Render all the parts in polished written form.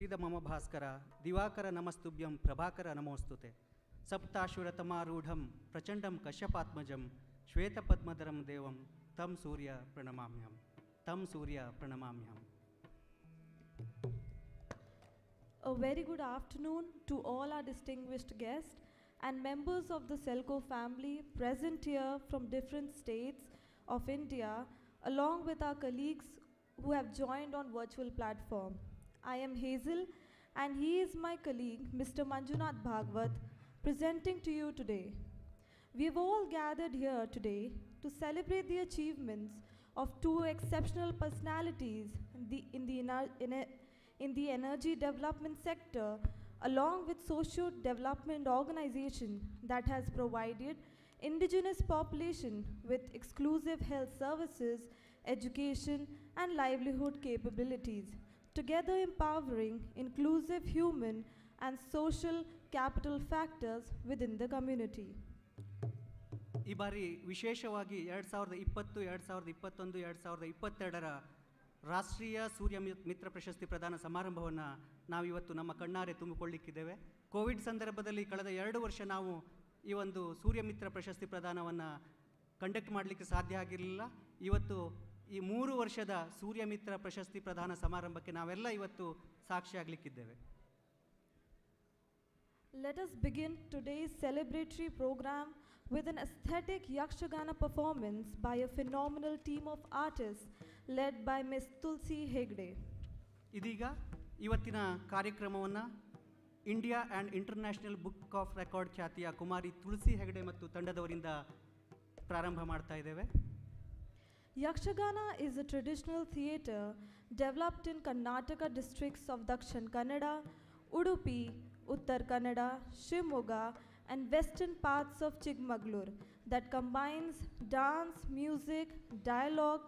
ಪ್ರಸೀದ ಮಮ ಭಾಸ್ಕರ ದಿವಾಕರ ನಮಸ್ತುಭ್ಯಂ ಪ್ರಭಾಕರ ನಮೋಸ್ತುತೆ ಸಪ್ತಾಶ್ವರತಮಾರೂಢಂ ಪ್ರಚಂಡಂ ಕಶ್ಯಪಾತ್ಮಜಂ ಶ್ವೇತಪದ್ಮಧರಂ ದೇವಂ ತಂ ಸೂರ್ಯ ಪ್ರಣಮಾಮ್ಯಹಂ ತಂ ಸೂರ್ಯ ಪ್ರಣಮಾಮ್ಯಹಂ. A very good afternoon to all our distinguished guests and members of the Selco family present here from different states of India, along with our colleagues who have joined on virtual platform. I am Hazel and he is my colleague Mr. Manjunath Bhagwat presenting to you today. We have all gathered here today to celebrate the achievements of two exceptional personalities in the energy development sector, along with socio-development organization that has provided indigenous population with exclusive health services, education and livelihood capabilities, together empowering inclusive human and social capital factors within the community. ಈ ಬಾರಿ ವಿಶೇಷವಾಗಿ 2020, 2021, 2022ರ ರಾಷ್ಟ್ರೀಯ ಸೂರ್ಯ ಮಿತ್ರ ಪ್ರಶಸ್ತಿ ಪ್ರದಾನ ಸಮಾರಂಭವನ್ನು ನಾವಿವತ್ತು ನಮ್ಮ ಕಣ್ಣಾರೆ ತುಂಬಿಕೊಳ್ಳಿಕ್ಕಿದ್ದೇವೆ. ಕೋವಿಡ್ ಸಂದರ್ಭದಲ್ಲಿ ಕಳೆದ 2 ವರ್ಷ ನಾವು ಈ ಒಂದು ಸೂರ್ಯ ಮಿತ್ರ ಪ್ರಶಸ್ತಿ ಪ್ರದಾನವನ್ನು ಕಂಡಕ್ಟ್ ಮಾಡಲಿಕ್ಕೆ ಸಾಧ್ಯ ಆಗಿರಲಿಲ್ಲ. ಇವತ್ತು ಈ 3 ವರ್ಷದ ಸೂರ್ಯ ಮಿತ್ರ ಪ್ರಶಸ್ತಿ ಪ್ರದಾನ ಸಮಾರಂಭಕ್ಕೆ ನಾವೆಲ್ಲ ಇವತ್ತು ಸಾಕ್ಷಿಯಾಗಲಿಕ್ಕಿದ್ದೇವೆ. Let us begin today's celebratory program with an aesthetic Yakshagana performance by a phenomenal team of artists led by Ms. Tulsi Hegde. ಇದೀಗ ಇವತ್ತಿನ ಕಾರ್ಯಕ್ರಮವನ್ನು India and international book of record ಖ್ಯಾತಿಯ ಕುಮಾರಿ ತುಳಸಿ ಹೆಗಡೆ ಮತ್ತು ತಂಡದವರಿಂದ ಪ್ರಾರಂಭ ಮಾಡ್ತಾ ಇದ್ದೇವೆ. Yakshagana is a traditional theatre developed in Karnataka districts of Dakshin Kannada, Udupi, Uttar Kannada, Shimoga and western parts of Chikmagalur that combines dance, music, dialogue,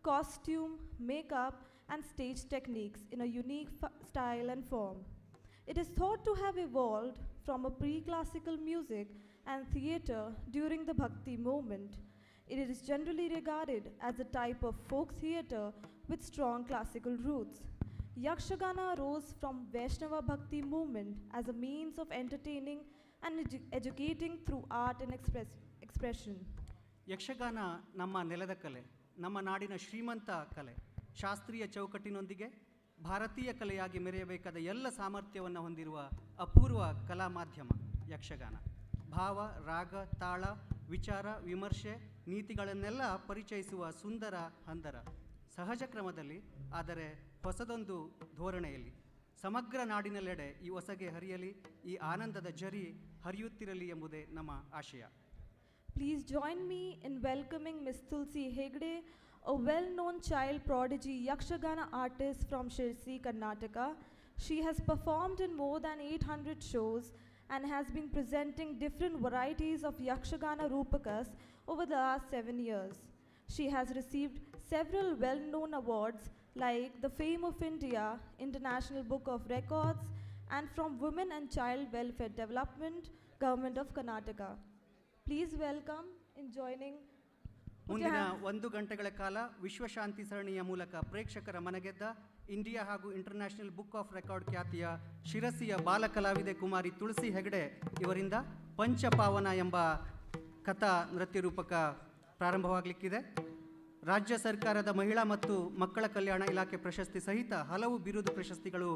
costume, makeup and stage techniques in a unique style and form. It is thought to have evolved from a pre-classical music and theatre during the Bhakti movement. It is generally regarded as a type of folk theatre with strong classical roots. Yakshagana arose from Vaishnava Bhakti movement as a means of entertaining and educating through art and expression. Yakshagana ನಮ್ಮ ನೆಲದ ಕಲೆ, ನಮ್ಮ ನಾಡಿನ ಶ್ರೀಮಂತ ಕಲೆ. ಶಾಸ್ತ್ರೀಯ ಚೌಕಟ್ಟಿನೊಂದಿಗೆ ಭಾರತೀಯ ಕಲೆಯಾಗಿ ಮೆರೆಯಬೇಕಾದ ಎಲ್ಲ ಸಾಮರ್ಥ್ಯವನ್ನು ಹೊಂದಿರುವ ಅಪೂರ್ವ ಕಲಾ ಮಾಧ್ಯಮ ಯಕ್ಷಗಾನ. ಭಾವ, ರಾಗ, ತಾಳ, ವಿಚಾರ, ವಿಮರ್ಶೆ, ನೀತಿಗಳನ್ನೆಲ್ಲ ಪರಿಚಯಿಸುವ ಸುಂದರ ಹಂದರ. ಸಹಜ ಕ್ರಮದಲ್ಲಿ, ಆದರೆ ಹೊಸದೊಂದು ಧೋರಣೆಯಲ್ಲಿ ಸಮಗ್ರ ನಾಡಿನೆಲ್ಲೆಡೆ ಈ ಹೊಸಗೆ ಹರಿಯಲಿ, ಈ ಆನಂದದ ಝರಿ ಹರಿಯುತ್ತಿರಲಿ ಎಂಬುದೇ ನಮ್ಮ ಆಶಯ. Please join me in welcoming Ms. Tulsi Hegde, a well-known child prodigy Yakshagana artist from Shirsi, Karnataka. She has performed in more than 800 shows and has been presenting different varieties of Yakshagana Rupakas over the last 7 years. She has received several well-known awards like the Fame of India, International Book of Records, and from Women and Child Welfare Development, Government of Karnataka. Please welcome in joining. ಮುಂದಿನ 1 ಗಂಟೆಗಳ ಕಾಲ ವಿಶ್ವಶಾಂತಿ ಸರಣಿಯ ಮೂಲಕ ಪ್ರೇಕ್ಷಕರ ಮನಗೆದ್ದ India ಹಾಗೂ international book of record ಖ್ಯಾತಿಯ ಶಿರಸಿಯ ಬಾಲ ಕಲಾವಿದೆ ಕುಮಾರಿ ತುಳಸಿ ಹೆಗಡೆ ಇವರಿಂದ ಪಂಚಪಾವನ ಎಂಬ ಕಥಾ ನೃತ್ಯ ರೂಪಕ ಪ್ರಾರಂಭವಾಗಲಿಕ್ಕಿದೆ. ರಾಜ್ಯ ಸರ್ಕಾರದ ಮಹಿಳಾ ಮತ್ತು ಮಕ್ಕಳ ಕಲ್ಯಾಣ ಇಲಾಖೆ ಪ್ರಶಸ್ತಿ ಸಹಿತ ಹಲವು ಬಿರುದು ಪ್ರಶಸ್ತಿಗಳು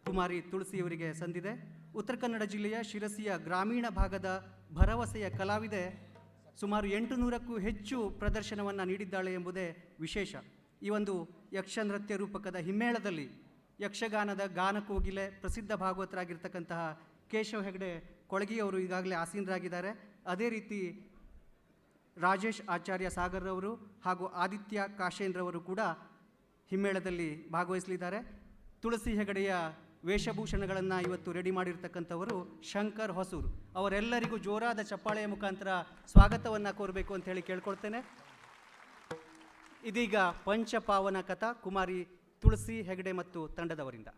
ಕುಮಾರಿ ತುಳಸಿಯವರಿಗೆ ಸಂದಿದೆ. ಉತ್ತರ ಕನ್ನಡ ಜಿಲ್ಲೆಯ ಶಿರಸಿಯ ಗ್ರಾಮೀಣ ಭಾಗದ ಭರವಸೆಯ ಕಲಾವಿದೆ. ಸುಮಾರು 800ಕ್ಕೂ ಹೆಚ್ಚು ಪ್ರದರ್ಶನವನ್ನು ನೀಡಿದ್ದಾಳೆ ಎಂಬುದೇ ವಿಶೇಷ. ಈ ಒಂದು ಯಕ್ಷ ನೃತ್ಯ ರೂಪಕದ ಹಿಮ್ಮೇಳದಲ್ಲಿ ಯಕ್ಷಗಾನದ ಗಾನಕೋಗಿಲೆ ಪ್ರಸಿದ್ಧ ಭಾಗವತರಾಗಿರ್ತಕ್ಕಂತಹ ಕೇಶವ್ ಹೆಗಡೆ ಕೊಳಗಿಯವರು ಈಗಾಗಲೇ ಆಸೀನರಾಗಿದ್ದಾರೆ. ಅದೇ ರೀತಿ ರಾಜೇಶ್ ಆಚಾರ್ಯ ಸಾಗರ್ ಅವರು ಹಾಗೂ ಆದಿತ್ಯ ಕಾಶೇಂದ್ರವರು ಕೂಡ ಹಿಮ್ಮೇಳದಲ್ಲಿ ಭಾಗವಹಿಸಲಿದ್ದಾರೆ. ತುಳಸಿ ಹೆಗಡೆಯ ವೇಷಭೂಷಣಗಳನ್ನು ಇವತ್ತು ರೆಡಿ ಮಾಡಿರ್ತಕ್ಕಂಥವರು ಶಂಕರ್ ಹೊಸೂರು. ಅವರೆಲ್ಲರಿಗೂ ಜೋರಾದ ಚಪ್ಪಾಳೆಯ ಮುಖಾಂತರ ಸ್ವಾಗತವನ್ನು ಕೋರಬೇಕು ಅಂತ ಹೇಳಿ ಕೇಳ್ಕೊಳ್ತೇನೆ. ಇದೀಗ ಪಂಚಪಾವನ ಕಥಾ ಕುಮಾರಿ ತುಳಸಿ ಹೆಗಡೆ ಮತ್ತು ತಂಡದವರಿಂದ.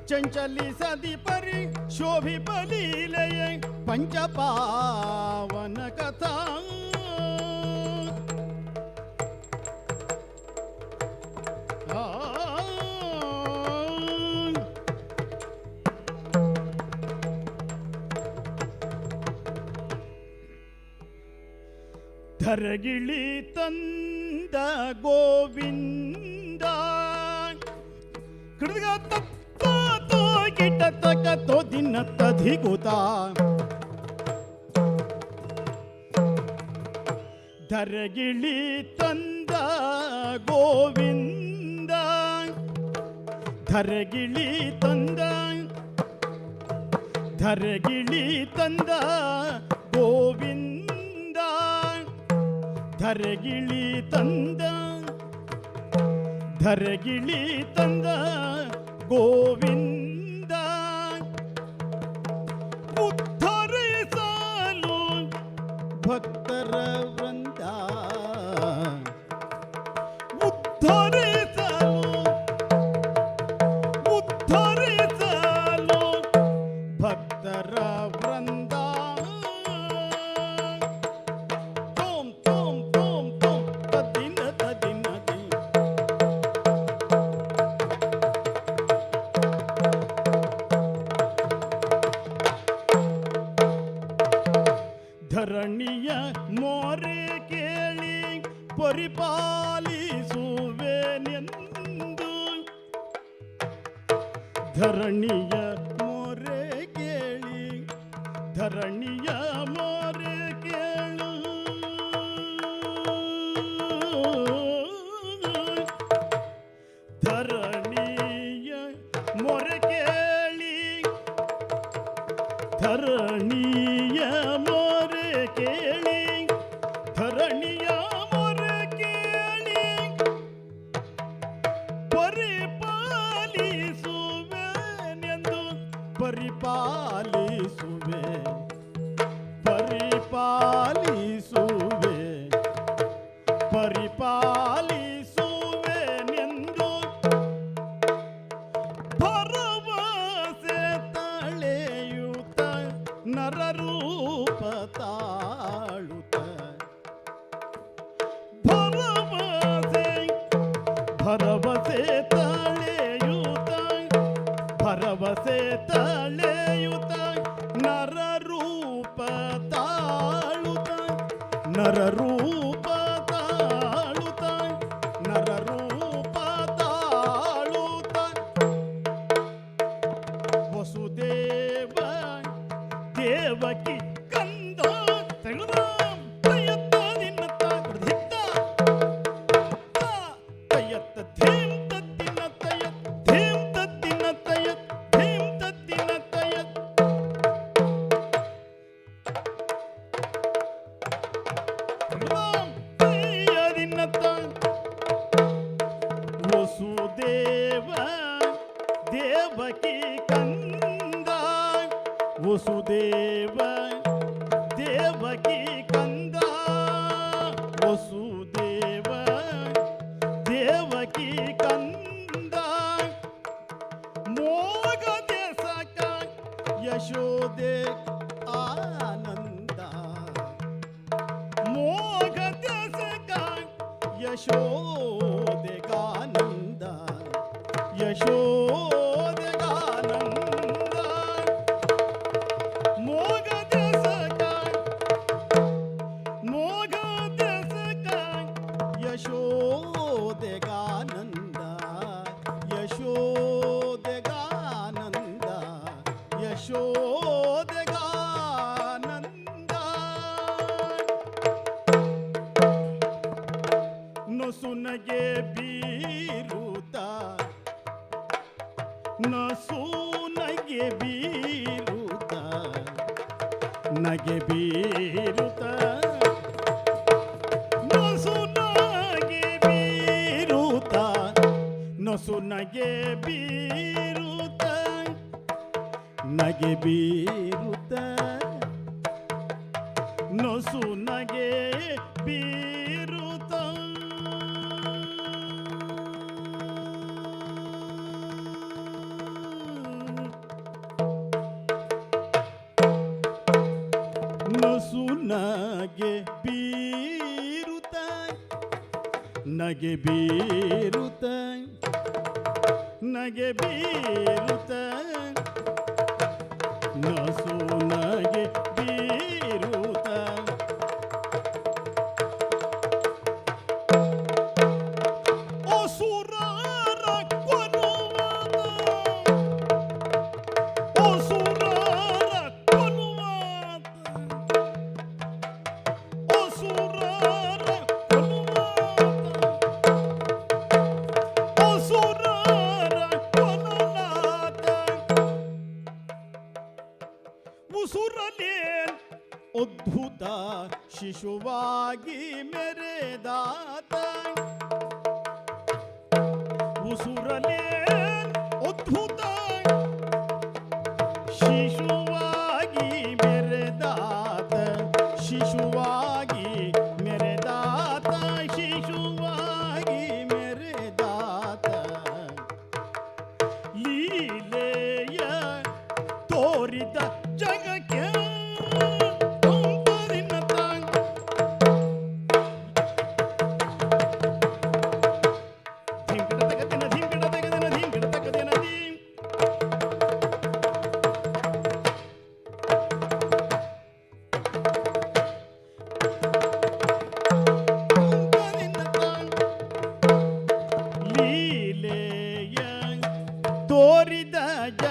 चंचलिसदि परि शोभिपलीलय पंचपावन कथा धरगिಳಿ ತಂದ ಗೋವಿಂದ ಕೃತಕ ತೋ ಗಿಟ ತಕ ತೋ ದಿನ ತಧಿಗುತ ಧರಗಿಳಿ ತಂದ ಗೋವಿಂದ ಧರಗಿಳಿ ತಂದ ಧರಗಿಳಿ ತಂದ ಗೋವಿಂದ ಧರಗಿಳಿ ತಂದ ಧರಗಿಳಿ ತಂದ ಗೋವಿಂದ ಉದ್ಧರಿಸಲು ಭಕ್ತರ ವೃಂದ ಉದ್ಧರಿಸಲು ಭಕ್ತರ ವೃಂದ ಧರಣಿಯ ಮೋರೆ ಕೇಳಿ ಪರಿಪಾಲಿಸುವೆನೆಂದು ಧರಣಿಯ ಮೋರೆ ಕೇಳಿ ಧರಣಿಯ ಮೋರೆ ಕೇಳು ಧರಣಿಯ ಮೋರೆ ಕೇಳಿ ಧರಣಿಯ ಮೋರೆ ಕೇಳಿ ಧರಣಿಯ ಮೊರೆ ಕೇಳಿ ಪರಿಪಾಲಿಸುವೆನೆಂದು ಪರಿಪಾಲಿಸುವೆ ಪರಿಪಾಲಿಸುವೆ ಪರಿಪಾಲಿಸುವೆನೆಂದು ಭರವಸೆ ತಳೆಯುತ್ತ ನರರೂಪ ತಾಳುತ್ತ ಭರವಸೆ ತಳೆಯುತ್ತ ಭರವಸೆ ತಳೆಯುತ್ತ ನರರೂಪ ತಾಳುತ್ತ ನರರೂಪ ತಾಳುತ್ತ ನರರೂಪ ತಾಳುತ್ತ ದೇವಕಿ ಕಂದ ತೈಳದಾಂ ತಯತ್ತ ದಿನ್ನತ್ತ ಕೃಧಿತ್ತ ತಯತ್ತ ಧೀಂ ತತ್ತಿನ ತಯತ್ ಧೀಂ ತತ್ತಿನ ತಯತ್ ಧೀಂ ತತ್ತಿನ ತಯತ್ ತೈಳದಾಂ ತಯದಿನ್ನತ್ತ ವಸುದೇವ ದೇವಕಿ ಕಂದ ವಸುದೇವ ದೇವಕಿ ಕಂದ ವಸುದೇವ ದೇವಕಿ ಕಂದ ಮೋಗ ದೇಸಕ ಯಶೋದೆ ಆನಂದ ಮೋಗ ದೇಸಕ ಯಶೋದೆಗಾನಂದ ಯಶೋದೆಗಾನಂದ ಮೋಗ ದೇಸಕ ಯಶೋದೆಗಾನಂದ ಯಶೋದೆಗಾನಂದ ಯಶೋದೆಗಾನಂದ ನಸುನಗೆ ಬೀರುತ್ತ ನಸುನಗೆ ಬೀರುತ್ತ ನಗೆ ಬೀರುತ್ತ ನಸುನಗೆ ಬೀರುತ್ತ ನಸುನಗೆ ಬೀರುತ್ತ ನಗೆ ಬೀರುತ್ತ ನಸುನಗೆ ಬೀರುತ್ತ ನಸುನಗೆ ಬೀರುತ್ತ ನಗೆ ಬೀರುತ್ತ ನಗೆ ಬೀರುತ್ತ ನಸುನಗೆ ಬೀರುತ್ತ ಅಸುರರ ಕೊಲ್ಲುವದ ಅಸುರರ ಕೊಲ್ಲುವದ ಅಸುರರ ಕೊಲ್ಲುವದ ಅಸುರರ ಕೊಲ್ಲಲಾದ ಉಸುರಲೇನ್ ಅದ್ಭುತ ಶಿಶುವಾಗಿ ಮೆರೆದಾತ ಉಸುರಲೇನ್ ಅದ್ಭುತ ಶಿಶುವಾಗಿ ಮೆರೆದಾತ ಶಿಶುವಾಗಿ ಮೆರೆದಾತ ಶಿಶುವಾಗಿ ಮೆರೆದಾತ ಲೀಲೆಯ ತೋರಿದ ಜಗಕ್ಕೆ ಲೀಲೆಯ ತೋರಿದ ಜಗಕ್ಕೆ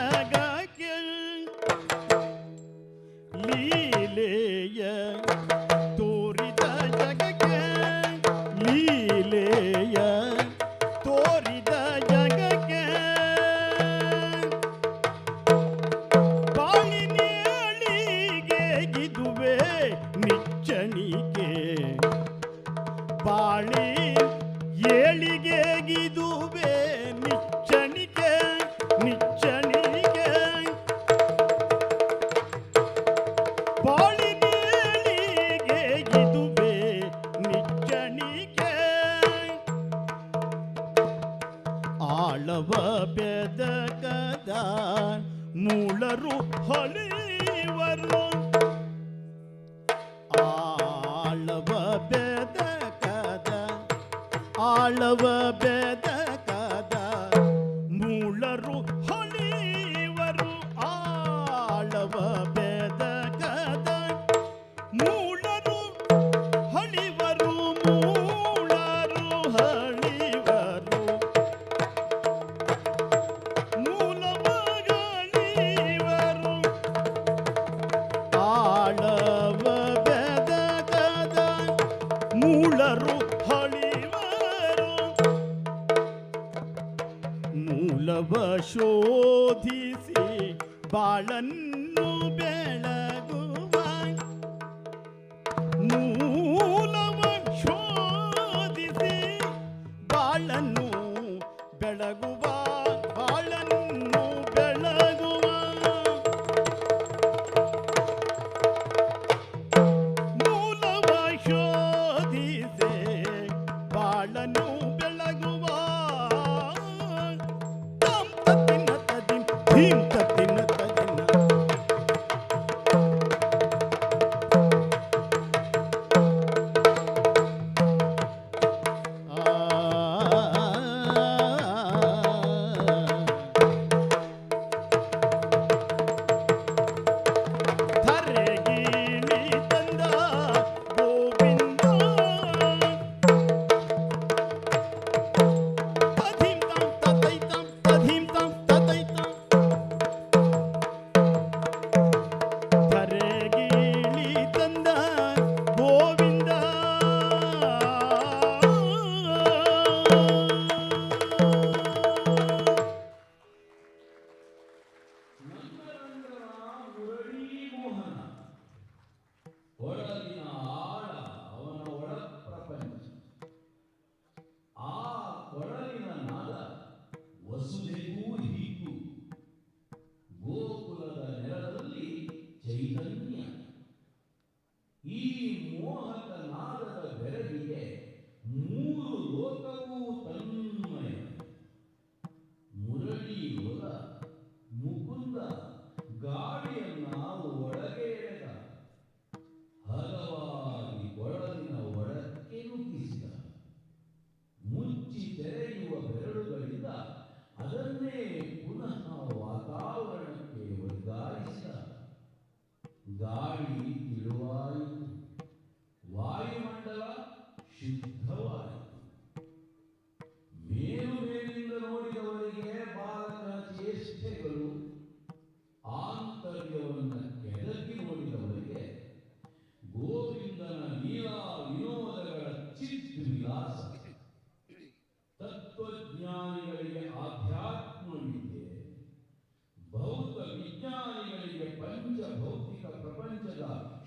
ಲೀಲೆಯ ತೋರಿದ ಜಗಕ್ಕೆ ಲೀಲೆಯ ತೋರಿದ ಜಗಕ್ಕೆ ಬಾಳಿನೇಳಿಗೆ ಇದುವೆ ನಿಚ್ಚಣಿಕೆ ಬಾಳಿ ಏಳಿಗೆಗಿದುವೆ ನಿಚ್ಚಣಿಕೆ ನಿಚ್ಚಣಿಕೆ ಬಾಳಿನೇಳಿಗೆಗಿದುವೆ ನಿಚ್ಚಣಿಕೆ ಆಳವ ಬೆದಕದ ಮೂಲರು ಹೊಳೆವರು ಆಳವ ಬೆದಕದ ಆಳವ ಬೆದಕದ ಮೂಲರು ಹೊಳೆವರು ಆಳವ ಬೆದಕದ ಮೂಲರು ಹಳಿವರು ಮೂಲರು ಹಳಿವರು ಮೂಲಮಗಳಿವರು ಮೂಲವ ಶೋಧಿಸಿ ಬಾಳನ್ನು ಬೆಳಗುವ ಮೂಲವ ಶೋಧಿಸಿ ಬಾಳನ್ನು ಬೆಳಗುವ ಬಾಳನ್ನು ಬೆಳಗುವ ಮೂಲವ ಶೋಧಿಸಿ ಬಾಳನ್ನು ಬೆಳಗುವ ತಂ ತತ್ತಿನ ತದಿಂ ಧೀಂ ತತ್ತಿನ ತದಿನ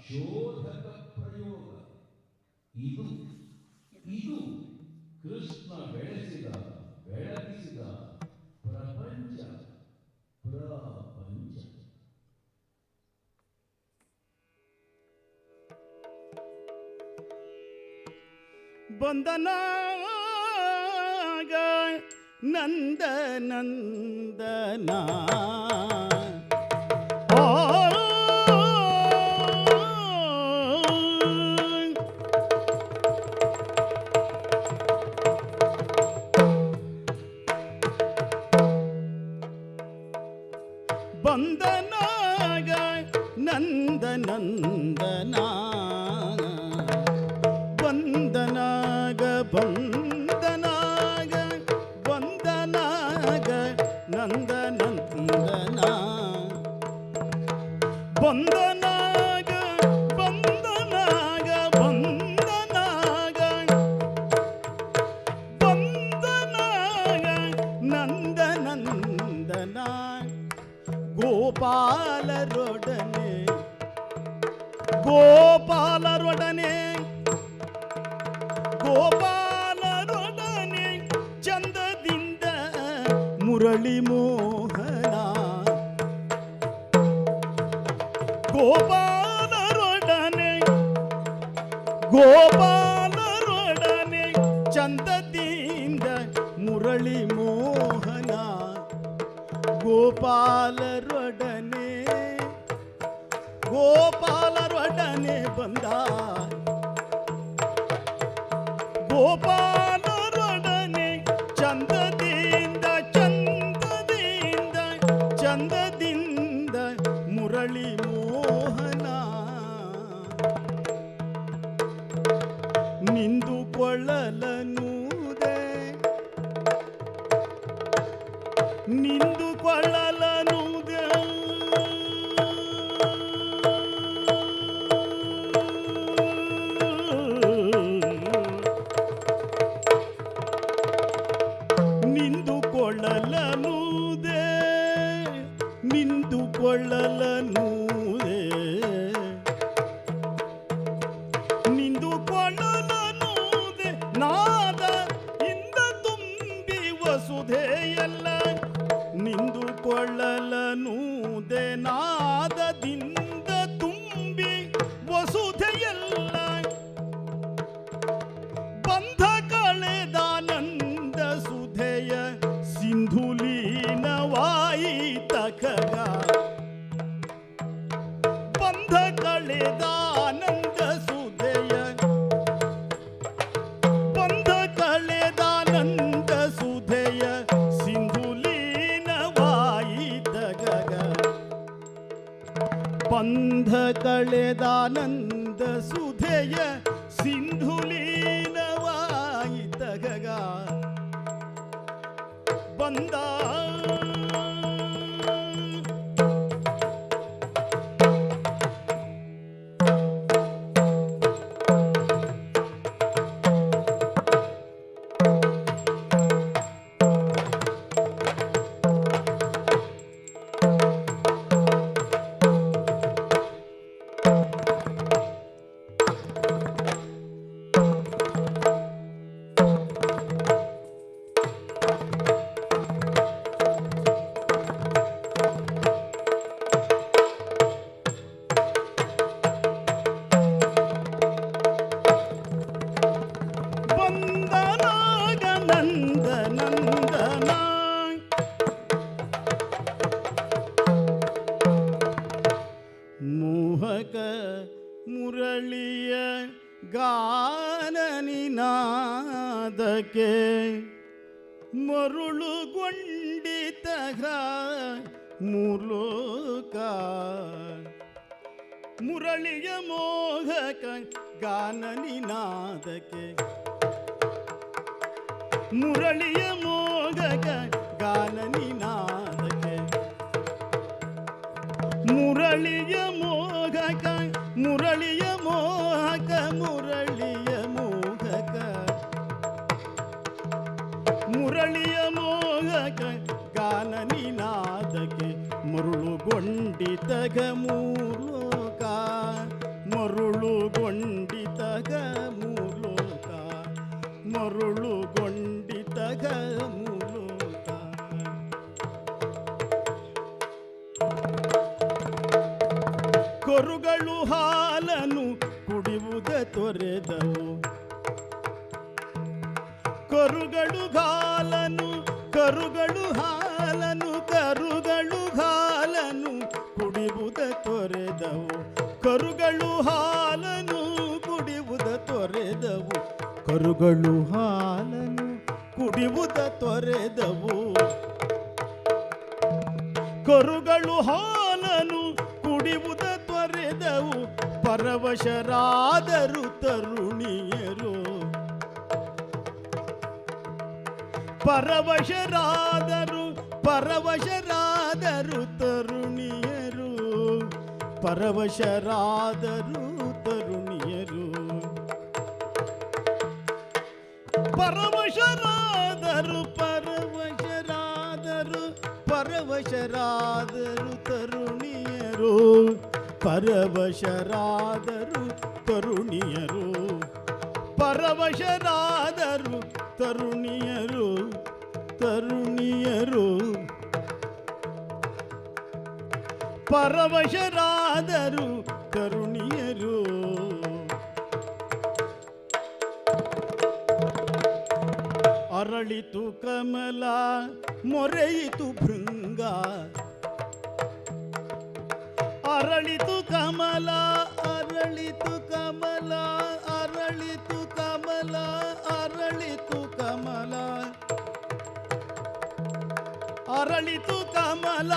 ಶೋಧಕ ಪ್ರಯೋಗ ಇದು ಇದು ಕೃಷ್ಣ ಬೆಳೆಸಿದ ಬೆಳಗಿಸಿದ ಪ್ರಪಂಚ ಪ್ರಪಂಚ. ಬಂದನಾಗ ನಂದ ನಂದನ ಬಂದನಾಗ ನಂದ ನಂದನ ಬಂದನಾಗ ಬಂದನಾಗ ಬಂದನಾಗ ನಂದ ನಂದನ ಬಂದನಾಗ ಬಂದನಾಗ ಬಂದನಾಗ ಬಂದನಾಗ ನಂದ ನಂದನ ಗೋಪಾಲರೊಡನೆ ಗೋಪಾಲರೊಡನೆ ಗೋಪಾಲರೊಡನೆ ಚಂದದಿಂದ ಮುರಳಿ ಮೋಹನ ಗೋಪಾಲರೊಡನೆ ಗೋಪಾಲರೊಡನೆ ಚಂದದಿಂದ ಮುರಳಿ ಮೋಹನ ಗೋಪಾಲರೊಡನೆ ಗೋಪಾಲರೊಡನೆ ಬಂದ ಗೋಪಾಲರೊಡನೆ ಚಂದದಿಂದ ಚಂದದಿಂದ ಚಂದದಿಂದ ಮುರಳಿ ಮೋಹನ ನಿಂದು ಕೊಳ್ಳಲನುದೆ ನಿಂದು ಕೊಳ್ಳಲನುದೆ ನಿಂದು ಕೊಳ್ಳಲನು ನಿಂದುಕೊಳ್ಳಲನೂದೆ ನಿಂದುಕೊಳ್ಳಲನೂದೆ ನಾದ ಇಂದ ತುಂಬಿ ವಸುಧೆಯಲ್ಲ ನಿಂದುಕೊಳ್ಳಲನೂದೆ ನಾದದಿಂದ ತುಂಬಿ ವಸುಧೆಯಲ್ಲ ಬಂಧ ಕಳೆದಾನಂದ ಸುಧೆಯ ಸಿಂಧುಲೀನವಾಯಿತಖಗ ಬಂಧ ಕಳೆದಾನಂದ ಸುಧೆಯ ಬಂಧ ಕಳೆದಾನಂದ ಸುಧೆಯ ಸಿಂಧುಲೀನವಾಯಿತಖಗ ಬಂಧ ಕಳೆದಾನಂದ ಸುಧೆಯ ಸಿಂಧುಲೀನವಾಯಿತಖಗ ಬಂದ ಮೋಹಕ ಮುರಳಿಯ ಗಾನನಿನಾದಕ್ಕೆ ಮರುಳುಗೊಂಡಿತಗ ಮೂರ್ಲೋಕ ಮುರಳಿಯ ಮೋಹಕ ಗಾನನಿನಾದಕ್ಕೆ ಮುರಳಿಯ ಮೋಹಕ ಗಾನನಿನಾದಕ್ಕೆ ಮುರಳಿಯ ಮೋಹಕ ಮುರಳಿಯ ಮೋಹಕ ಮುರಳಿಯ ಮೋಹಕ ಮುರಳಿಯ ಮೋಹಕ ಗಾನನಿನಾದಕ್ಕೆ ಮರುಳುಗೊಂಡಿತಗ ಮೂರ್ಲೋಕ ಮರುಳುಗೊಂಡಿತಗ ಮೂರ್ಲೋಕ ಮರುಳುಗೊಂಡಿತಗ ಮೂರ್ಲೋಕ ಕರುಗಳು ಹಾಲನ್ನು ಕುಡಿಯುವುದ ತೊರೆದವು ಕರುಗಳು ಹಾಲನ್ನು ಕುಡಿಯುವುದ ತೊರೆದವು ಕರುಗಳು ಹಾಲನ್ನು ಕುಡಿಯುವುದ ತೊರೆದವು ಕರುಗಳು ಹಾಲನ್ನು ಕುಡಿಯುವುದ ತೊರೆದವು ಕರುಗಳು ಹಾಲನ್ನು ಕುಡಿಯುವುದ ತೊರೆದವು ಪರವಶರಾದರು ತರುಣಿಯರು ಪರವಶರಾದರು ತರುಣಿಯರು ಪರವಶರಾದರು ತರುಣಿಯರು ಪರವಶರಾದರು ತರುಣಿಯರು ಪರವಶರಾದರು ತರುಣಿಯರು ಪರವಶರಾದರು ತರುಣಿಯರು ತರುಣಿಯರು ಪರವಶರಾದರು ತರುಣಿಯರು ಅರಳಿತು ಕಮಲ ಮೊರೆಯಿತು ಭೃಂಗ ಅರಳಿತು ಕಮಲ ಅರಳಿತು ಕಮಲ ಅರಳಿತು ಕಮಲ ಅರಳಿತು ಕಮಲ ಅರಳಿತು ಕಮಲ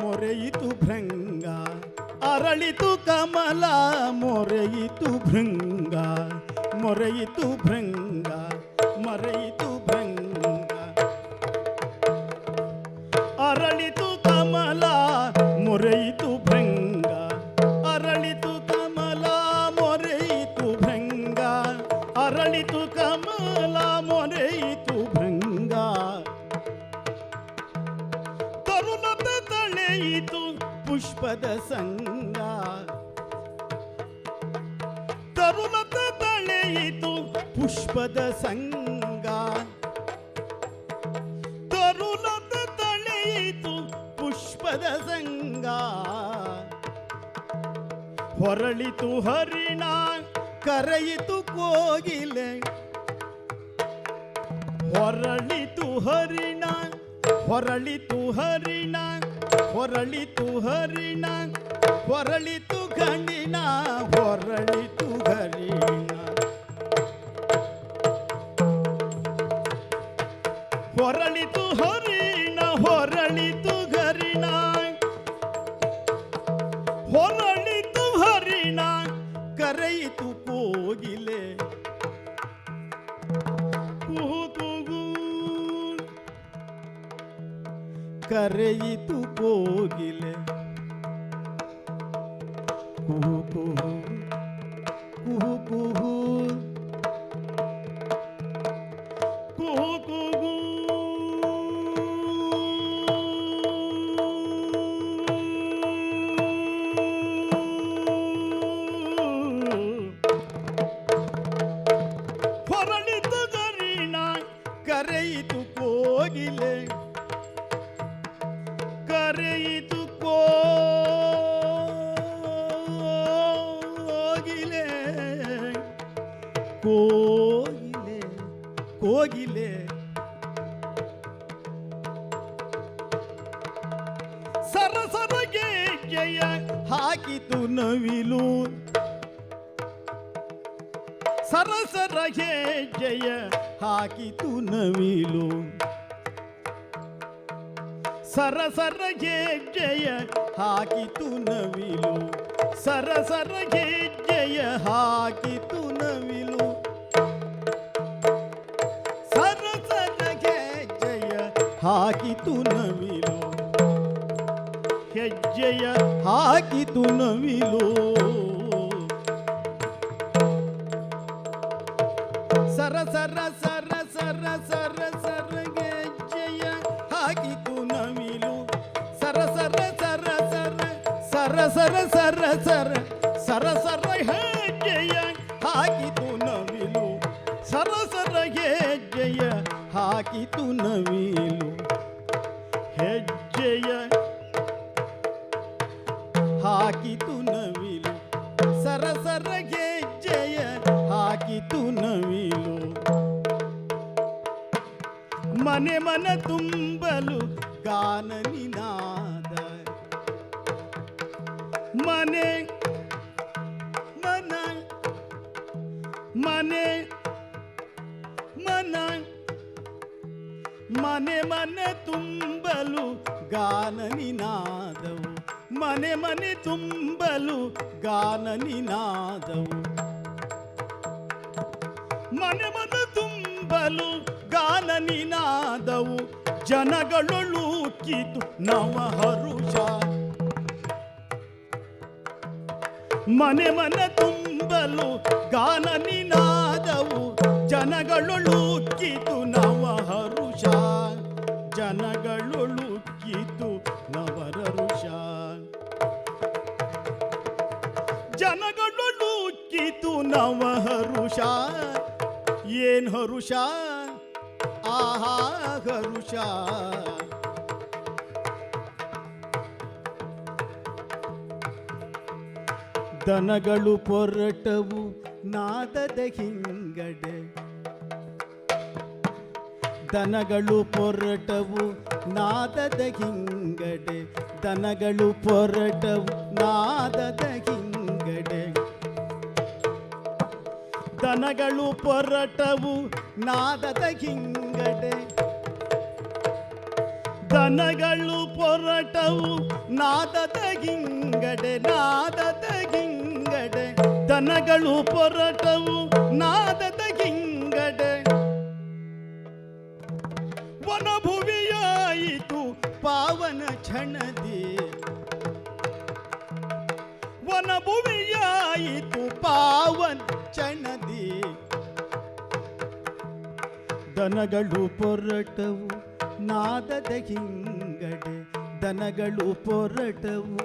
ಮೊರೆಯಿತು ಭೃಂಗ ಅರಳಿತು ಕಮಲ ಮೊರೆಯಿತು ಭೃಂಗ ಮೊರೆಯಿತು ಭೃಂಗ ಮೊರೆಯಿತು ಭೃಂಗ ಅರಳಿತು ಕಮಲ ಮೊರೆಯಿತು ಭೃಂಗ ಅರಳಿತು ಕಮಲ ಮೊರೆಯಿತು ಭೃಂಗ ಅರಳಿತು ಕಮಲ ಮೊರೆಯಿತು ಭೃಂಗ ತರುಲತೆ ತಳೆ ತಳೆಯಿತು ಪುಷ್ಪದ ಸಂಗ, ತರುಲತ ತಳೆಯಿತು ಪುಷ್ಪದ ಸಂಗ, ತರುಲತ ತಳೆಯಿತು ಪುಷ್ಪದ ಸಂಗ. ಹೊರಳಿತು ಹರಿಣ ಕರೆಯಿತು ಕೋಗಿಲೆ, ಹೊರಳಿತು ಹರಿಣ, ಹೊರಳಿತು ಹರಿಣ, ಹೊರಳಿತು ಹರಿಣ, ಹೊರಳಿತು ಗಂಡಿನ, ಹೊರಳಿತು ಹರಿಣ. ಹೊರಳಿತು ಹರಿಣ, ಹೊರಳಿತು ಗರಿಣ, ಹೊರಳಿತು ಹರಿಣ ಕರೆಯಿತು ಕೋಗಿಲೆ. ಕೂತುಗು ಕರೆಯಿತು ಕೋಗಿಲೆ. ಕುಹು ಕುಹು ಕುಹು ಕುಹು ಕುಹು ಕುಹು. ಹೊರಳಿತು ಗರಿಣ ಕರೆಯಿತು ಕೋಗಿಲೆ, ಕರೆಯಿತು ಕೋಗಿಲೆ, ಕೋಗಿಲೆ ಕೋಗಿಲೆ. ಸರಸರಗೆ ಜಯ ಹಾಕಿತು ನವಿಲು, ಸರಸರಗೆ ಜಯ ಹಾಕಿತು ನವಿಲು, ಸರಸರಗೆ ಜಯ ಹಾಕಿತು ನವಿಲು, ಸರಸರಗೆ ಜಯ ಹಾಕಿತು ನವಿಲು, ಸರಸರಗೆ ಜಯ ಹಾಕಿತು ನವಿಲು, ಹೆಜ್ಜೆಯ ಹಾಕಿತು ನವಿಲು. ಸರ ಸರ ಸರ ಸರ ಸರ ಸರಗೆ ಜಯ ಹಾಕಿತು ನವಿಲು, ಸರ ಸರ ಸರ ಸರ ಸರ ಸರ ಸರ ಸರ ಸರ ಸರ ಹೆಜ್ಜೆಯ ಹಾಕಿತು ನವಿಲು, ಸರ ಸರ ಹೆಜ್ಜೆಯ ಹಾಕಿತು ನವಿಲು, ಹೆಜ್ಜೆಯ ಹಾಕಿತು ನವಿಲು, ಸರ ಸರ ಹೆಜ್ಜೆಯ ಹಾಕಿತು ನವಿಲು. ಮನೆ ಮನ ತುಂಬಲು ಗಾನ ನಿನಾದ, ಮನೆ ಮನ ಮನೆ ಮನ ಮನೆ ಮನೆ ತುಂಬಲು ಗಾನ ನಿನಾದವು, ಮನೆ ಮನೆ ತುಂಬಲು ಗಾನ ನಿನಾದವು, ಮನೆ ಮನ ತುಂಬಲು ಗಾನ ನಿನಾದವು. ಜನಗಳೊಳು ಕಿತು ನವ ಹರುಷ, ಮನೆ ಮನ ತುಂಬಲು ಗಾನ ನಿನಾದವು, ಜನಗಳೊಳು ಕಿತು ನವ ಹರುಷ, ಜನಗಳೊಳು ಕಿತು ನವರರುಷ, ಜನಗಳೊಳು ಕಿತು ನವ ಹರುಷ. ಏನ್ ಹರುಷ, ಆಹಾ ಹರುಷ. ದನಗಳು ಪೊರಟವು ನಾದದ ಹಿಂಗಡೆ, ದನಗಳು ಪೊರಟವು ನಾದದ ಹಿಂಗಡೆ, ದನಗಳು ಪೊರಟವು ನಾದದ ಹಿಂಗಡೆ, ದನಗಳು ಪೊರಟವು ನಾದದ ಹಿಂಗಡೆ, ದನಗಳು ಪೊರಟವು ನಾದದ ಹಿಂಗಡೆ, ನಾದದ ಹಿಂಗಡೆ, ದನಗಳು ಪೊರಟವು ನಾದದ ಹಿಂಗಡೆ. ವನಭುವಿಯಾಯಿತು ಪಾವನ ಕ್ಷಣದಿ, ವನಭುವಿಯಾಯಿತು ಪಾವನ ಕ್ಷಣದಿ, ದನಗಳು ಪೊರಟವು ನಾದದ ಹಿಂಗಡೆ, ದನಗಳು ಪೊರಟವು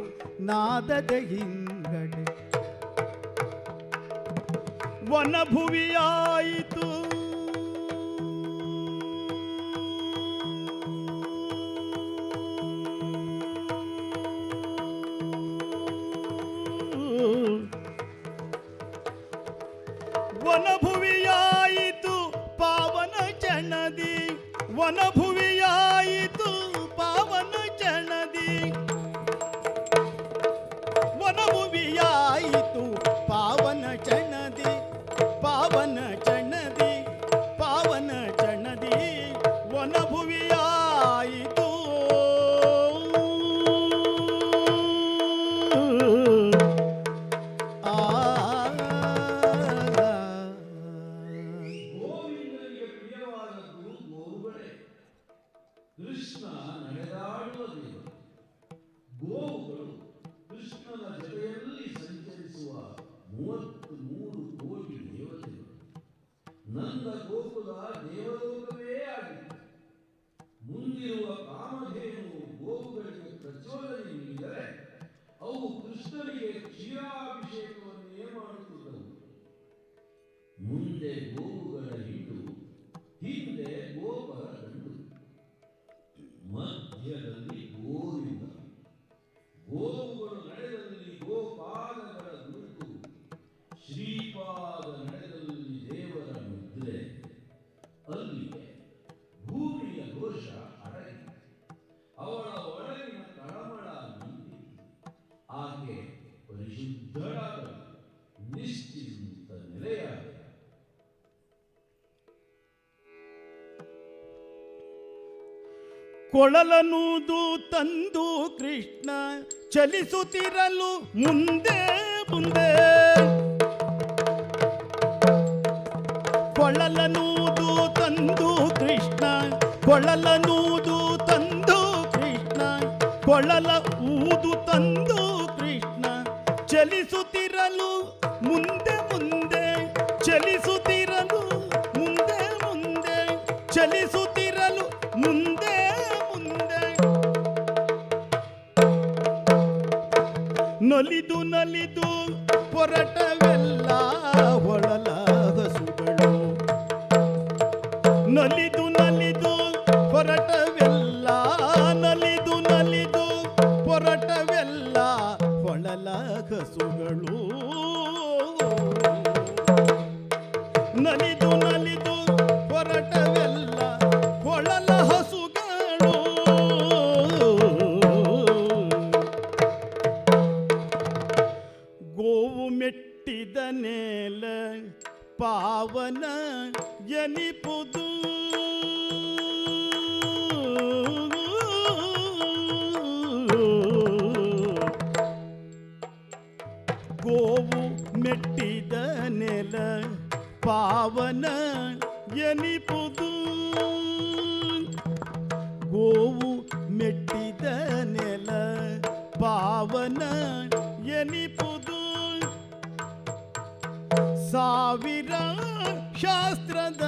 ನಾದದ ಹಿಂಗಡೆ ವನಭುವಿಯಾಯಿತು ವನಭುವಿಯಾಯಿತು ಪಾವನ ಚಣದಿ ವನಭುವಿಯಾಯಿತು ಪಾವನ ಚಣದಿ ವನಭುವಿಯಾಯಿತು ಪಾವನ ಚಣದಿ ಪಾವನ ಚಣದಿ ಪಾವನ ಚಣದಿ ವನಭುವಿಯಾಯಿತು ಗೋವಿಂದನಿಗೆ ಪ್ರಿಯವಾದದ್ದು ಗೋವುಗಳೇ. ಕೃಷ್ಣ ನಡೆದಾಡುವ ದೇವರು. ಗೋವುಗಳು ಕೃಷ್ಣನ ಜೊತೆಯಲ್ಲಿ ಸಂಚರಿಸುವ 33 ಕೋಟಿ ದೇವತೆಗಳು. ನಂದ ಗೋಕುಲ ದೇವಲೋಕವೇ ಆಗಿದೆ. ಮುಂದಿರುವ ಕಾಮಧೇನು ಗೋವುಗಳಿಗೆ ಪ್ರಚೋದನೆ ನೀಡಿದರೆ ಅವು ಕೃಷ್ಣನಿಗೆ ಕ್ಷೀರಾಭಿಷೇಕವನ್ನೇ ಮಾಡುತ್ತಿದ್ದವು. ಮುಂದೆ ಗೋವುಗಳ ಹಿಂಡು, ಹಿಂದೆ ಗೋಪರ ದಂಡು, ಮಧ್ಯದಲ್ಲಿ ಗೋವಿಂದ. ಗೋವುಗಳು ನಡೆದಲ್ಲಿ ಗೋಪಾದಗಳ ಗುರುತು, ಶ್ರೀಪಾದ ನಡೆದಲ್ಲಿ ದೇವರ ಮುದ್ರೆ. ಅಲ್ಲಿಗೆ ಭೂಮಿಯ ದೋಷ ಅಡಗಿ ಅವಳ ಒಳಗಿನ ತಳಮಳ ನೀಡಿ ಆಕೆ ಪರಿಶುದ್ಧಳಾದ ನಿಶ್ಚಿಂತ ನೆಲೆಯಾದ. ಕೊಳಲನೂದು ತಂದು ಕೃಷ್ಣ ಚಲಿಸುತ್ತಿರಲು ಮುಂದೆ ಮುಂದೆ ಕೊಳಲನೂದು ತಂದು ಕೃಷ್ಣ ಕೊಳಲನೂದು ತಂದು ಕೃಷ್ಣ ಕೊಳಲ ಊದು ತಂದು ಕೃಷ್ಣ ಚಲಿಸುತ್ತಿರಲು ಮುಂದೆ ಮುಂದೆ ಚಲಿಸುತ್ತಿರಲು ಮುಂದೆ ಮುಂದೆ ಚಲಿಸುತ್ತಿರಲು ಮುಂದೆ ಮುಂದೆ ನಲಿದು ನಲಿದು ಹೊರಟವೆಲ್ಲ ಹೊಳಲ ಹಸುಗಳು ನಲಿದು ನಲಿದು ಹೊರಟವೆಲ್ಲ ನಲಿದು ನಲಿದು ಹೊರಟವೆಲ್ಲ ಹೊಳಲ ಹಸುಗಳು ನಲಿದು ನಲಿದು ಹೊರಟವೆಲ್ಲ ಹೊಳಲ ಹಸುಗಳು ಗೋವು ಮೆಟ್ಟಿದ ನೇಲ ಪಾವನ ಎನಿಪುದು ಗೋವು ಮೆಟ್ಟಿದ ನೆಲ ಪಾವನ ಎನಿಪುದು ಗೋವು ಮೆಟ್ಟಿದ ನೆಲ ಪಾವನ ಎನಿಪುದು ಸಾವಿರ ಶಾಸ್ತ್ರದ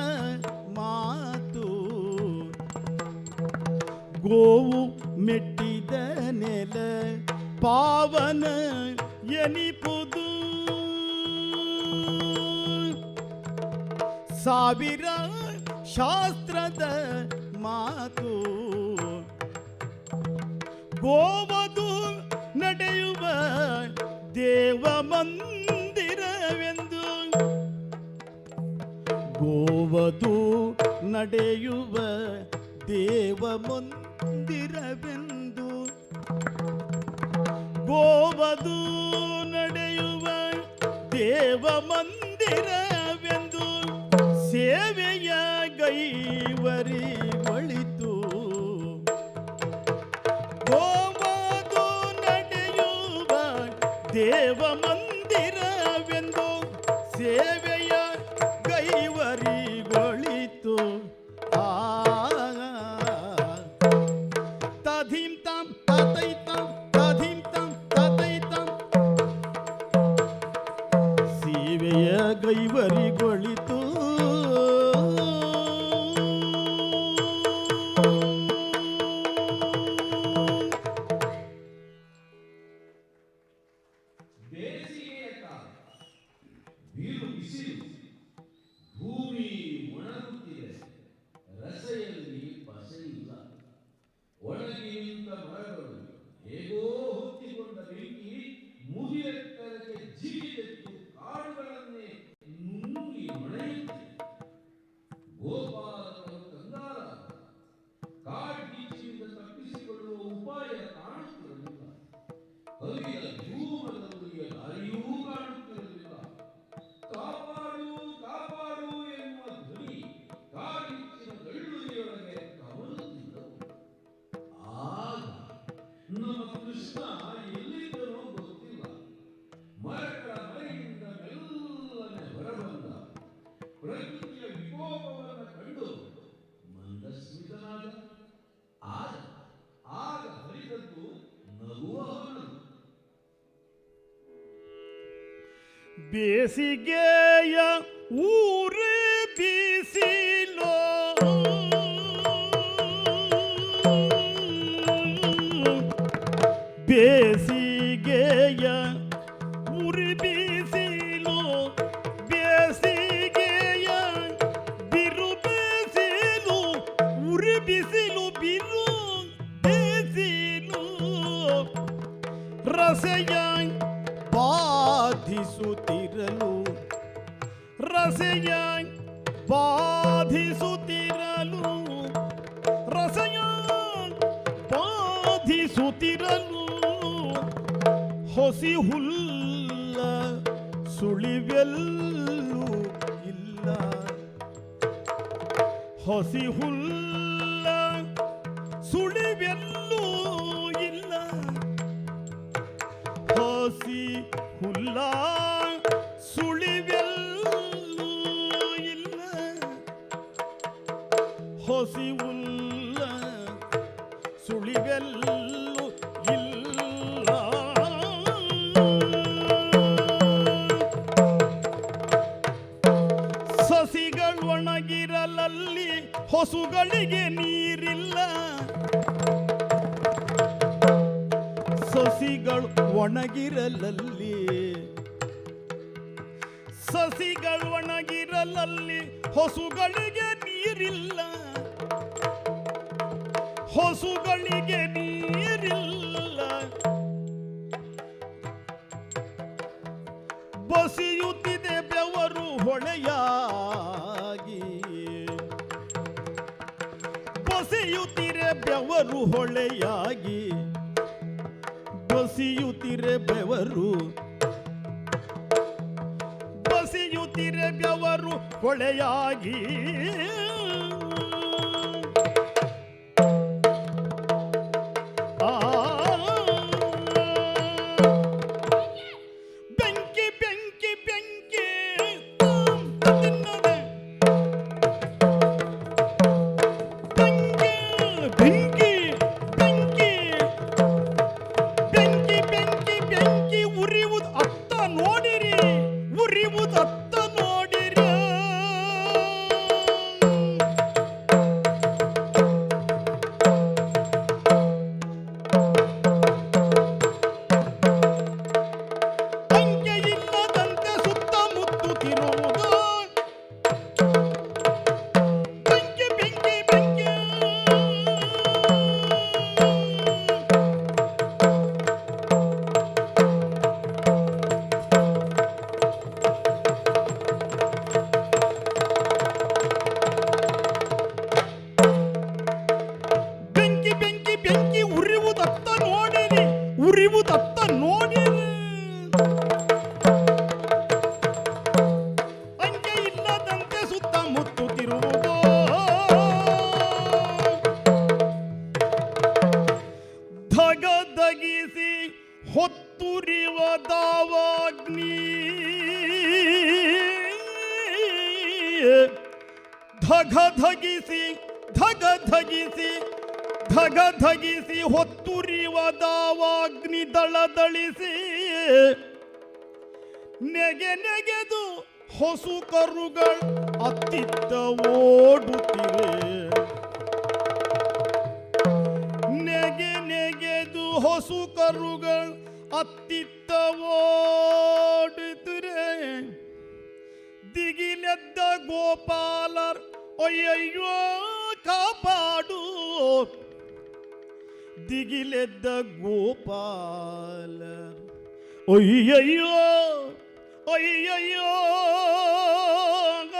ಮಾತು ಗೋವು ಮೆಟ್ಟಿದ ನೆಲ ಪಾವನ ಎನಿಪುದು ಸಾವಿರ ಶಾಸ್ತ್ರದ ಮಾತು ಗೋವದು ನಡೆಯುವ ದೇವ ಮಂದಿರವೆಂದು ಗೋವದು ನಡೆಯುವ ದೇವ ಮಂದಿರವೆಂದು ಗೋವದು ನಡೆಯುವ ದೇವ ಮಂದಿರವೆಂದು ಸೇವೆಯ ಗೈವರಿ ಒಳಿತು ಗೋವದು ನಡೆಯುವ ದೇವ ಮಂದಿರವೆಂದು ಸೇವೆಯ ಗೈವರಿಗೊಳಿತು ತಧೀಂ ತಾಂ ತತೈತಾಂ ತಧೀಂ ತಾಂ ತತೈತಾಂ ಸೇವೆಯ ಗೈವರಿಗೊಳಿತು ನಮ್ಮ ಕೃಷ್ಣ ಎಲ್ಲಿದ್ದನೋ ಗೊತ್ತಿಲ್ಲ. ಮರಗಳ ಮರೆಯಿಂದ ಮೆಲ್ಲನೆ ಹೊರಬಂದ. ಪ್ರಕೃತಿಯ ವಿಕೋಪವನ್ನು ಕಂಡು ಮಂದಸ್ಮಿತನಾದ. ಆಗ ಹರಿದದ್ದು ನಗುವ ಹೊನಲು. ಬೇಸಿಗೆಯ ಊರೇ ಬಿಸಿಲೋ ಬೇಸಿಗೆಯ ಉರಿ ಬಿಸಿಲು ಬೇಸಿಗೆಯ ಬಿರು ಬೇಸಿಲು ಉರಿ ಬಿಸಿಲು ಬಿರು ಬೇಸಿಲು ರಸೆಯ ಬಾಧಿಸುತ್ತಿರಲು ರಸೆಯ ಬಾಧಿಸುತ್ತಿರಲು ರಸೆಯ ಬಾಧಿಸುತ್ತಿರಲು ಹೊಸಿ ಹುಲ್ಲ ಸುಳಿವೆಲ್ಲೂ ಇಲ್ಲ ಹೊಸಿ ಹುಲ್ಲ ಸುಳಿವೆಲ್ಲೂ ಇಲ್ಲ ಹಸಿ ಹುಲ್ಲ ಸುಳಿವೆಲ್ಲೂ ಇಲ್ಲ ಹೊಸಿ ಹುಲ್ಲ ಸುಳಿವೆಲ್ಲೂ ಇಲ್ಲ ಸಸಿಗಳು ಒಣಗಿರಲಲ್ಲಿ ಹೊಸುಗಳಿಗೆ ನೀರಿಲ್ಲ ಸಸಿಗಳು ಒಣಗಿರಲಲ್ಲಿ ಸಸಿಗಳು ಒಣಗಿರಲಲ್ಲಿ ಹೊಸುಗಳಿಗೆ ನೀರಿಲ್ಲ ಹೊಸುಗಳಿಗೆ ನೀರಿಲ್ಲ ಬಸಿಯುತ್ತಿದೆ ಬೆವರು ಹೊಳೆಯಾಗಿ ಬಸಿಯುತ್ತಿರೆ ಬೆವರು ಹೊಳೆಯಾಗಿ ಬಸಿಯುತ್ತಿರೆ ಬೆವರು ಬಸಿಯುತ್ತಿರೆ ಬೆವರು ಹೊಳೆಯಾಗಿ ಬೆಂಕಿ ಬೆಂಕಿ ಬೆಂಕಿ ತಿನ್ನದೆ ಬೆಂಕಿ ಬೆಂಕಿ ಬೆಂಕಿ ಬೆಂಕಿ ಬೆಂಕಿ ಬೆಂಕಿ ಉರಿಯುವುದು ಅತ್ತ ನೋಡಿರಿ ಉರಿಯುವುದು ಅತ್ತ ನೋಡಿರಿ ಅಂಕೆ ಇಲ್ಲದಂತೆ ಸುತ್ತಮುತ್ತುತ್ತಿರುವುದು ಬೆಂಕಿ ಬೆಂಕಿ ಬೆಂಕಿ ಬೆಂಕಿ ಬೆಂಕಿ ಬೆಂಕಿ ಉರಿಯುವುದತ್ತ ನೋಡಿರಿ ಉರಿಯುವುದತ್ತ ನೋಡಿರಿ ಅಂಕೆ ಇಲ್ಲದಂತೆ ಸುತ್ತಮುತ್ತುತ್ತಿರುವುದು ಧಗಧಗಿಸಿ ಹೊತ್ತುರಿವ ದಾವಾಗ್ನಿ ಧಗಧಗಿಸಿ ಧಗಧಗಿಸಿ ಧಗಧಗಿಸಿ ಹೊತ್ತುರಿವ ದಾವಾಗ್ನಿ ದಳದಳಿಸಿ ನೆಗೆ ನೆಗೆದು ಹೊಸು ಕರುಗಳು ಅತ್ತಿತ್ತ ಓಡುತ್ತಿವೆ ನೆಗೆ ನೆಗೆದು ಹೊಸು ಕರುಗಳು ಅತ್ತಿತ್ತ ಓಡುತ್ತಿರೆ ದಿಗಿಲೆದ್ದ ಗೋಪಾಲರ್ ಅಯ್ಯಯ್ಯೋ ಕಾಪಾಡು ದಿಗಿಲೆದ್ದ ಗೋಪಾಲರ್ ಅಯ್ಯಯ್ಯೋ ಅಯ್ಯಯ್ಯೋ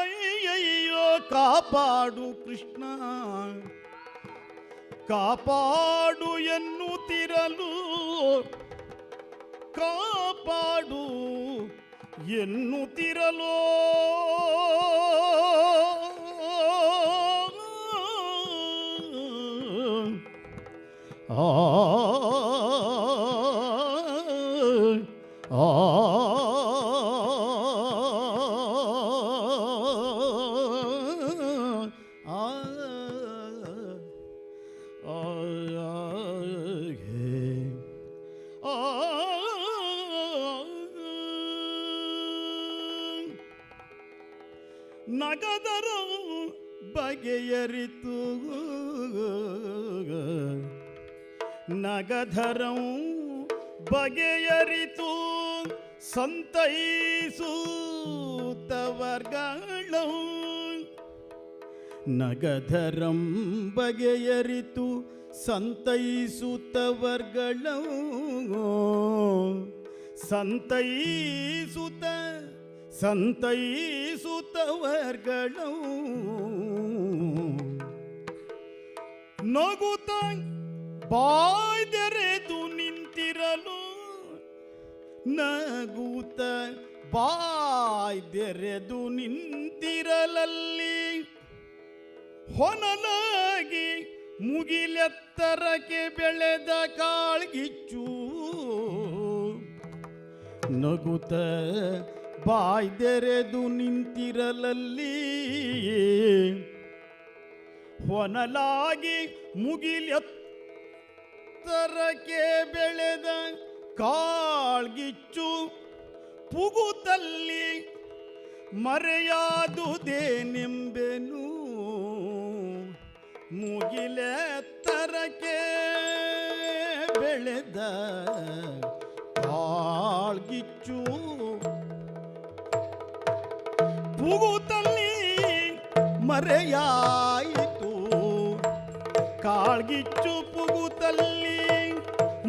ಅಯ್ಯಯ್ಯೋ ಕಾಪಾಡು ಕೃಷ್ಣ ಕಾಪಾಡು ಎನ್ನುತ್ತಿರಲು ಕಾಪಾಡು ಎನ್ನುತ್ತಿರಲೋ ಆ ನಗದರು ಬಗೆಯರಿತು ನಗಧರಂ ಬಗೆಯರಿತು ಸಂತೈಸೂತವರ್ಗಳಂ ನಗಧರಂ ಬಗೆಯರಿತು ಸಂತೈಸುತ್ತವರ್ಗಳಂ ಸಂತೈಸುತ್ತವರ್ಗಳಂ ನಗುತ್ತ ಬಾಯ್ದೆರೆದು ನಿಂತಿರಲು ನಗುತ್ತ ಬಾಯ್ದೆರೆದು ನಿಂತಿರಲಲ್ಲಿ ಹೊನಲಾಗಿ ಮುಗಿಲೆತ್ತರಕ್ಕೆ ಬೆಳೆದ ಕಾಳ್ಗಿಚ್ಚು ನಗುತ್ತ ಬಾಯ್ದೆರೆದು ನಿಂತಿರಲಲ್ಲಿ ಹೊನಲಾಗಿ ಮುಗಿಲೆತ್ತರಕ್ಕೆ ಬೆಳೆದ ಕಾಳ್ಗಿಚ್ಚು ಪುಗುತಲ್ಲಿ ಮರೆಯಾದುದೇನೆಂಬೆನು ಮುಗಿಲೆತ್ತರಕ್ಕೆ ಬೆಳೆದ ಕಾಳ್ಗಿಚ್ಚು ಪುಗುತಲ್ಲಿ ಮರೆಯಾಯಿತು ಕಾಳ್ಗಿಚ್ಚು ಪುಗುತಲ್ಲಿ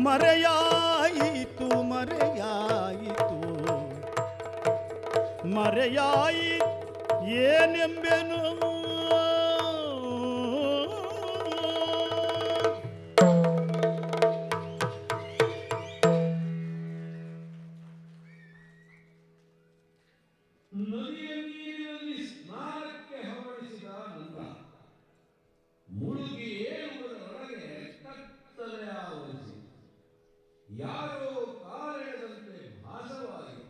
ಮರೆಯಾಯಿತು ಏನೆಂಬೆನು ನದಿಯ ನೀರಿನಲ್ಲಿ ಸ್ನಾನಕ್ಕೆ ಹವಣಿಸಿದ ನಂದ ಮುಳುಗಿ ಏಳುವುದರೊಳಗೆ ಕತ್ತಲೆ ಆವರಿಸಿ ಯಾರೋ ಕಾಲೆಳೆದಂತೆ ಭಾಸವಾಗಿ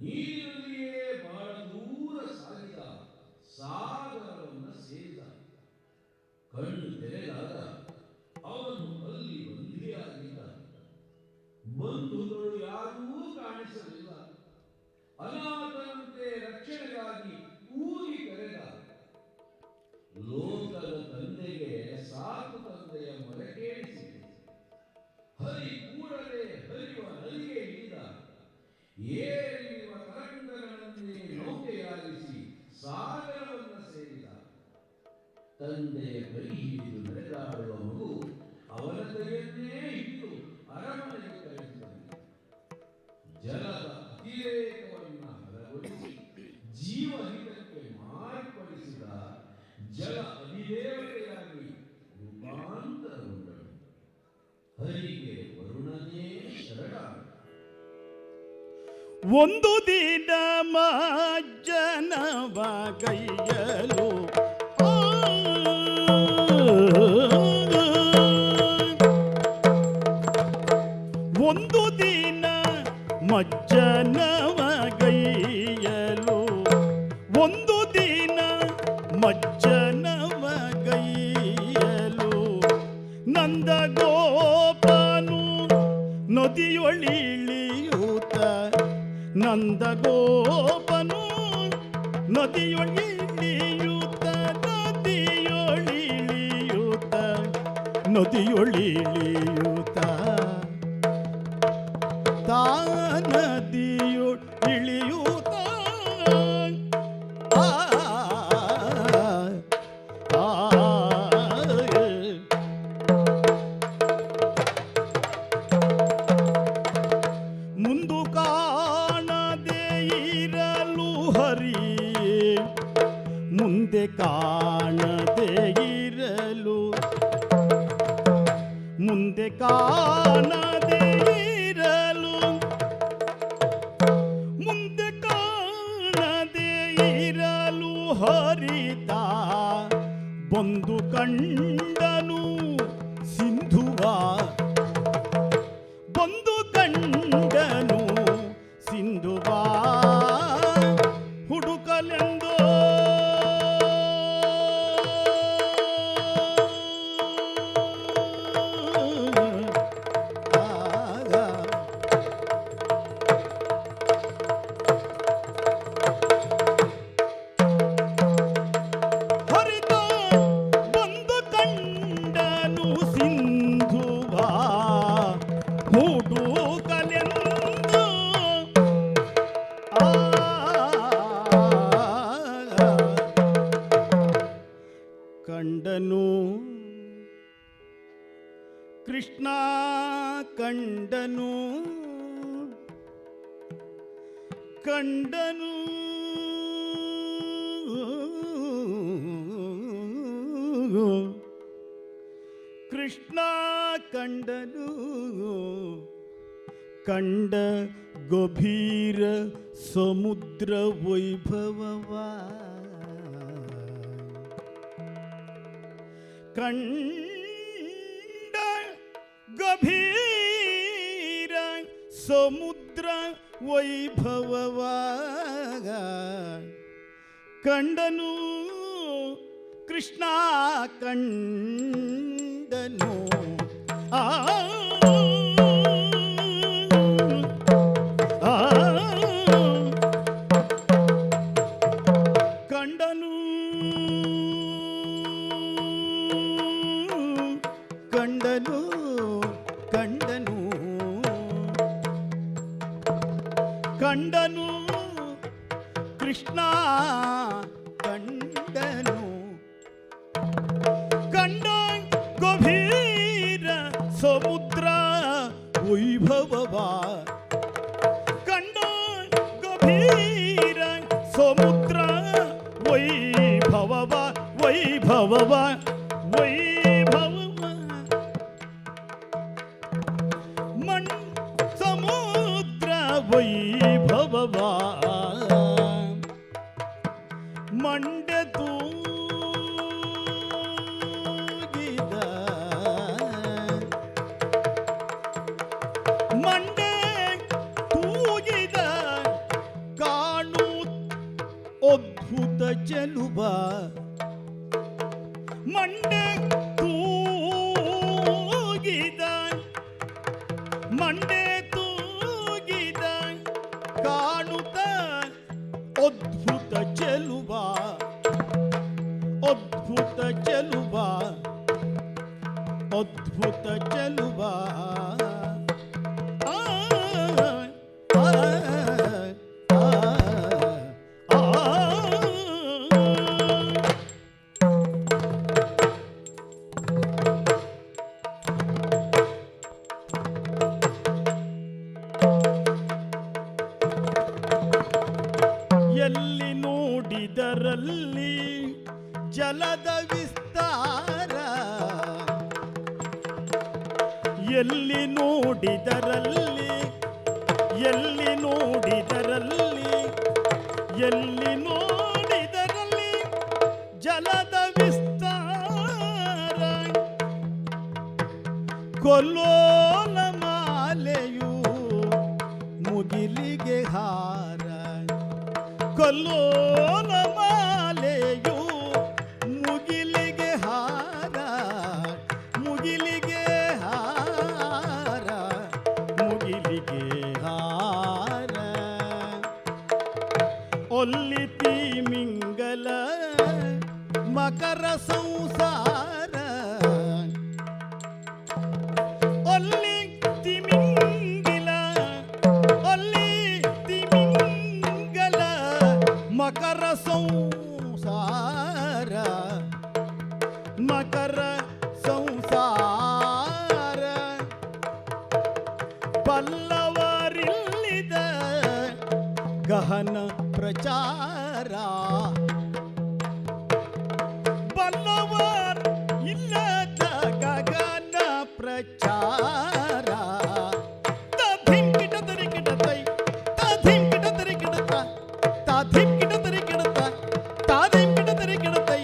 ನೀರಿನಲ್ಲಿಯೇ ಬಹಳ ದೂರ ಸಾಗಿದ ಸಾಗರವನ್ನು ಸೇರಿದ ಕಣ್ಣು ತೆರೆದಾಗ ಅವನು ಅಲ್ಲಿ ಬಂಧಿಯಾಗಿದ್ದ ಬಂಧುಗಳು ಯಾರೂ ಕಾಣಿಸಲಿಲ್ಲ ಅನಾಥನಂತೆ ರಕ್ಷಣೆಗಾಗಿ ಕೂಗಿ ಕರೆದ ಲೋಕದ ತಂದೆಗೆ ಸಾಕು ತಂದೆಯ ಮೊರೆ ಕೇಳಿಸಿದೆ ಹರಿ ಕೂಡಲೇ ಹರಿಯುವ ನದಿಗೆ ಇಳಿದ ಏರಿಯುವ ತರಂಗಗಳನ್ನೇ ನೌಕೆಯಾಗಿಸಿ ಸಾಗರವನ್ನ ಸೇರಿದ ತಂದೆಯ ಕೈ ಹಿಡಿದು ನಡೆದಾಡುವ ಮಗು ಅವನ ಕೈಯನ್ನೇ ಹಿಡಿದು ಅರಮನೆಗೆ ಕರೆಸಿದಂತೆ ಜಲದ ಅತಿರೇಕವನ್ನ ಹರಗೊಳಿಸಿ ಜೀವಹಿತಕ್ಕೆ ಮಾರ್ಪಡಿಸಿದ ಜಲ ಅಧಿದೇವತೆಯಾಗಿ ರೂಪಾಂತರಗೊಂಡಳು ಹರಿಗೆ ವರುಣನೇ ಶರಣಾದ ಒಂದು ದಿನ ಮಾಜ್ಜನವ ಗೈಯಲು ಒಂದು ದಿನ ಮಜ್ಜನವ ಗೈಯಲು ಒಂದು ದಿನ ಮಜ್ಜನವ ಗೈಯಲು ನಂದ ಗೋಪನು ನದಿಯೊಳಿಳಿಯೂತ ನಂದ ಗೋಪನು ನದಿಯೊಳಿಳಿಯೂತ ನದಿಯೊಳಿಳಿಯೂತ ತಾ ನದಿಯೊಳಿಳಿಯೂತ ಮುಂದು ಕಾಣದೆ ಇರಲು ಹರಿ ಮುಂದೆ ಕಾಣದೆ ಇರಲು ಮುಂದೆ ಕಾಣದೆ ಇರಲು ಮುಂದೆ ಕಾಣದೆ ಇರಲು ಹರಿದ ಬಂದು ಕಂಡನು ಸಿಂಧುವ ಬಂದು ಕಂಡನು ಸಿಂಧುವ ಹುಡುಕಲೆಂದೋ ಮೂಡುಗಲೆಂದು ಕಂಡನು ಕೃಷ್ಣ ಕಂಡನು ಕಂಡನು ಕೃಷ್ಣ ಕಂಡನು ಕಂಡ ಗಭೀರ ಸಮುದ್ರ ವೈಭವವ ಕಂಡ ಗಭೀರ ಸಮುದ್ರ ವೈಭವವ ಕಂಡನು ಕೃಷ್ಣ ಕಂಡನು ಆ ಕಂಡನು ಕಂಡನು ಕಂಡನು ಕಂಡನು ಕೃಷ್ಣ ಕಂಡನು ಕಂಡ ಗಭೀರ ಸಮುದ್ರ ವೈಭವವ ಕಂಡ ಗಭೀರ ಸಮುದ್ರ ವೈಭವವ ವೈಭವವ ವೈಭವವ ಮಣ್ ಸಮುದ್ರ ವೈಭವವ ಮಂಡೆ ತೂಗಿದ ಮಂಡೆ ತೂಗಿದ ಕಾಣು ಅದ್ಭುತ ಚೆಲುವ ಮಂಡೆ ತೂಗಿದ ಮಂಡೆ ತೂಗಿದ ಕಾಣುತ್ತ ಅದ್ಭುತ ಚೆಲುವ ಅದ್ಭುತ ಚೆಲುವ ಅದ್ಭುತ ಚೆಲುವ ಆ, ಆ, ಆ, ಆ. ಎಲ್ಲಿ ನೋಡಿದರಲ್ಲಿ ಜಲದ ವಿಸ್ತಾರ ಎಲ್ಲಿ ನೋಡಿದರಲ್ಲಿ ಎಲ್ಲಿ ನೋಡಿದರಲ್ಲಿ ಎಲ್ಲಿ ನೋಡಿದರಲ್ಲಿ ಜಲದ ವಿಸ್ತಾರ ಕೊಲ್ಲೋಲ ಮಾಲೆಯು ಮುಗಿಲಿಗೆ ಹಾರ ಕೊಲ್ಲೋಲ ಮಾಲೆಯು ಮುಗಿಲಿಗೆ ಹಾರ ಮುಗಿಲಿಗೆ ಹಾರ ಮುಗಿಲಿಗೆ ಹಾರ ಒಲ್ಲಿತಿ ಮಿಂಗಲ ಮಕರ ಸಂಸಾರ ಒಲ್ಲಿ ತಿಮಿಂಗಿಲ ಒಲ್ಲಿ ತಿಮಿಂಗಲ ಮಕರ ಸಂಸಾರ ಮಕರ ಸಂಸಾರ ಪಲ್ಲವರಿಲ್ಲಿದ ಗಹನ ಪ್ರಚಾರ ಬಲ್ಲವರ್ ಇಲ್ಲದ ಗಗನ ಪ್ರಚಾರ ತಧಿಂ ಕಿಟತರಿ ಕಿಟತೈ ತಧಿಂ ಕಿಟತರಿ ಕಿಟತ ತಧಿಂ ಕಿಟತರಿ ಕಿಟತ ತಧಿಂ ಕಿಟತರಿ ಕಿಟತೈ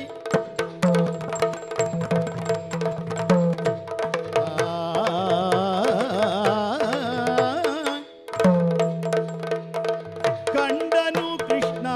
ಕಂಡನು ಕೃಷ್ಣ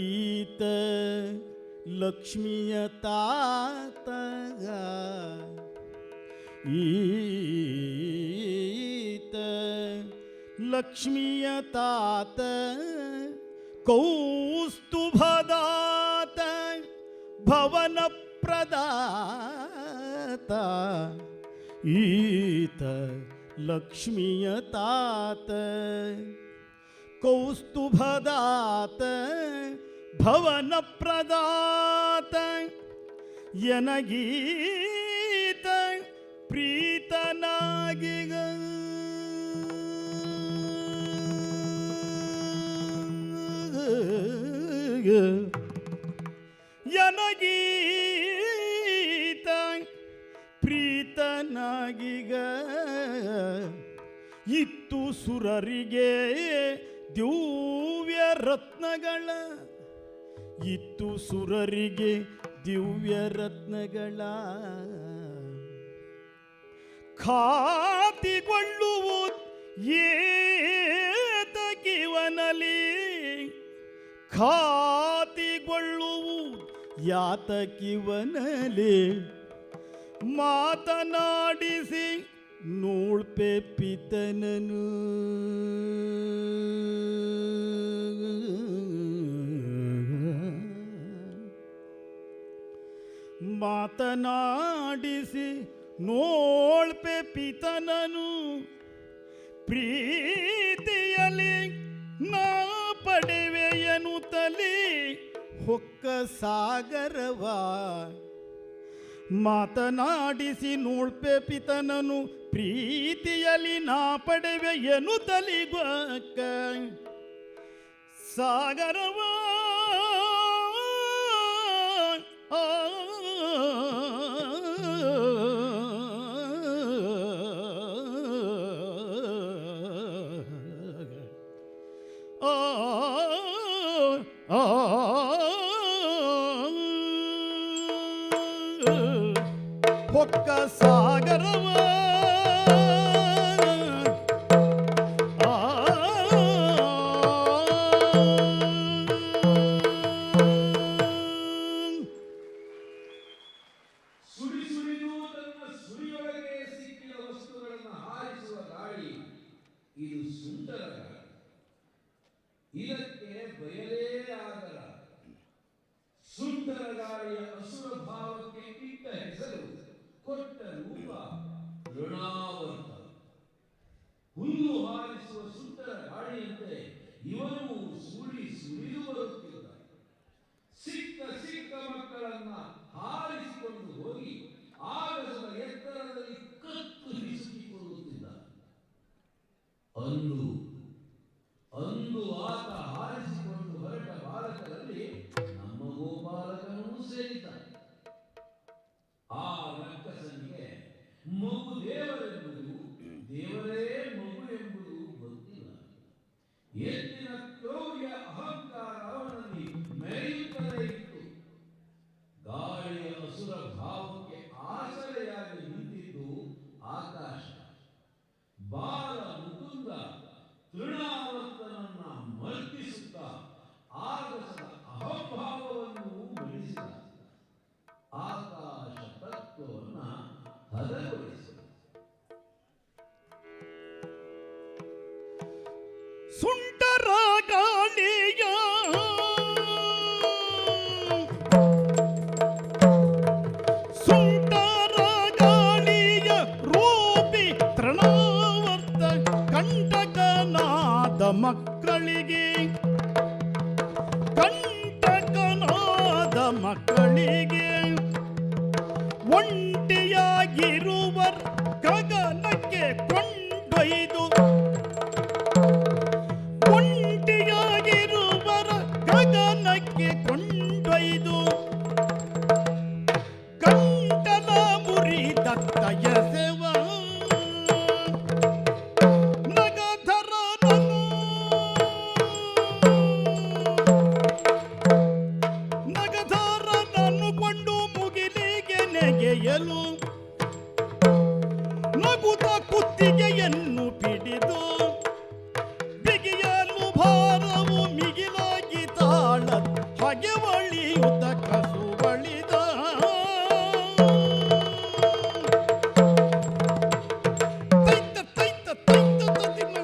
ಈತ ಲಕ್ಷ್ಮಿಯ ತಾತ ಈತ ಲಕ್ಷ್ಮಿಯ ತಾತ ಕೌಸ್ತುಭದಾತ ಭವನ ಪ್ರದಾತ ಈತ ಲಕ್ಷ್ಮಿಯ ತಾತ ಕೌಸ್ತುಭದಾತ ಭವನ ಪ್ರದಾತ ಎನಗೀತ ಪ್ರೀತನಾಗಿಗ ಎನಗೀತ ಪ್ರೀತನಾಗಿಗ ಇತ್ತು ಸುರರಿಗೆ ದಿವ್ಯ ರತ್ನಗಳ ಇತ್ತು ಸುರರಿಗೆ ದಿವ್ಯ ರತ್ನಗಳ ಖಾತಿಗೊಳ್ಳುವುದು ಏತಕಿವನಲಿ ಖಾತಿಗೊಳ್ಳುವುದು ಯಾತಕಿವನಲಿ ಮಾತನಾಡಿಸಿ ನೋಳ್ಪೆ ಪಿತನನು ಮಾತನಾಡಿಸಿ ನೋಳ್ಪೆ ಪಿತನನು ಪ್ರೀತಿಯಲಿ ನಾ ಪಡೆವೆಯನುತ್ತಲಿ ಹೊಕ್ಕ ಸಾಗರವ ಮಾತನಾಡಿಸಿ ನೋಳ್ಪೆ ಪಿತನನು ಪ್ರೀತಿಯಲಿ ನಾ ಪಡೆವೆ ಎನ್ನುತ್ತಲಿ ಗೊಕ್ಕ ಸಾಗರವ ಹೊಕ್ಕ ಸಾಗರವ ಸುಳಿ ಸುಳಿದು ತನ್ನ ಸುಳಿಯೊಳಗೆ ಸಿಕ್ಕಿದ ವಸ್ತುಗಳನ್ನು ಹಾರಿಸುವ ಗಾಳಿ ಇದು ಸುಂದರ ಗಾಳಿ. ಇದಕ್ಕೆ ಬಯಲೇ ಆಗಲ್ಲ. ಸುಂದರ ಗಾಳಿಯ ಅಸುರ ಭಾವಕ್ಕೆ ಇಟ್ಟ ಹೆಸರು ಕೊಟ್ಟ ರೂಪ ಋಣಾವರ್ತ. ಹುಲ್ಲು ಹಾರಿಸುವ ಸುಂದರ ಗಾಳಿಯಂತೆ ಇವನು ಸುಳಿ ಸುಳಿದು ಬರುತ್ತಿದ್ದ. ಸಿಕ್ಕ ಸಿಕ್ಕ ಮಕ್ಕಳನ್ನ ಹಾರಿಸಿಕೊಂಡು ಹೋಗಿ ಆಗಸದ ಎತ್ತರದಲ್ಲಿ ಕತ್ತು ಹಿಸುಕಿಕೊಳ್ಳುತ್ತಿದ್ದ. ಅಂದು ಆತ ಹಾರಿಸಿಕೊಂಡು ಹೊರಟ ಬಾಲಕರಲ್ಲಿ ನಮ್ಮ ಗೋಪಾಲಕನೂ ಸೇರಿದ. ಆ ರಕ್ಕಸನಿಗೆ ಮಗು ದೇವರೆಂಬುದು ದೇವರೇ ಮಗು ಎಂಬುದು ಗೊತ್ತಿಲ್ಲ. ಎತ್ತಿನ ಕ್ರೌರ್ಯ ಅಹಂಕಾರ ಅವನಲ್ಲಿ ಮೆರೆಯುತ್ತಲೇ ಇತ್ತು. ಗಾಳಿಯ ಅಸುರ ಭಾವಕ್ಕೆ ಆಸರೆಯಾಗಿ ನಿಂತಿದ್ದು ಆಕಾಶ. ಬಾಲ ಮುಕುಂದ ತೃಣಾವರ್ತನನ್ನ ಮರ್ತಿಸುತ್ತಾ ಆಗಸದ ಅಹಂಭಾವವನ್ನು ಬೆಳೆಸಿದ. ಆಕಾಶ ತತ್ವವನ್ನ ಹದಗೊಳಿಸಿದ. ಸುಂಟರ ಗಾಳಿಯ ಸುಂಟರ ಗಾಳಿಯ ರೂಪಿ ತೃಣಾವರ್ತ ಕಂಟಕನಾದ ಮಕ್ಕಳಿಗೆ ಕಂಟಕನಾದ ಮಕ್ಕಳಿಗೆ ಒಂಟಿಯಾಗಿರುವರ್ ಗಗನಕ್ಕೆ ಕೊಂಡೊಯ್ದು ಒಂಟಿಯಾಗಿರುವರ ಗಗನಕ್ಕೆ ಕೊಂಡೊಯ್ದು ಗಂಟಲ ಮುರಿದತ್ತ ಎಸೆವ ನಗಧರನನ್ನು ಕೊಂಡು ಮುಗಿಲಿಗೆ ನೆಗೆಯಲು ನಗುತ್ತ ಕುತ್ತಿಗೆಯನ್ನು ಪಿಡಿದು ಬಿಗಿಯಲು ಭಾರವು ಮಿಗಿಲಾಗಿ ತಾಳ ಬಗೆ ಒಳಿಯುತ ಕಸು ಬಳಿದ ತೈತ ತೈತ ತೈತ ತದಿನ.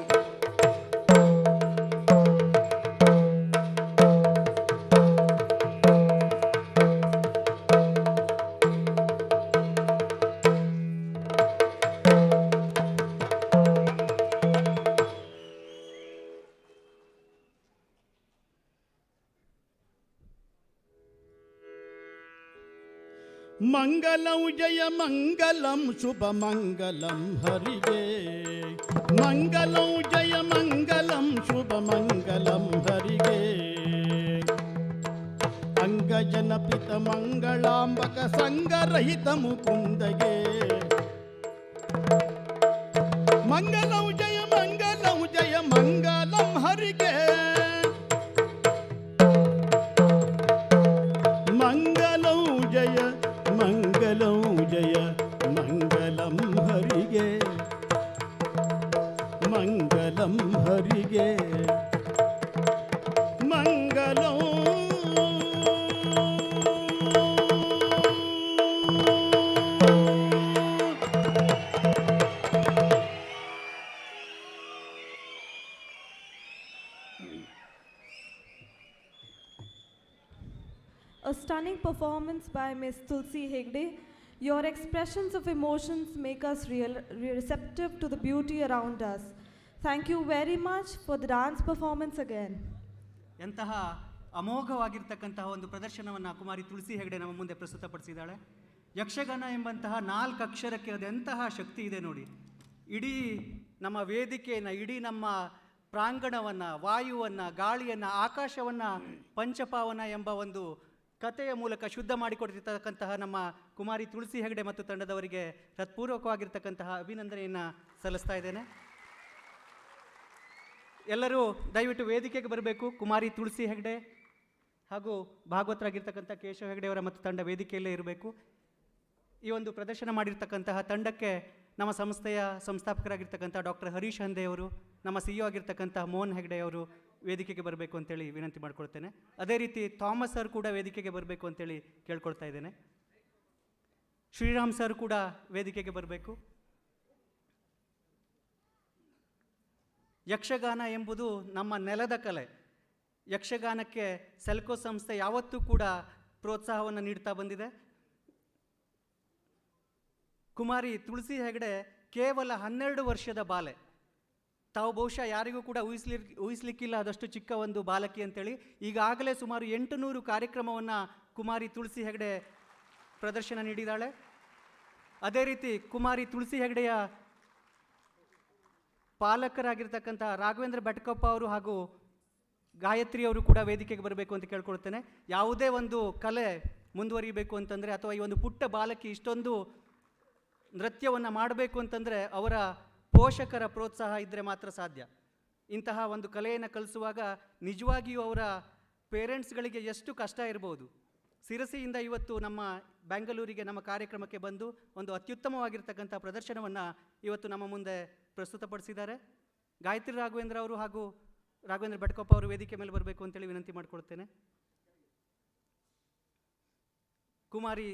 ಮಂಗಲಂ ಜಯ ಮಂಗಲಂ ಶುಭ ಮಂಗಲಂ ಹರಿಗೆ ಮಂಗಲಂ ಜಯ ಮಂಗಲಂ ಶುಭ ಮಂಗಲಂ ಹರಿಗೆ ಅಂಗಜನಪಿತ ಮಂಗಳಾಂಬಕ ಸಂಗರಹಿತ ಮುಕುಂದಗೆ ಮಂಗಲಂ ಜಯ ಮಂಗಲಂ ಹರಿಗೆ ಮಂಗಲಂ ಜಯ ಮಂಗಲಂ ಹರಿಗೆ ಮಂಗಲಂ ಹರಿಗೆ ಮಂಗಲಂ. A stunning performance by Ms. Tulsi Hegde. Your expressions of emotions make us receptive to the beauty around us. Thank you very much for the dance performance again. ಎಂತಹ ಅಮೋಘವಾಗಿರ್ತಕ್ಕಂತಹ ಒಂದು ಪ್ರದರ್ಶನವನ್ನು ಕುಮಾರಿ ತುಳಸಿ ಹೆಗಡೆ ನಮ್ಮ ಮುಂದೆ ಪ್ರಸ್ತುತಪಡಿಸಿದ್ದಾಳೆ. ಯಕ್ಷಗಾನ ಎಂಬಂತಹ 4 ಅಕ್ಷರಕ್ಕೆ ಅದೆಂತಹ ಶಕ್ತಿ ಇದೆ ನೋಡಿ. ಇಡೀ ನಮ್ಮ ವೇದಿಕೆಯನ್ನು, ಇಡೀ ನಮ್ಮ ಪ್ರಾಂಗಣವನ್ನು, ವಾಯುವನ್ನು, ಗಾಳಿಯನ್ನು, ಆಕಾಶವನ್ನು ಪಂಚಪಾವನ ಎಂಬ ಒಂದು ಕಥೆಯ ಮೂಲಕ ಶುದ್ಧ ಮಾಡಿಕೊಡ್ತಿರ್ತಕ್ಕಂತಹ ನಮ್ಮ ಕುಮಾರಿ ತುಳಸಿ ಹೆಗಡೆ ಮತ್ತು ತಂಡದವರಿಗೆ ಹೃತ್ಪೂರ್ವಕವಾಗಿರ್ತಕ್ಕಂತಹ ಅಭಿನಂದನೆಯನ್ನು ಸಲ್ಲಿಸ್ತಾ ಇದ್ದೇನೆ. ಎಲ್ಲರೂ ದಯವಿಟ್ಟು ವೇದಿಕೆಗೆ ಬರಬೇಕು. ಕುಮಾರಿ ತುಳಸಿ ಹೆಗಡೆ ಹಾಗೂ ಭಾಗವತರಾಗಿರ್ತಕ್ಕಂಥ ಕೇಶವ ಹೆಗಡೆಯವರ ಮತ್ತು ತಂಡ ವೇದಿಕೆಯಲ್ಲೇ ಇರಬೇಕು. ಈ ಒಂದು ಪ್ರದರ್ಶನ ಮಾಡಿರ್ತಕ್ಕಂತಹ ತಂಡಕ್ಕೆ ನಮ್ಮ ಸಂಸ್ಥೆಯ ಸಂಸ್ಥಾಪಕರಾಗಿರ್ತಕ್ಕಂಥ ಡಾಕ್ಟರ್ ಹರೀಶ್ ಹಂದೆಯವರು, ನಮ್ಮ CEO ಆಗಿರ್ತಕ್ಕಂಥ ಮೋಹನ್ ಹೆಗಡೆಯವರು ವೇದಿಕೆಗೆ ಬರಬೇಕು ಅಂತೇಳಿ ವಿನಂತಿ ಮಾಡ್ಕೊಳ್ತೇನೆ. ಅದೇ ರೀತಿ ಥಾಮಸ್ ಸರ್ ಕೂಡ ವೇದಿಕೆಗೆ ಬರಬೇಕು ಅಂತೇಳಿ ಕೇಳ್ಕೊಳ್ತಾ ಇದ್ದೇನೆ. ಶ್ರೀರಾಮ್ ಸರ್ ಕೂಡ ವೇದಿಕೆಗೆ ಬರಬೇಕು. ಯಕ್ಷಗಾನ ಎಂಬುದು ನಮ್ಮ ನೆಲದ ಕಲೆ. ಯಕ್ಷಗಾನಕ್ಕೆ ಸೆಲ್ಕೋ ಸಂಸ್ಥೆ ಯಾವತ್ತೂ ಕೂಡ ಪ್ರೋತ್ಸಾಹವನ್ನು ನೀಡ್ತಾ ಬಂದಿದೆ. ಕುಮಾರಿ ತುಳಸಿ ಹೆಗಡೆ ಕೇವಲ 12 ವರ್ಷದ ಬಾಲೆ. ತಾವು ಬಹುಶಃ ಯಾರಿಗೂ ಕೂಡ ಊಹಿಸ್ಲಿಕ್ಕಿಲ್ಲ ಆದಷ್ಟು ಚಿಕ್ಕ ಒಂದು ಬಾಲಕಿ ಅಂತೇಳಿ. ಈಗಾಗಲೇ ಸುಮಾರು 800 ಕಾರ್ಯಕ್ರಮವನ್ನು ಕುಮಾರಿ ತುಳಸಿ ಹೆಗಡೆ ಪ್ರದರ್ಶನ ನೀಡಿದ್ದಾಳೆ. ಅದೇ ರೀತಿ ಕುಮಾರಿ ತುಳಸಿ ಹೆಗಡೆಯ ಪಾಲಕರಾಗಿರ್ತಕ್ಕಂಥ ರಾಘವೇಂದ್ರ ಭಟ್ಕಪ್ಪ ಅವರು ಹಾಗೂ ಗಾಯತ್ರಿ ಅವರು ಕೂಡ ವೇದಿಕೆಗೆ ಬರಬೇಕು ಅಂತ ಕೇಳ್ಕೊಳ್ತೇನೆ. ಯಾವುದೇ ಒಂದು ಕಲೆ ಮುಂದುವರಿಬೇಕು ಅಂತಂದರೆ, ಅಥವಾ ಈ ಒಂದು ಪುಟ್ಟ ಬಾಲಕಿ ಇಷ್ಟೊಂದು ನೃತ್ಯವನ್ನು ಮಾಡಬೇಕು ಅಂತಂದರೆ ಅವರ ಪೋಷಕರ ಪ್ರೋತ್ಸಾಹ ಇದ್ದರೆ ಮಾತ್ರ ಸಾಧ್ಯ. ಇಂತಹ ಒಂದು ಕಲೆಯನ್ನು ಕಲಿಸುವಾಗ ನಿಜವಾಗಿಯೂ ಅವರ ಪೇರೆಂಟ್ಸ್ಗಳಿಗೆ ಎಷ್ಟು ಕಷ್ಟ ಇರ್ಬೋದು. ಸಿರಸಿಯಿಂದ ಇವತ್ತು ನಮ್ಮ ಬೆಂಗಳೂರಿಗೆ ನಮ್ಮ ಕಾರ್ಯಕ್ರಮಕ್ಕೆ ಬಂದು ಒಂದು ಅತ್ಯುತ್ತಮವಾಗಿರ್ತಕ್ಕಂಥ ಪ್ರದರ್ಶನವನ್ನು ಇವತ್ತು ನಮ್ಮ ಮುಂದೆ ಪ್ರಸ್ತುತಪಡಿಸಿದ್ದಾರೆ. ಗಾಯತ್ರಿ ರಾಘವೇಂದ್ರ ಅವರು ಹಾಗೂ ರಾಘವೇಂದ್ರ ಭಟ್ಕಪ್ಪ ಅವರು ವೇದಿಕೆ ಮೇಲೆ ಬರಬೇಕು ಅಂತೇಳಿ ವಿನಂತಿ ಮಾಡಿಕೊಳ್ತೇನೆ. ಕುಮಾರಿ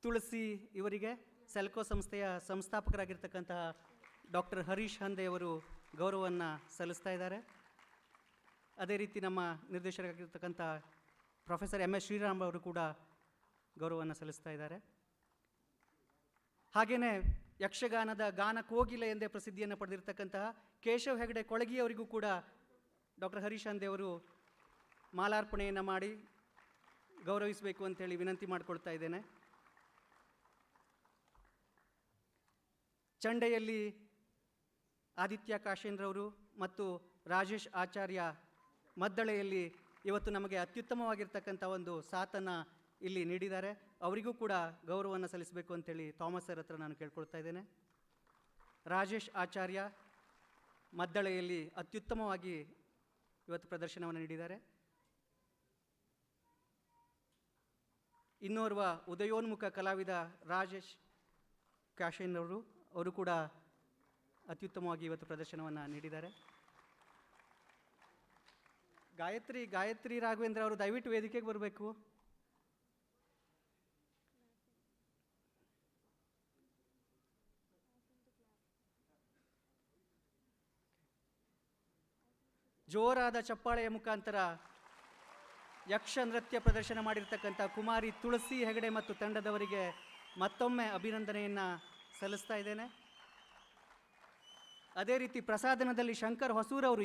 ತುಳಸಿ ಇವರಿಗೆ ಸೆಲ್ಕೋ ಸಂಸ್ಥೆಯ ಸಂಸ್ಥಾಪಕರಾಗಿರ್ತಕ್ಕಂತಹ ಡಾಕ್ಟರ್ ಹರೀಶ್ ಹಂದೆಯವರು ಗೌರವವನ್ನು ಸಲ್ಲಿಸ್ತಾ ಇದ್ದಾರೆ. ಅದೇ ರೀತಿ ನಮ್ಮ ನಿರ್ದೇಶಕರಾಗಿರ್ತಕ್ಕಂಥ ಪ್ರೊಫೆಸರ್ MS ಶ್ರೀರಾಮ್ ಅವರು ಕೂಡ ಗೌರವವನ್ನು ಸಲ್ಲಿಸ್ತಾ ಇದ್ದಾರೆ. ಹಾಗೆಯೇ ಯಕ್ಷಗಾನದ ಗಾನ ಕೋಗಿಲೆ ಎಂದೇ ಪ್ರಸಿದ್ಧಿಯನ್ನು ಪಡೆದಿರ್ತಕ್ಕಂತಹ ಕೇಶವ್ ಹೆಗಡೆ ಕೊಳಗಿಯವರಿಗೂ ಕೂಡ ಡಾಕ್ಟರ್ ಹರೀಶ್ ಹಂದೆಯವರು ಮಾಲಾರ್ಪಣೆಯನ್ನು ಮಾಡಿ ಗೌರವಿಸಬೇಕು ಅಂತೇಳಿ ವಿನಂತಿ ಮಾಡಿಕೊಳ್ತಾ ಇದ್ದೇನೆ. ಚಂಡೆಯಲ್ಲಿ ಆದಿತ್ಯ ಕಾಶೇಂದ್ರವರು ಮತ್ತು ರಾಜೇಶ್ ಆಚಾರ್ಯ ಮದ್ದಳೆಯಲ್ಲಿ ಇವತ್ತು ನಮಗೆ ಅತ್ಯುತ್ತಮವಾಗಿರ್ತಕ್ಕಂಥ ಒಂದು ಸಾಥನ್ನು ಇಲ್ಲಿ ನೀಡಿದ್ದಾರೆ. ಅವರಿಗೂ ಕೂಡ ಗೌರವವನ್ನು ಸಲ್ಲಿಸಬೇಕು ಅಂತೇಳಿ ಥಾಮಸ್ ಸರ್ ಹತ್ರ ನಾನು ಕೇಳ್ಕೊಳ್ತಾ ಇದ್ದೇನೆ. ರಾಜೇಶ್ ಆಚಾರ್ಯ ಮದ್ದಳೆಯಲ್ಲಿ ಅತ್ಯುತ್ತಮವಾಗಿ ಇವತ್ತು ಪ್ರದರ್ಶನವನ್ನು ನೀಡಿದ್ದಾರೆ. ಇನ್ನೋರ್ವ ಉದಯೋನ್ಮುಖ ಕಲಾವಿದ ರಾಜೇಶ್ ಕಾಶೇಂದ್ರವರು, ಅವರು ಕೂಡ ಅತ್ಯುತ್ತಮವಾಗಿ ಇವತ್ತು ಪ್ರದರ್ಶನವನ್ನು ನೀಡಿದ್ದಾರೆ. ಗಾಯತ್ರಿ ರಾಘವೇಂದ್ರ ಅವರು ದಯವಿಟ್ಟು ವೇದಿಕೆಗೆ ಬರಬೇಕು. ಜೋರಾದ ಚಪ್ಪಾಳೆಯ ಮುಖಾಂತರ ಯಕ್ಷ ನೃತ್ಯ ಪ್ರದರ್ಶನ ಮಾಡಿರ್ತಕ್ಕಂಥ ಕುಮಾರಿ ತುಳಸಿ ಹೆಗಡೆ ಮತ್ತು ತಂಡದವರಿಗೆ ಮತ್ತೊಮ್ಮೆ ಅಭಿನಂದನೆಯನ್ನು ಸಲ್ಲಿಸ್ತಾ ಇದ್ದೇನೆ. ಅದೇ ರೀತಿ ಪ್ರಸಾದನದಲ್ಲಿ ಶಂಕರ್ ಹೊಸೂರವರು,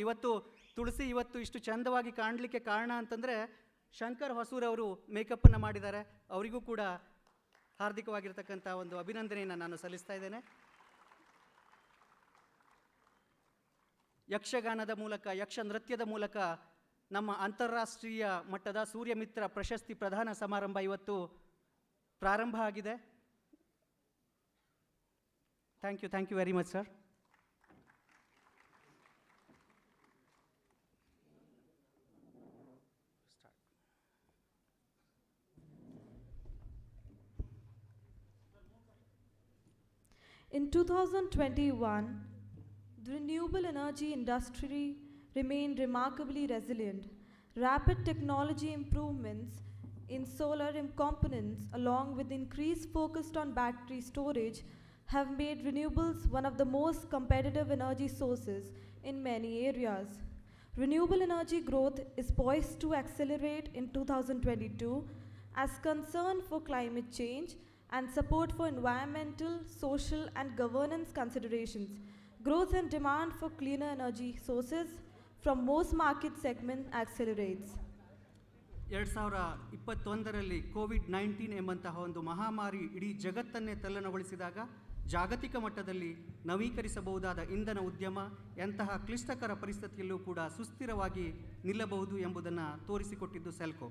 ತುಳಸಿ ಇವತ್ತು ಇಷ್ಟು ಚಂದವಾಗಿ ಕಾಣಲಿಕ್ಕೆ ಕಾರಣ ಅಂತಂದರೆ ಶಂಕರ್ ಹೊಸೂರವರು ಮೇಕಪ್ಪನ್ನು ಮಾಡಿದ್ದಾರೆ. ಅವರಿಗೂ ಕೂಡ ಹಾರ್ದಿಕವಾಗಿರ್ತಕ್ಕಂಥ ಒಂದು ಅಭಿನಂದನೆಯನ್ನು ನಾನು ಸಲ್ಲಿಸ್ತಾ ಇದ್ದೇನೆ. ಯಕ್ಷಗಾನದ ಮೂಲಕ, ಯಕ್ಷ ನೃತ್ಯದ ಮೂಲಕ ನಮ್ಮ ಅಂತಾರಾಷ್ಟ್ರೀಯ ಮಟ್ಟದ ಸೂರ್ಯ ಮಿತ್ರ ಪ್ರಶಸ್ತಿ ಪ್ರದಾನ ಸಮಾರಂಭ ಇವತ್ತು ಪ್ರಾರಂಭ ಆಗಿದೆ. Thank you very much sir. In 2021, the renewable energy industry remained remarkably resilient. Rapid technology improvements in solar components, along with increased focus on battery storage, have made renewables one of the most competitive energy sources in many areas. Renewable energy growth is poised to accelerate in 2022 as concern for climate change and support for environmental, social, and governance considerations. Growth and demand for cleaner energy sources from most market segments accelerates. 2021ರಲ್ಲಿ ಕೋವಿಡ್-19 ಎಂಬಂತಹ ಒಂದು ಮಹಾಮಾರಿ ಇಡೀ ಜಗತ್ತನ್ನೇ ತಲ್ಲಣಗೊಳಿಸಿದಾಗ ಜಾಗತಿಕ ಮಟ್ಟದಲ್ಲಿ ನವೀಕರಿಸಬಹುದಾದ ಇಂಧನ ಉದ್ಯಮ ಎಂತಹ ಕ್ಲಿಷ್ಟಕರ ಪರಿಸ್ಥಿತಿಯಲ್ಲೂ ಕೂಡ ಸುಸ್ಥಿರವಾಗಿ ನಿಲ್ಲಬಹುದು ಎಂಬುದನ್ನು ತೋರಿಸಿಕೊಟ್ಟಿದ್ದು ಸೆಲ್ಕೋ.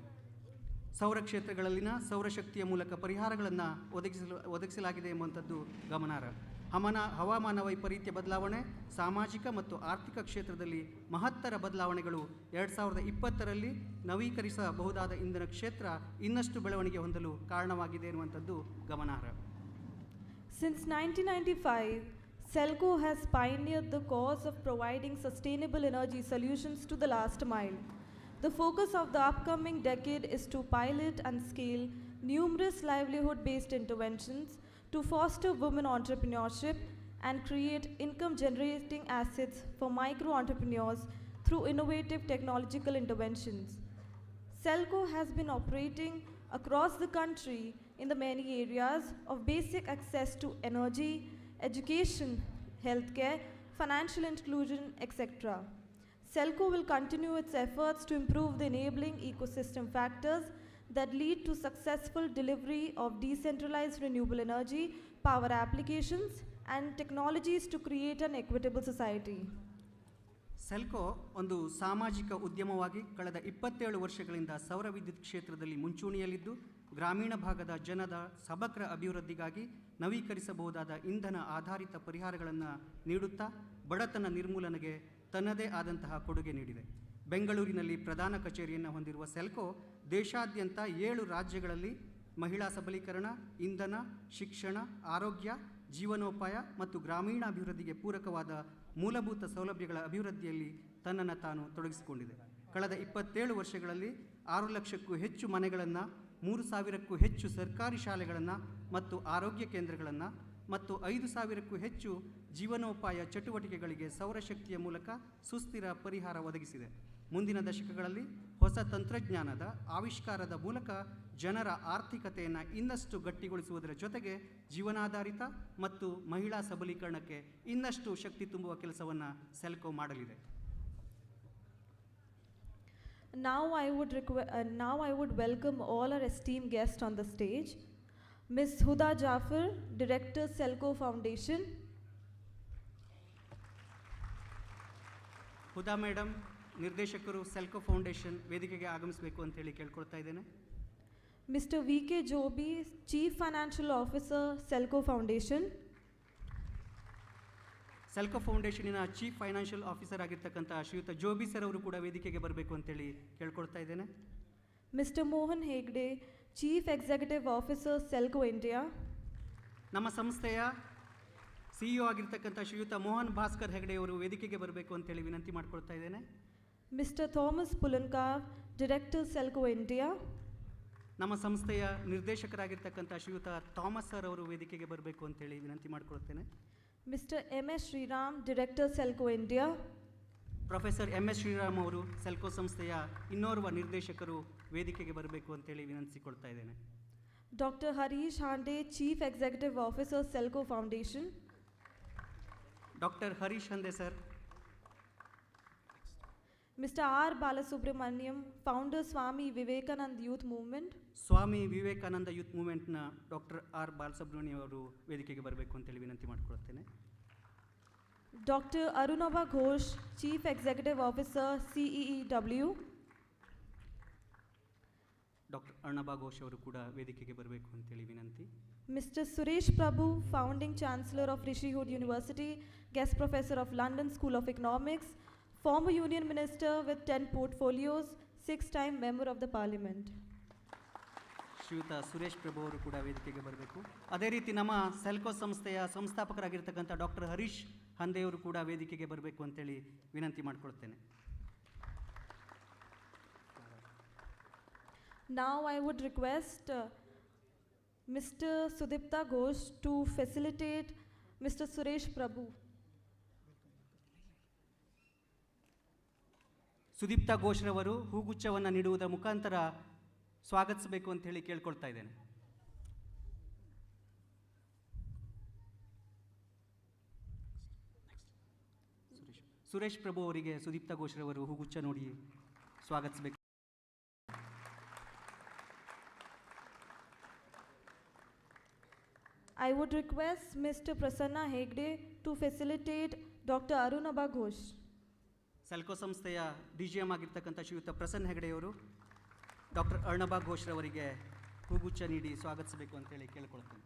ಸೌರ ಕ್ಷೇತ್ರಗಳಲ್ಲಿನ ಸೌರಶಕ್ತಿಯ ಮೂಲಕ ಪರಿಹಾರಗಳನ್ನು ಒದಗಿಸಲಾಗಿದೆ ಎಂಬುವಂಥದ್ದು ಗಮನಾರ್ಹ. ಹವಾಮಾನ ವೈಪರೀತ್ಯ ಬದಲಾವಣೆ, ಸಾಮಾಜಿಕ ಮತ್ತು ಆರ್ಥಿಕ ಕ್ಷೇತ್ರದಲ್ಲಿ ಮಹತ್ತರ ಬದಲಾವಣೆಗಳು 2020ರಲ್ಲಿ ನವೀಕರಿಸಬಹುದಾದ ಇಂಧನ ಕ್ಷೇತ್ರ ಇನ್ನಷ್ಟು ಬೆಳವಣಿಗೆ ಹೊಂದಲು ಕಾರಣವಾಗಿದೆ ಎನ್ನುವಂಥದ್ದು ಗಮನಾರ್ಹ. Since 1995, Selco has pioneered the cause of providing sustainable energy solutions to the last mile. The focus of the upcoming decade is to pilot and scale numerous livelihood-based interventions to foster women entrepreneurship and create income-generating assets for micro-entrepreneurs through innovative technological interventions. Selco has been operating across the country in the many areas of basic access to energy, education, healthcare, financial inclusion, etc. Selco will continue its efforts to improve the enabling ecosystem factors that lead to successful delivery of decentralized renewable energy, power applications, and technologies to create an equitable society. Selco ಒಂದು ಸಾಮಾಜಿಕ ಉದ್ಯಮವಾಗಿ ಕಳೆದ 27 ವರ್ಷಗಳಿಂದ ಸೌರ ವಿದ್ಯುತ್ ಕ್ಷೇತ್ರದಲ್ಲಿ ಮುಂಚೂಣಿಯಲ್ಲಿದ್ದು, ಗ್ರಾಮೀಣ ಭಾಗದ ಜನದ ಸಮಗ್ರ ಅಭಿವೃದ್ಧಿಗಾಗಿ ನವೀಕರಿಸಬಹುದಾದ ಇಂಧನ ಆಧಾರಿತ ಪರಿಹಾರಗಳನ್ನು ನೀಡುತ್ತಾ ಬಡತನ ನಿರ್ಮೂಲನೆಗೆ ತನ್ನದೇ ಆದಂತಹ ಕೊಡುಗೆ ನೀಡಿದೆ. ಬೆಂಗಳೂರಿನಲ್ಲಿ ಪ್ರಧಾನ ಕಚೇರಿಯನ್ನು ಹೊಂದಿರುವ ಸೆಲ್ಕೋ ದೇಶಾದ್ಯಂತ 7 ರಾಜ್ಯಗಳಲ್ಲಿ ಮಹಿಳಾ ಸಬಲೀಕರಣ, ಇಂಧನ, ಶಿಕ್ಷಣ, ಆರೋಗ್ಯ, ಜೀವನೋಪಾಯ ಮತ್ತು ಗ್ರಾಮೀಣಾಭಿವೃದ್ಧಿಗೆ ಪೂರಕವಾದ ಮೂಲಭೂತ ಸೌಲಭ್ಯಗಳ ಅಭಿವೃದ್ಧಿಯಲ್ಲಿ ತನ್ನನ್ನು ತಾನು ತೊಡಗಿಸಿಕೊಂಡಿದೆ. ಕಳೆದ 27 ವರ್ಷಗಳಲ್ಲಿ 6 ಲಕ್ಷಕ್ಕೂ ಹೆಚ್ಚು ಮನೆಗಳನ್ನು, 3,000ಕ್ಕೂ ಹೆಚ್ಚು ಸರ್ಕಾರಿ ಶಾಲೆಗಳನ್ನು ಮತ್ತು ಆರೋಗ್ಯ ಕೇಂದ್ರಗಳನ್ನು ಮತ್ತು 5,000ಕ್ಕೂ ಹೆಚ್ಚು ಜೀವನೋಪಾಯ ಚಟುವಟಿಕೆಗಳಿಗೆ ಸೌರಶಕ್ತಿಯ ಮೂಲಕ ಸುಸ್ಥಿರ ಪರಿಹಾರ ಒದಗಿಸಿದೆ. ಮುಂದಿನ ದಶಕಗಳಲ್ಲಿ ಹೊಸ ತಂತ್ರಜ್ಞಾನದ ಆವಿಷ್ಕಾರದ ಮೂಲಕ ಜನರ ಆರ್ಥಿಕತೆಯನ್ನು ಇನ್ನಷ್ಟು ಗಟ್ಟಿಗೊಳಿಸುವುದರ ಜೊತೆಗೆ ಜೀವನಾಧಾರಿತ ಮತ್ತು ಮಹಿಳಾ ಸಬಲೀಕರಣಕ್ಕೆ ಇನ್ನಷ್ಟು ಶಕ್ತಿ ತುಂಬುವ ಕೆಲಸವನ್ನು ಸೆಲ್ಕೋ ಮಾಡಲಿದೆ. Now I would welcome all our esteemed guests on the stage. Ms. Huda Jafar, Director, Selco Foundation. Huda madam, ನಿರ್ದೇಶಕರು ಸೆಲ್ಕೋ ಫೌಂಡೇಶನ್, ವೇದಿಕೆಗೆ ಆಗಮಿಸಬೇಕು ಅಂತೇಳಿ ಕೇಳ್ಕೊಳ್ತಾ ಇದ್ದೇನೆ. Mr. V.K. Joby, Chief Financial Officer, Selco Foundation. Selco ಫೌಂಡೇಶನಿನ ಚೀಫ್ ಫೈನಾನ್ಷಿಯಲ್ ಆಫೀಸರ್ ಆಗಿರ್ತಕ್ಕಂಥ ಶ್ರೀಯುತ ಜೋಬಿ sir ಅವರು ಕೂಡ ವೇದಿಕೆಗೆ ಬರಬೇಕು ಅಂತೇಳಿ ಕೇಳ್ಕೊಳ್ತಾ ಇದ್ದೇನೆ. Mr. Mohan Hegde, Chief Executive Officer, Selco India. ನಮ್ಮ ಸಂಸ್ಥೆಯ CEO ಆಗಿರ್ತಕ್ಕಂಥ ಶ್ರೀಯುತ ಮೋಹನ್ ಭಾಸ್ಕರ್ ಹೆಗಡೆ ಅವರು ವೇದಿಕೆಗೆ ಬರಬೇಕು ಅಂತೇಳಿ ವಿನಂತಿ ಮಾಡ್ಕೊಳ್ತಾ ಇದ್ದೇನೆ. Mr. Thomas Pulankar, Director, Selco India. ನಮ್ಮ ಸಂಸ್ಥೆಯ ನಿರ್ದೇಶಕರಾಗಿರ್ತಕ್ಕಂಥ ಶ್ರೀಯುತ ಥಾಮಸ್ ಸರ್ ಅವರು ವೇದಿಕೆಗೆ ಬರಬೇಕು ಅಂತೇಳಿ ವಿನಂತಿ ಮಾಡಿಕೊಳ್ತೇನೆ. Mr. M.S. Sriram, Director, Selco India. Professor S Sriram ಅವರು ಸೆಲ್ಕೋ ಸಂಸ್ಥೆಯ ಇನ್ನೋರ್ವ ನಿರ್ದೇಶಕರು ವೇದಿಕೆಗೆ ಬರಬೇಕು ಅಂತೇಳಿ ವಿನಂತಿಸಿಕೊಳ್ತಾ ಇದ್ದೇನೆ. Dr. Harish Hande, Chief Executive Officer, Selco Foundation. Doctor Harish Hande sir. Mr. R. Balasubramaniam, Founder, Swami Vivekanand Youth Movement. Swami Vivekananda youth ಮೂವ್ಮೆಂಟ್ನ ಡಾಕ್ಟರ್ ಆರ್ ಬಾಲಸುಬ್ರಹ್ಮಣ್ಯ ಅವರು ವೇದಿಕೆಗೆ ಬರಬೇಕು ಅಂತೇಳಿ ವಿನಂತಿ ಮಾಡಿಕೊಳ್ತೇನೆ. Dr. Arunabha Ghosh, Chief Executive Officer, CEEW. Doctor Arunabha Ghosh ಅವರು ಕೂಡ ವೇದಿಕೆಗೆ ಬರಬೇಕು ಅಂತೇಳಿ ವಿನಂತಿ. Mr. Suresh Prabhu, Founding Chancellor of Rishihood University, Guest Professor of London School of Economics, former Union Minister with 10 portfolios, 6-time Member of the Parliament. ಶ್ರೀಯುತ ಸುರೇಶ್ ಪ್ರಭು ಅವರು ಕೂಡ ವೇದಿಕೆಗೆ ಬರಬೇಕು. ಅದೇ ರೀತಿ ನಮ್ಮ ಸೆಲ್ಕೋ ಸಂಸ್ಥೆಯ ಸಂಸ್ಥಾಪಕರಾಗಿರ್ತಕ್ಕಂಥ ಡಾಕ್ಟರ್ ಹರೀಶ್ ಹಂದೆ ಅವರು ಕೂಡ ವೇದಿಕೆಗೆ ಬರಬೇಕು ಅಂತೇಳಿ ವಿನಂತಿ ಮಾಡಿಕೊಳ್ತೇನೆ. Now I would request Mr. Sudipta Ghosh to facilitate Mr. Suresh Prabhu. ಸುದೀಪ್ತಾ ಘೋಷ್ರವರು ಹೂಗುಚ್ಛವನ್ನು ನೀಡುವುದರ ಮುಖಾಂತರ ಸ್ವಾಗತಿಸಬೇಕು ಅಂತ ಹೇಳಿ ಕೇಳ್ಕೊಳ್ತಾ ಇದ್ದೇನೆ. ಸುರೇಶ್ ಪ್ರಭು ಅವರಿಗೆ ಸುದೀಪ್ತಾ ಘೋಷ್ರವರು ಹೂಗುಚ್ಛ ನೋಡಿ ಸ್ವಾಗತಿಸಬೇಕು. I would request Mr. Prasanna Hegde to facilitate Dr. Arunabha Ghosh. Selco ಸಂಸ್ಥೆಯ DGM ಆಗಿರ್ತಕ್ಕಂಥ ಶ್ರೀಯುತ ಪ್ರಸನ್ನ ಹೆಗಡೆಯವರು ಡಾಕ್ಟರ್ ಅರ್ಣಬಾ ಘೋಷ್ರವರಿಗೆ ಹೂಗುಚ್ಛ ನೀಡಿ ಸ್ವಾಗತಿಸಬೇಕು ಅಂತೇಳಿ ಕೇಳ್ಕೊಳ್ತೇನೆ.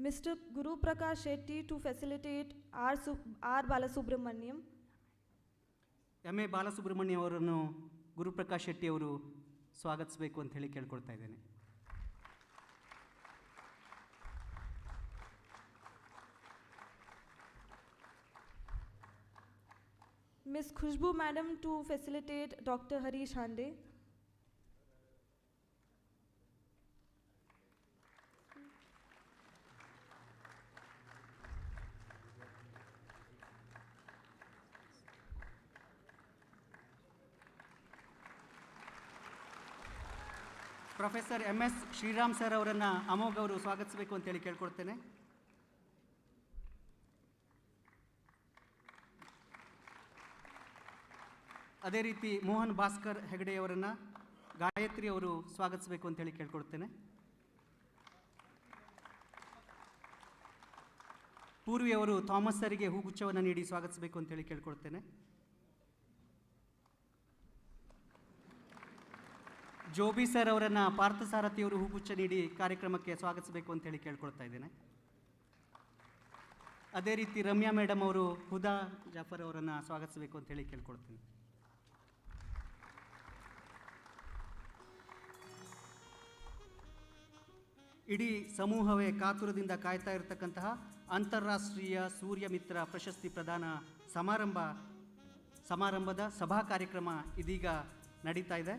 Mr. Guru Prakash Shetty to facilitate R. Balasubramaniam. M A. Balasubramanya ಅವರನ್ನು ಗುರುಪ್ರಕಾಶ್ ಶೆಟ್ಟಿ ಅವರು ಸ್ವಾಗತಿಸಬೇಕು ಅಂತ ಹೇಳಿ ಕೇಳ್ಕೊಳ್ತಾ ಇದ್ದೇನೆ. Ms. Khushbu Madam to facilitate Dr. Harish Hande. Professor MS Sriram sir ಅವರನ್ನು ಅಮೋಘ್ ಅವರು ಸ್ವಾಗತಿಸಬೇಕು ಅಂತೇಳಿ ಕೇಳ್ಕೊಳ್ತೇನೆ. ಅದೇ ರೀತಿ ಮೋಹನ್ ಭಾಸ್ಕರ್ ಹೆಗಡೆಯವರನ್ನು ಗಾಯತ್ರಿ ಅವರು ಸ್ವಾಗತಿಸಬೇಕು ಅಂತೇಳಿ ಕೇಳ್ಕೊಳ್ತೇನೆ. ಪೂರ್ವಿ ಅವರು ಥಾಮಸ್ ಸರಿಗೆ ಹೂಗುಚ್ಛವನ್ನು ನೀಡಿ ಸ್ವಾಗತಿಸಬೇಕು ಅಂತೇಳಿ ಕೇಳ್ಕೊಳ್ತೇನೆ. ಜೋಬಿ ಸರ್ ಅವರನ್ನು ಪಾರ್ಥಸಾರಥಿಯವರು ಹೂಗುಚ್ಛ ನೀಡಿ ಕಾರ್ಯಕ್ರಮಕ್ಕೆ ಸ್ವಾಗತಿಸಬೇಕು ಅಂತೇಳಿ ಕೇಳ್ಕೊಳ್ತಾ ಇದ್ದೇನೆ. ಅದೇ ರೀತಿ ರಮ್ಯಾ ಮೇಡಮ್ ಅವರು ಹುದಾ ಜಾಫರ್ ಅವರನ್ನು ಸ್ವಾಗತಿಸಬೇಕು ಅಂತೇಳಿ ಕೇಳ್ಕೊಳ್ತೀನಿ. ಇಡೀ ಸಮೂಹವೇ ಕಾತುರದಿಂದ ಕಾಯ್ತಾ ಇರತಕ್ಕಂತಹ ಅಂತಾರಾಷ್ಟ್ರೀಯ ಸೂರ್ಯ ಮಿತ್ರ ಪ್ರಶಸ್ತಿ ಪ್ರದಾನ ಸಮಾರಂಭದ ಸಭಾ ಕಾರ್ಯಕ್ರಮ ಇದೀಗ ನಡೀತಾ ಇದೆ.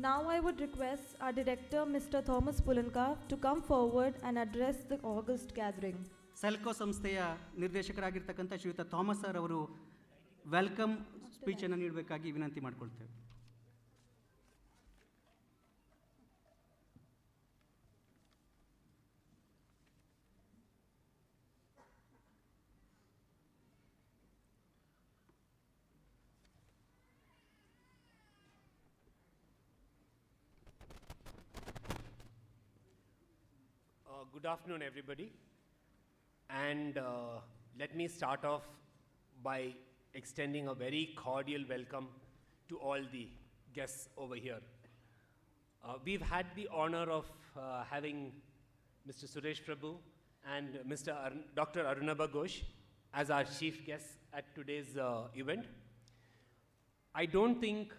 Now I would request our director, Mr. Thomas Pulankar, to come forward and address the August gathering. Selco ಸಂಸ್ಥೆಯ ನಿರ್ದೇಶಕರಾಗಿರ್ತಕ್ಕಂಥ ಶ್ರೀಯುತ ಥಾಮಸ್ ಸರ್ ಅವರು ವೆಲ್ಕಮ್ ಸ್ಪೀಚನ್ನು ನೀಡಬೇಕಾಗಿ ವಿನಂತಿ ಮಾಡಿಕೊಳ್ತೇವೆ. Good afternoon, everybody. And let me start off by extending a very cordial welcome to all the guests over here. We've had the honor of having Mr. Suresh Prabhu and Dr. Arunabha Ghosh as our chief guests at today's event. I don't think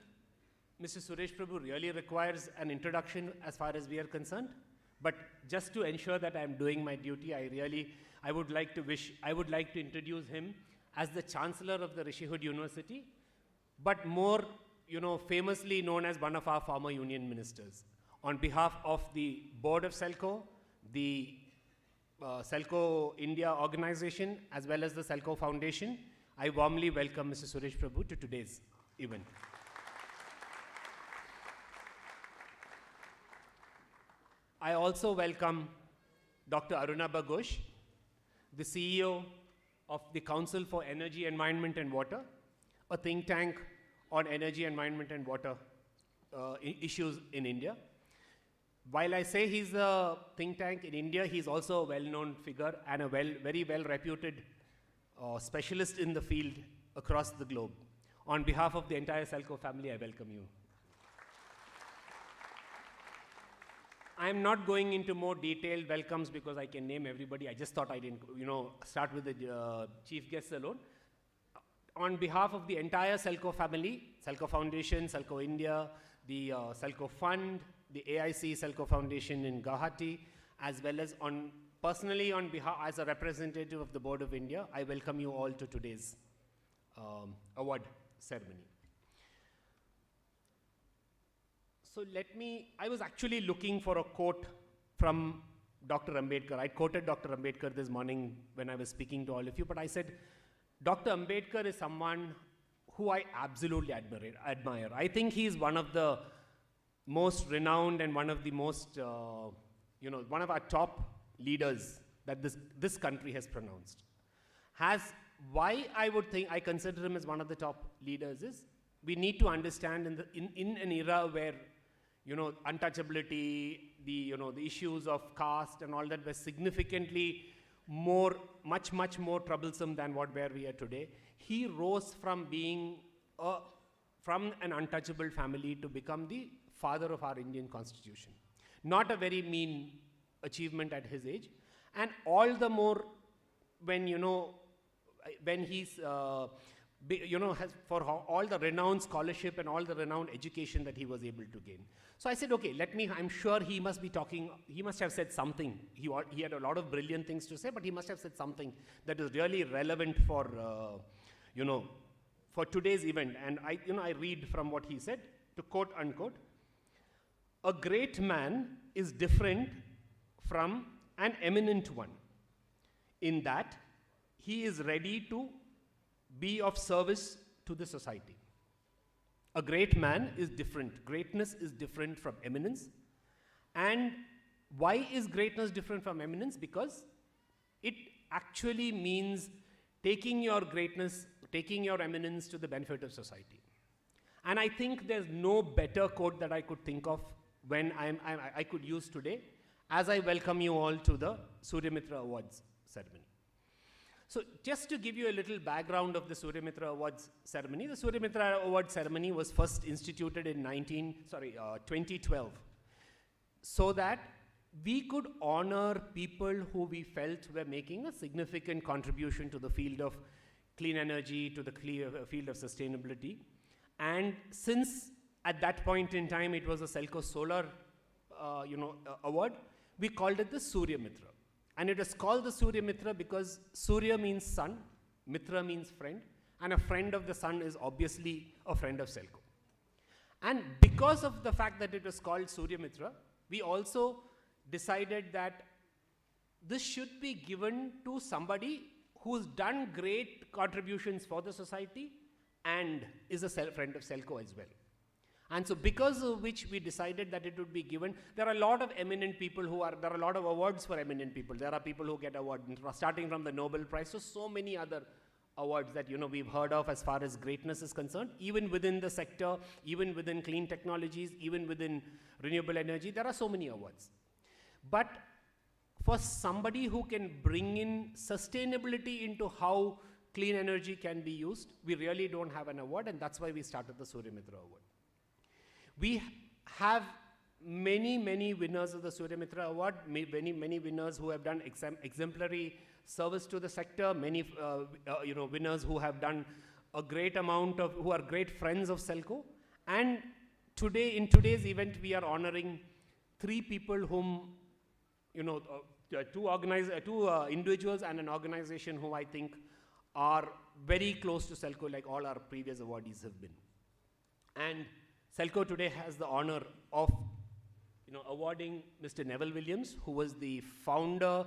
Mr. Suresh Prabhu really requires an introduction as far as we are concerned. But just to ensure that I'm doing my duty, I would like to introduce him as the Chancellor of the Rishi Hood University, but more, famously known as one of our former union ministers. On behalf of the board of Selco, the Selco India organization, as well as the Selco Foundation, I warmly welcome Mr. Suresh Prabhu to today's event. I also welcome Dr. Arunabha Ghosh, the CEO of the Council for Energy, Environment and Water, a think tank on energy, environment and water issues in India. While I say he's a think tank in India, he's also a well-known figure and a very well-reputed specialist in the field across the globe. On behalf of the entire Selco family, I welcome you. I'm not going into more detailed welcomes because I can name everybody. I just thought I didn't, start with the chief guests alone. On behalf of the entire Selco family, Selco Foundation, Selco India, the Selco Fund, the AIC Selco Foundation in Guwahati, as well as personally on behalf, as a representative of the Board of India, I welcome you all to today's award ceremony. So I was actually looking for a quote from Dr. Ambedkar. I quoted Dr. Ambedkar this morning when I was speaking to all of you, but I said, Dr. Ambedkar is someone who I absolutely admire. I think he's one of the most renowned and one of the most, one of our top leaders that this country has pronounced. Why I consider him as one of the top leaders is, we need to understand in an era where untouchability, the issues of caste and all that were significantly much more troublesome than where we are today. He rose from being from an untouchable family to become the father of our Indian Constitution. Not a very mean achievement at his age, and all the more when he's for all the renowned scholarship and all the renowned education that he was able to gain. So I said, okay, I'm sure he must have said something. He had a lot of brilliant things to say, but he must have said something that is really relevant for, for today's event. And I read from what he said, to quote unquote, a great man is different from an eminent one in that he is ready to be of service to the society. A great man is different. Greatness is different from eminence. And why is greatness different from eminence? Because it actually means taking your greatness, taking your eminence to the benefit of society. And I think there's no better quote that I could think of when I could use today as I welcome you all to the Surya Mitra Awards ceremony. So just to give you a little background of the Surya Mitra Awards ceremony, the Surya Mitra Awards ceremony was first instituted in 2012, so that we could honor people who we felt were making a significant contribution to the field of clean energy, to the field of sustainability. And since at that point in time it was a Selco Solar award, we called it the Surya Mitra. And it is called the Surya Mitra because Surya means sun, Mitra means friend, and a friend of the sun is obviously a friend of Selco. And because of the fact that it was called Surya Mitra, we also decided that this should be given to somebody who's done great contributions for the society and is a friend of Selco as well. And so because of which we decided that it would be given, there are a lot of eminent people there are a lot of awards for eminent people. There are people who get awards, starting from the Nobel Prize, so many other awards that we've heard of as far as greatness is concerned. Even within the sector, even within clean technologies, even within renewable energy, there are so many awards. But for somebody who can bring in sustainability into how clean energy can be used, we really don't have an award, and that's why we started the Surya Mitra Award. We have many winners of the Surya Mitra Award, many winners who have done exemplary service to the sector, many winners who have done a great amount who are great friends of Selco. And today, in today's event, we are honoring 3 people whom, two individuals and an organization who I think are very close to Selco, like all our previous awardees have been. And Selco today has the honor of, awarding Mr. Neville Williams, who was the founder,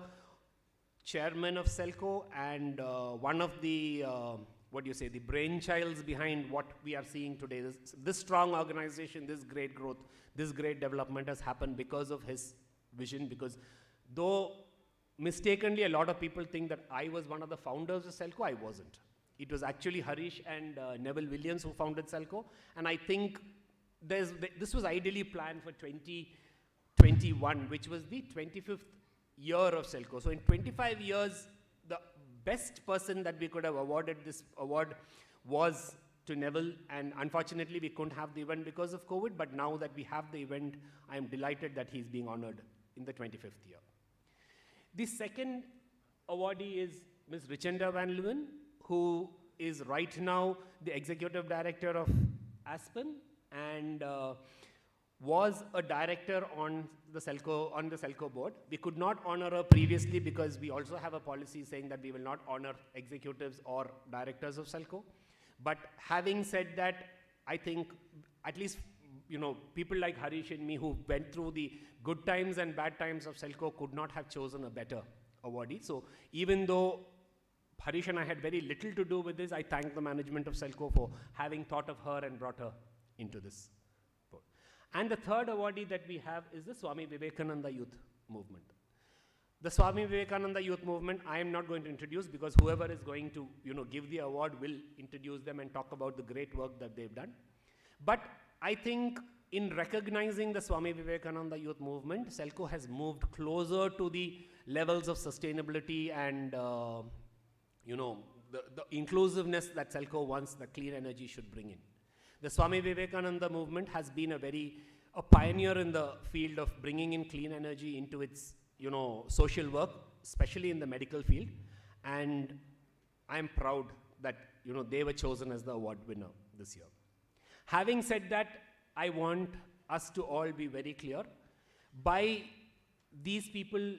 chairman of Selco, and one of the, the brainchilds behind what we are seeing today. This strong organization, this great growth, this great development has happened because of his vision, because though mistakenly a lot of people think that I was one of the founders of Selco, I wasn't. It was actually Harish and Neville Williams who founded Selco, and I think this was ideally planned for 2021, which was the 25th year of Selco. So in 25 years, the best person that we could have awarded this award was to Neville, and unfortunately we couldn't have the event because of COVID, but now that we have the event, I am delighted that he's being honored in the 25th year. The second awardee is Ms. Richenda van Leuven, who is right now the executive director of Aspen and was a director on the Selco board. We could not honor her previously because we also have a policy saying that we will not honor executives or directors of Selco. But having said that, I think at least people like Harish and me who went through the good times and bad times of Selco could not have chosen a better awardee. So even though Harish and I had very little to do with this, I thank the management of Selco for having thought of her and brought her into this board. And the third awardee that we have is the Swami Vivekananda Youth Movement. The Swami Vivekananda Youth Movement, I am not going to introduce because whoever is going to give the award will introduce them and talk about the great work that they've done. But I think in recognizing the Swami Vivekananda Youth Movement, Selco has moved closer to the levels of sustainability and the inclusiveness that Selco wants that clean energy should bring in. The Swami Vivekananda movement has been a pioneer in the field of bringing in clean energy into its social work, especially in the medical field. And I am proud that they were chosen as the award winner this year. Having said that, I want us to all be very clear. By these people,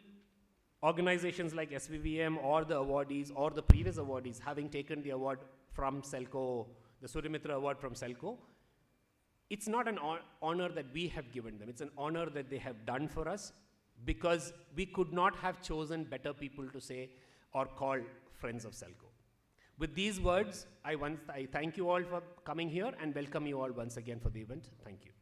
organizations like SVYM or the awardees or the previous awardees having taken the award from Selco, the Surya Mitra award from Selco, it's not an honor that we have given them. It's an honor that they have done for us because we could not have chosen better people to say or call friends of Selco. With these words, I thank you all for coming here and welcome you all once again for the event. Thank you.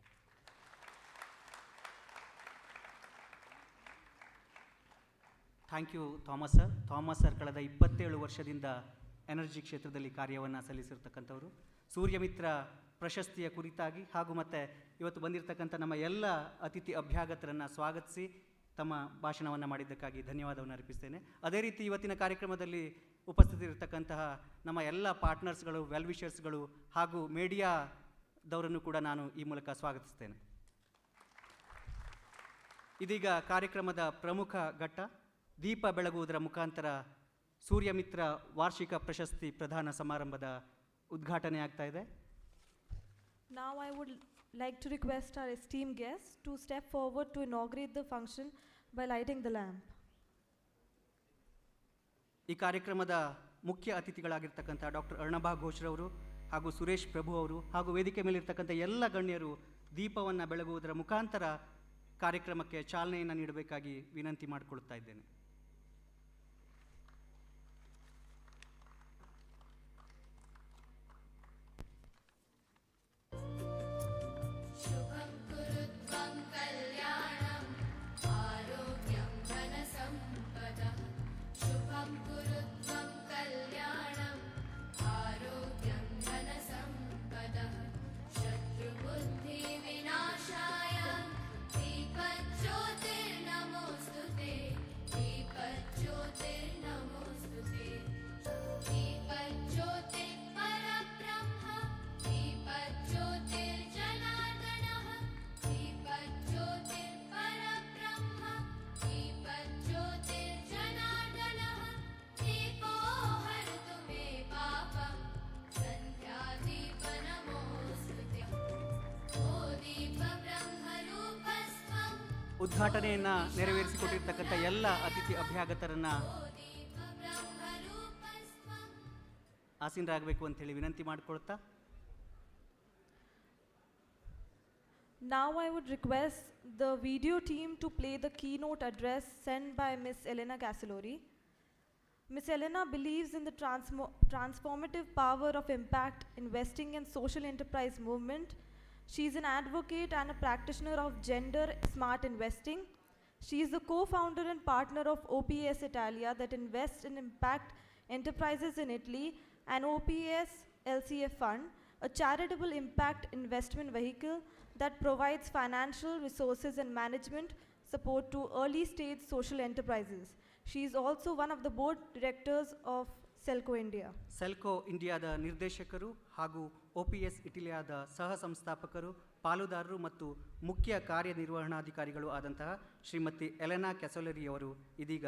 Thank you Thomas sir. Thomas sir ಕಳೆದ 27 ವರ್ಷದಿಂದ energy ಕ್ಷೇತ್ರದಲ್ಲಿ ಕಾರ್ಯವನ್ನು ಸಲ್ಲಿಸಿರ್ತಕ್ಕಂಥವರು. ಸೂರ್ಯ ಮಿತ್ರ ಪ್ರಶಸ್ತಿಯ ಕುರಿತಾಗಿ ಹಾಗೂ ಮತ್ತು ಇವತ್ತು ಬಂದಿರತಕ್ಕಂಥ ನಮ್ಮ ಎಲ್ಲ ಅತಿಥಿ ಅಭ್ಯಾಗತರನ್ನು ಸ್ವಾಗತಿಸಿ ತಮ್ಮ ಭಾಷಣವನ್ನು ಮಾಡಿದ್ದಕ್ಕಾಗಿ ಧನ್ಯವಾದವನ್ನು ಅರ್ಪಿಸ್ತೇನೆ. ಅದೇ ರೀತಿ ಇವತ್ತಿನ ಕಾರ್ಯಕ್ರಮದಲ್ಲಿ ಉಪಸ್ಥಿತರಿರ್ತಕ್ಕಂತಹ ನಮ್ಮ ಎಲ್ಲ ಪಾರ್ಟ್ನರ್ಸ್ಗಳು, ವೆಲ್ವಿಷರ್ಸ್ಗಳು ಹಾಗೂ ಮೀಡಿಯಾದವರನ್ನು ಕೂಡ ನಾನು ಈ ಮೂಲಕ ಸ್ವಾಗತಿಸ್ತೇನೆ. ಇದೀಗ ಕಾರ್ಯಕ್ರಮದ ಪ್ರಮುಖ ಘಟ್ಟ ದೀಪ ಬೆಳಗುವುದರ ಮುಖಾಂತರ ಸೂರ್ಯ ಮಿತ್ರ ವಾರ್ಷಿಕ ಪ್ರಶಸ್ತಿ ಪ್ರದಾನ ಸಮಾರಂಭದ ಉದ್ಘಾಟನೆ ಆಗ್ತಾ ಇದೆ. Now I would like to request our esteemed guests to step forward to inaugurate the function by lighting the lamp. ಈ ಕಾರ್ಯಕ್ರಮದ ಮುಖ್ಯ ಅತಿಥಿಗಳಾಗಿರ್ತಕ್ಕಂಥ ಡಾಕ್ಟರ್ ಅರ್ಣಭಾ ಘೋಷ್ರವರು ಹಾಗೂ ಸುರೇಶ್ ಪ್ರಭು ಅವರು ಹಾಗೂ ವೇದಿಕೆ ಮೇಲಿರ್ತಕ್ಕಂಥ ಎಲ್ಲ ಗಣ್ಯರು ದೀಪವನ್ನು ಬೆಳಗುವುದರ ಮುಖಾಂತರ ಕಾರ್ಯಕ್ರಮಕ್ಕೆ ಚಾಲನೆಯನ್ನು ನೀಡಬೇಕಾಗಿ ವಿನಂತಿ ಮಾಡಿಕೊಳ್ತಾ ಇದ್ದೇನೆ. विनाशाय दीपज्योतिर्नमोस्तुते ಉದ್ಘಾಟನೆಯನ್ನು ನೆರವೇರಿಸಿಕೊಟ್ಟಿರ್ತಕ್ಕಂಥ ಎಲ್ಲ ಅತಿಥಿ ಅಭ್ಯಾಗತರನ್ನು ಆಸೀನರಾಗಬೇಕು ಅಂತೇಳಿ ವಿನಂತಿ ಮಾಡಿಕೊಳ್ತಾ, now I would request the video team to play the keynote address sent by Ms. Elena Casolori. Ms. Elena believes in the transformative power of impact investing in social enterprise movement. She is an advocate and a practitioner of gender smart investing. She is the co-founder and partner of OPS Italia that invests in impact enterprises in Italy, and OPS LCF Fund, a charitable impact investment vehicle that provides financial resources and management support to early stage social enterprises. She is also one of the board directors of Selco India. Selco ಇಂಡಿಯಾದ ನಿರ್ದೇಶಕರು ಹಾಗೂ OPS ಇಟಲಿಯಾದ ಸಹ ಸಂಸ್ಥಾಪಕರು, ಪಾಲುದಾರರು ಮತ್ತು ಮುಖ್ಯ ಕಾರ್ಯನಿರ್ವಹಣಾಧಿಕಾರಿಗಳು ಆದಂತಹ Shrimati Elena ಕ್ಯಾಸೊಲರಿಯವರು ಇದೀಗ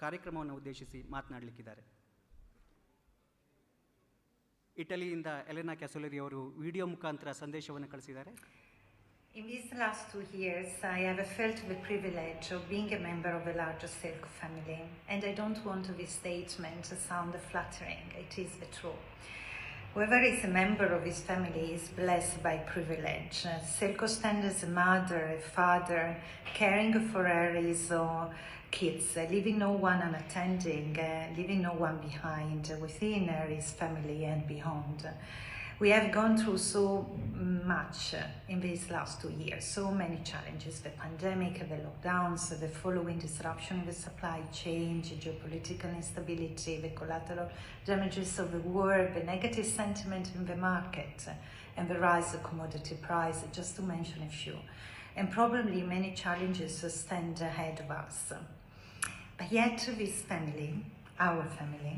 ಕಾರ್ಯಕ್ರಮವನ್ನು ಉದ್ದೇಶಿಸಿ ಮಾತನಾಡಲಿಕ್ಕಿದ್ದಾರೆ. ಇಟಲಿಯಿಂದ ಎಲೆನಾ ಕ್ಯಾಸೊಲರಿಯವರು ವಿಡಿಯೋ ಮುಖಾಂತರ ಸಂದೇಶವನ್ನು ಕಳಿಸಿದ್ದಾರೆ. In these last 2 years, I have felt the privilege of being a member of the larger Selco family, and I don't want this statement to sound flattering. It is the truth. Whoever is a member of this family is blessed by privilege. Selco stands as a mother, a father, caring for his kids, leaving no one unattended, leaving no one behind within his family and beyond. We have gone through so much in these last 2 years, so many challenges: the pandemic, the lockdowns, the following disruption in the supply chain, geopolitical instability, the collateral damages of the war, the negative sentiment in the market, and the rise of commodity price, just to mention a few. And probably many challenges stand ahead of us. But yet this family, our family,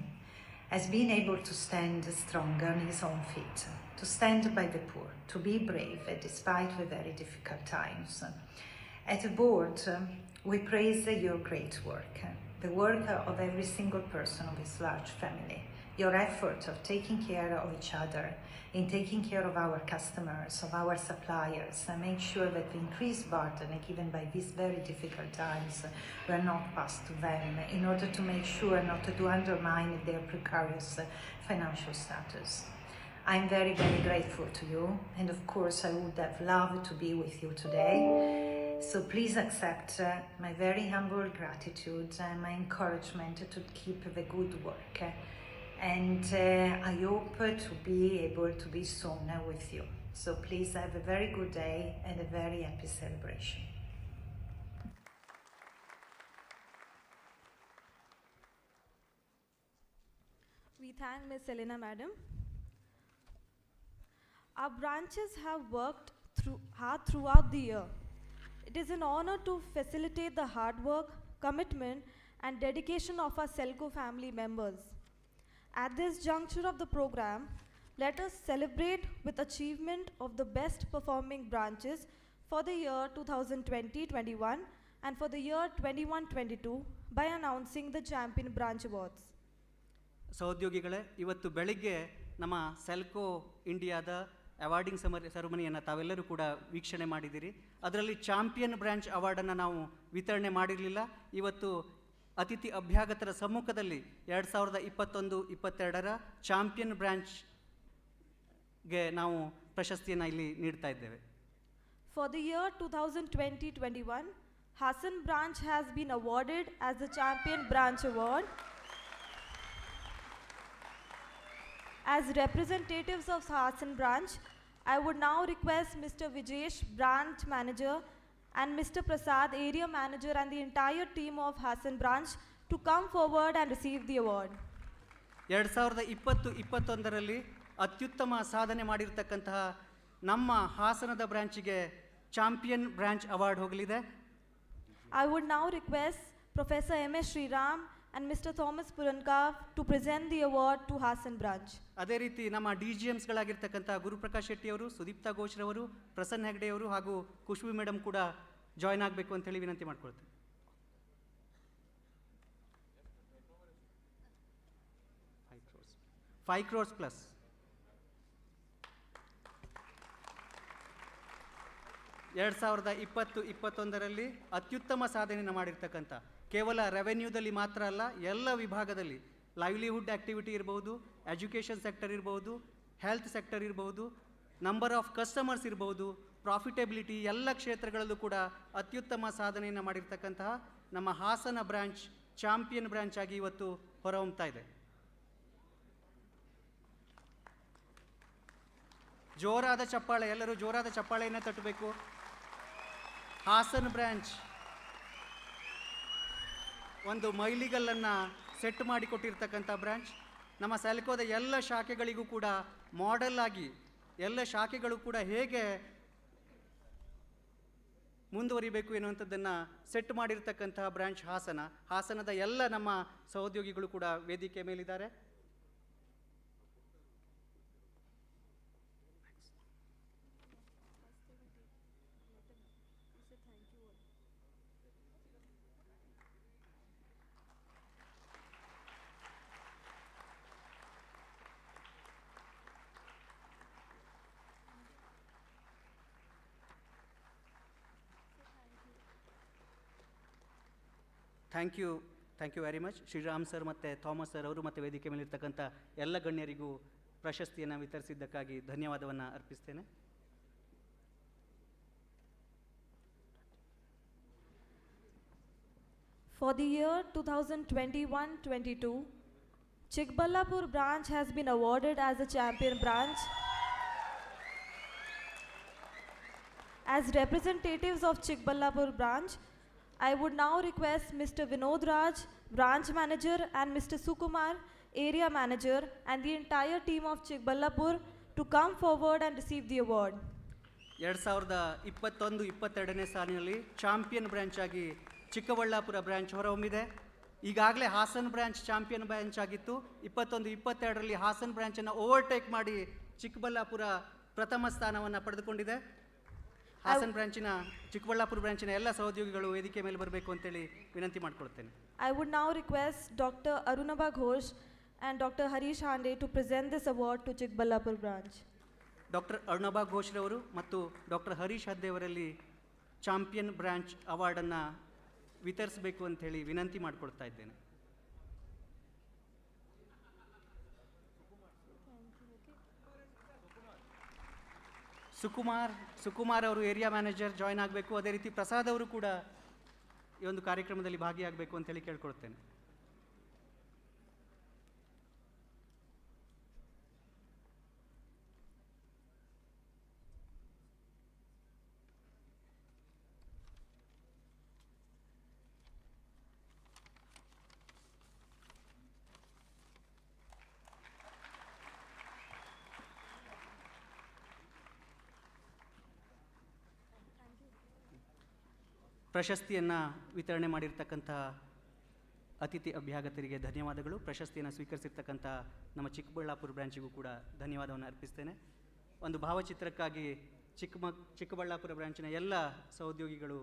has been able to stand stronger on his own feet, to stand by the poor, to be brave despite the very difficult times. At the board, we praise your great work, the work of every single person of this large family, your effort of taking care of each other, in taking care of our customers, of our suppliers, and make sure that the increased burden given by these very difficult times were not passed to them, in order to make sure not to undermine their precarious financial status. I'm very, very grateful to you, and of course I would have loved to be with you today. So please accept my very humble gratitude and my encouragement to keep the good work. And I hope to be able to be soon with you. So please have a very good day and a very happy celebration. We thank Ms. Elena Madam. Our branches have worked hard throughout the year. It is an honor to facilitate the hard work, commitment, and dedication of our Selco family members. At this juncture of the program, let us celebrate with achievement of the best performing branches for the year 2020-21 and for the year 21-22 by announcing the Champion Branch Awards. ಸಹೋದ್ಯೋಗಿಗಳೇ, ಇವತ್ತು ಬೆಳಿಗ್ಗೆ ನಮ್ಮ Selco ಇಂಡಿಯಾದ awarding ಸೆರೆಮನಿಯನ್ನು ತಾವೆಲ್ಲರೂ ಕೂಡ ವೀಕ್ಷಣೆ ಮಾಡಿದ್ದೀರಿ. ಅದರಲ್ಲಿ champion branch ಅವಾರ್ಡನ್ನು ನಾವು ವಿತರಣೆ ಮಾಡಿರಲಿಲ್ಲ. ಇವತ್ತು ಅತಿಥಿ ಅಭ್ಯಾಗತರ ಸಮ್ಮುಖದಲ್ಲಿ 2021-22 ಚಾಂಪಿಯನ್ ಬ್ರಾಂಚ್ಗೆ ನಾವು ಪ್ರಶಸ್ತಿಯನ್ನು ಇಲ್ಲಿ ನೀಡ್ತಾ ಇದ್ದೇವೆ. For the year 2020-21, Hassan branch has been awarded as the Champion Branch Award. As representatives of Hassan branch, I would now request Mr. Vijesh, branch manager, and Mr. Prasad, area manager, and the entire team of Hassan branch to come forward and receive the award. 2020-21 ಅತ್ಯುತ್ತಮ ಸಾಧನೆ ಮಾಡಿರ್ತಕ್ಕಂತಹ ನಮ್ಮ ಹಾಸನದ ಬ್ರಾಂಚಿಗೆ champion branch award ಹೋಗಲಿದೆ. I would now request Professor M.S. Sriram and Mr. Thomas Purankar to present the award to Hassan branch. ಅದೇ ರೀತಿ ನಮ್ಮ DGMsಗಳಾಗಿರ್ತಕ್ಕಂಥ ಗುರುಪ್ರಕಾಶ್ ಶೆಟ್ಟಿಯವರು, ಸುದೀಪ್ತಾ ಘೋಷ್ರವರು, ಪ್ರಸನ್ನ ಹೆಗ್ಡೆಯವರು ಹಾಗೂ ಖುಷ್ಬು ಮೇಡಮ್ ಕೂಡ ಜಾಯ್ನ್ ಆಗಬೇಕು ಅಂತೇಳಿ ವಿನಂತಿ ಮಾಡ್ಕೊಳ್ತೇವೆ. 5 crores plus. 2020-21ರಲ್ಲಿ ಅತ್ಯುತ್ತಮ ಸಾಧನೆಯನ್ನು ಮಾಡಿರ್ತಕ್ಕಂಥ, ಕೇವಲ ರೆವೆನ್ಯೂದಲ್ಲಿ ಮಾತ್ರ ಅಲ್ಲ, ಎಲ್ಲ ವಿಭಾಗದಲ್ಲಿ ಲೈವ್ಲಿಹುಡ್ ಆ್ಯಕ್ಟಿವಿಟಿ ಇರ್ಬೋದು, ಎಜುಕೇಷನ್ ಸೆಕ್ಟರ್ ಇರ್ಬೋದು, ಹೆಲ್ತ್ ಸೆಕ್ಟರ್ ಇರ್ಬೋದು, ನಂಬರ್ ಆಫ್ ಕಸ್ಟಮರ್ಸ್ ಇರ್ಬೋದು, ಪ್ರಾಫಿಟಬಿಲಿಟಿ, ಎಲ್ಲ ಕ್ಷೇತ್ರಗಳಲ್ಲೂ ಕೂಡ ಅತ್ಯುತ್ತಮ ಸಾಧನೆಯನ್ನು ಮಾಡಿರ್ತಕ್ಕಂತಹ ನಮ್ಮ ಹಾಸನ ಬ್ರಾಂಚ್ ಚಾಂಪಿಯನ್ ಬ್ರಾಂಚ್ ಆಗಿ ಇವತ್ತು ಹೊರಹೊಮ್ತಾ ಇದೆ. ಜೋರಾದ ಚಪ್ಪಾಳೆ, ಎಲ್ಲರೂ ಜೋರಾದ ಚಪ್ಪಾಳೆಯನ್ನು ತಟ್ಟಬೇಕು. ಹಾಸನ್ ಬ್ರಾಂಚ್ ಒಂದು ಮೈಲಿಗಲ್ಲನ್ನು ಸೆಟ್ ಮಾಡಿಕೊಟ್ಟಿರ್ತಕ್ಕಂಥ ಬ್ರಾಂಚ್. ನಮ್ಮ ಸೆಲ್ಕೋದ ಎಲ್ಲ ಶಾಖೆಗಳಿಗೂ ಕೂಡ ಮಾಡೆಲ್ ಆಗಿ, ಎಲ್ಲ ಶಾಖೆಗಳು ಕೂಡ ಹೇಗೆ ಮುಂದುವರಿಬೇಕು ಎನ್ನುವಂಥದ್ದನ್ನು ಸೆಟ್ ಮಾಡಿರ್ತಕ್ಕಂತಹ ಬ್ರಾಂಚ್ ಹಾಸನ. ಹಾಸನದ ಎಲ್ಲ ನಮ್ಮ ಸಹೋದ್ಯೋಗಿಗಳು ಕೂಡ ವೇದಿಕೆ ಮೇಲಿದ್ದಾರೆ. Thank you very much. Shriram sir ಮತ್ತು ಥಾಮಸ್ ಸರ್ ಅವರು ಮತ್ತು ವೇದಿಕೆ ಮೇಲಿರ್ತಕ್ಕಂಥ ಎಲ್ಲ ಗಣ್ಯರಿಗೂ ಪ್ರಶಸ್ತಿಯನ್ನು ವಿತರಿಸಿದ್ದಕ್ಕಾಗಿ ಧನ್ಯವಾದವನ್ನು ಅರ್ಪಿಸ್ತೇನೆ. For the year 2021-22, Chikballapur branch has been awarded as a champion branch. As representatives of Chikballapur branch, I would now request Mr. Vinod Raj, branch manager, and Mr. Sukumar, area manager, and the entire team of Chikballapur to come forward and receive the award. 2021-22ನೇ ಸಾಲಿನಲ್ಲಿ champion branch ಆಗಿ Chikkaballapur branch ಹೊರಹೊಮ್ಮಿದೆ. ಈಗಾಗಲೇ Haasan branch champion branch ಆಗಿತ್ತು. 21-22ರಲ್ಲಿ Haasan ಬ್ರಾಂಚನ್ನು overtake ಮಾಡಿ ಚಿಕ್ಕಬಳ್ಳಾಪುರ ಪ್ರಥಮ ಸ್ಥಾನವನ್ನು ಪಡೆದುಕೊಂಡಿದೆ. ಹಾಸನ್ ಬ್ರಾಂಚಿನ, ಚಿಕ್ಕಬಳ್ಳಾಪುರ ಬ್ರಾಂಚಿನ ಎಲ್ಲ ಸಹೋದ್ಯೋಗಿಗಳು ವೇದಿಕೆ ಮೇಲೆ ಬರಬೇಕು ಅಂತೇಳಿ ವಿನಂತಿ ಮಾಡಿಕೊಳ್ತೇನೆ. I would now request Dr. Arunabha Ghosh and Dr. Harish Hande to present this award to Chikballapur branch. Doctor Arunabha ಘೋಷ್ರವರು ಮತ್ತು ಡಾಕ್ಟರ್ ಹರೀಶ್ ಹದ್ದೆಯವರಲ್ಲಿ ಚಾಂಪಿಯನ್ ಬ್ರಾಂಚ್ ಅವಾರ್ಡನ್ನು ವಿತರಿಸಬೇಕು ಅಂಥೇಳಿ ವಿನಂತಿ ಮಾಡಿಕೊಳ್ತಾ ಇದ್ದೇನೆ. ಸುಕುಮಾರ್ ಅವರು ಏರಿಯಾ ಮ್ಯಾನೇಜರ್ ಜಾಯ್ನ್ ಆಗಬೇಕು. ಅದೇ ರೀತಿ ಪ್ರಸಾದ್ ಅವರು ಕೂಡ ಈ ಒಂದು ಕಾರ್ಯಕ್ರಮದಲ್ಲಿ ಭಾಗಿಯಾಗಬೇಕು ಅಂತೇಳಿ ಕೇಳ್ಕೊಳ್ತೇನೆ. ಪ್ರಶಸ್ತಿಯನ್ನು ವಿತರಣೆ ಮಾಡಿರ್ತಕ್ಕಂಥ ಅತಿಥಿ ಅಭ್ಯಾಗತರಿಗೆ ಧನ್ಯವಾದಗಳು. ಪ್ರಶಸ್ತಿಯನ್ನು ಸ್ವೀಕರಿಸಿರ್ತಕ್ಕಂಥ ನಮ್ಮ ಚಿಕ್ಕಬಳ್ಳಾಪುರ ಬ್ರಾಂಚಿಗೂ ಕೂಡ ಧನ್ಯವಾದವನ್ನು ಅರ್ಪಿಸ್ತೇನೆ. ಒಂದು ಭಾವಚಿತ್ರಕ್ಕಾಗಿ ಚಿಕ್ಕಬಳ್ಳಾಪುರ ಬ್ರಾಂಚಿನ ಎಲ್ಲ ಸಹೋದ್ಯೋಗಿಗಳು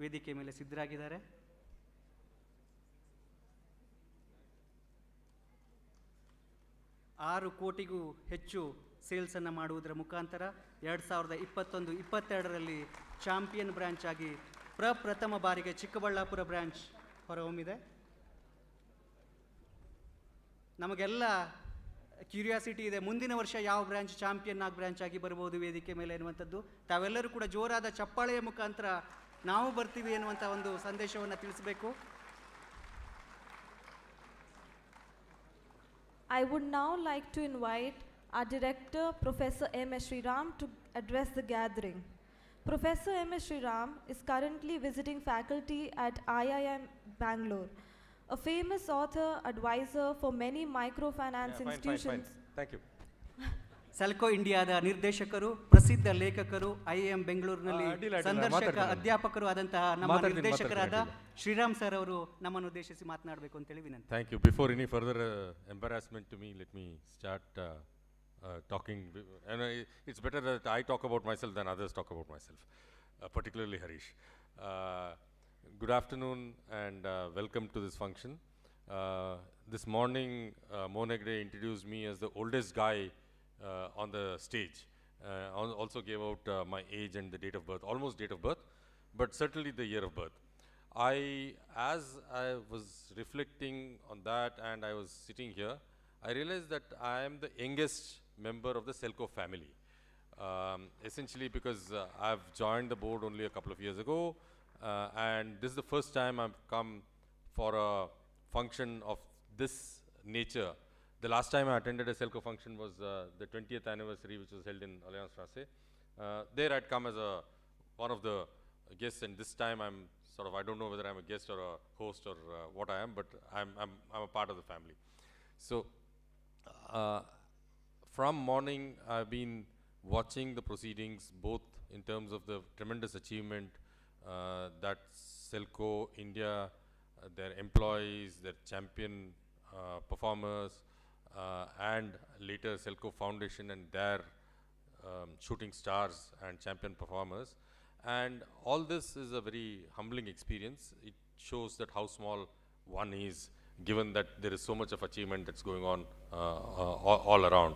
ವೇದಿಕೆ ಮೇಲೆ ಸಿದ್ಧರಾಗಿದ್ದಾರೆ. $6 ಕೋಟಿಗೂ ಹೆಚ್ಚು ಸೇಲ್ಸನ್ನು ಮಾಡುವುದರ ಮುಖಾಂತರ 2021-22ರಲ್ಲಿ ಚಾಂಪಿಯನ್ ಬ್ರಾಂಚ್ ಆಗಿ ಪ್ರಪ್ರಥಮ ಬಾರಿಗೆ ಚಿಕ್ಕಬಳ್ಳಾಪುರ ಬ್ರಾಂಚ್ ಹೊರಹೊಮ್ಮಿದೆ. ನಮಗೆಲ್ಲ ಕ್ಯೂರಿಯಾಸಿಟಿ ಇದೆ, ಮುಂದಿನ ವರ್ಷ ಯಾವ ಬ್ರಾಂಚ್ ಚಾಂಪಿಯನ್ ಬ್ರಾಂಚ್ ಆಗಿ ಬರ್ಬೋದು ವೇದಿಕೆ ಮೇಲೆ ಎನ್ನುವಂಥದ್ದು. ತಾವೆಲ್ಲರೂ ಕೂಡ ಜೋರಾದ ಚಪ್ಪಾಳೆಯ ಮುಖಾಂತರ ನಾವು ಬರ್ತೀವಿ ಎನ್ನುವಂಥ ಒಂದು ಸಂದೇಶವನ್ನು ತಿಳಿಸಬೇಕು. I would now like to invite our director, Professor M. S. Sriram, to address the gathering. Professor M. S. Sriram is currently visiting faculty at IIM Bangalore, a famous author, advisor for many microfinance institutions. Fine. Thank you. Selco ಇಂಡಿಯಾದ ನಿರ್ದೇಶಕರು, ಪ್ರಸಿದ್ಧ ಲೇಖಕರು, IIM ಬೆಂಗಳೂರಿನಲ್ಲಿ ಸಂದರ್ಶಕ ಅಧ್ಯಾಪಕರು ಆದಂತಹ ನಮ್ಮ ನಿರ್ದೇಶಕರಾದ ಶ್ರೀರಾಮ್ ಸರ್ ಅವರು ನಮ್ಮನ್ನು ಉದ್ದೇಶಿಸಿ ಮಾತನಾಡಬೇಕು ಅಂತೇಳಿ ವಿನಂತಿ. Thank you. Before any further embarrassment to me, let me start talking. And it's better that I talk about myself than others talk about myself, particularly Harish. Good afternoon and welcome to this function. This morning, Mo Negde introduced me as the oldest guy on the stage, Also gave out my age and the date of birth, almost date of birth, but certainly the year of birth. As I was reflecting on that and I was sitting here, I realized that I am the youngest member of the Selco family. Essentially because I've joined the board only a couple of years ago, and this is the first time I've come for a function of this nature. The last time I attended a Selco function was the 20th anniversary, which was held in Alliance Francaise. There I'd come as one of the guests, and this time I'm sort of, I don't know whether I'm a guest or a host or what I am, but I'm a part of the family. So from morning I've been watching the proceedings, both in terms of the tremendous achievement that Selco India, their employees, their champion performers, and later Selco Foundation and their shooting stars and champion performers. And all this is a very humbling experience. It shows that how small one is, given that there is so much of achievement that's going on all around.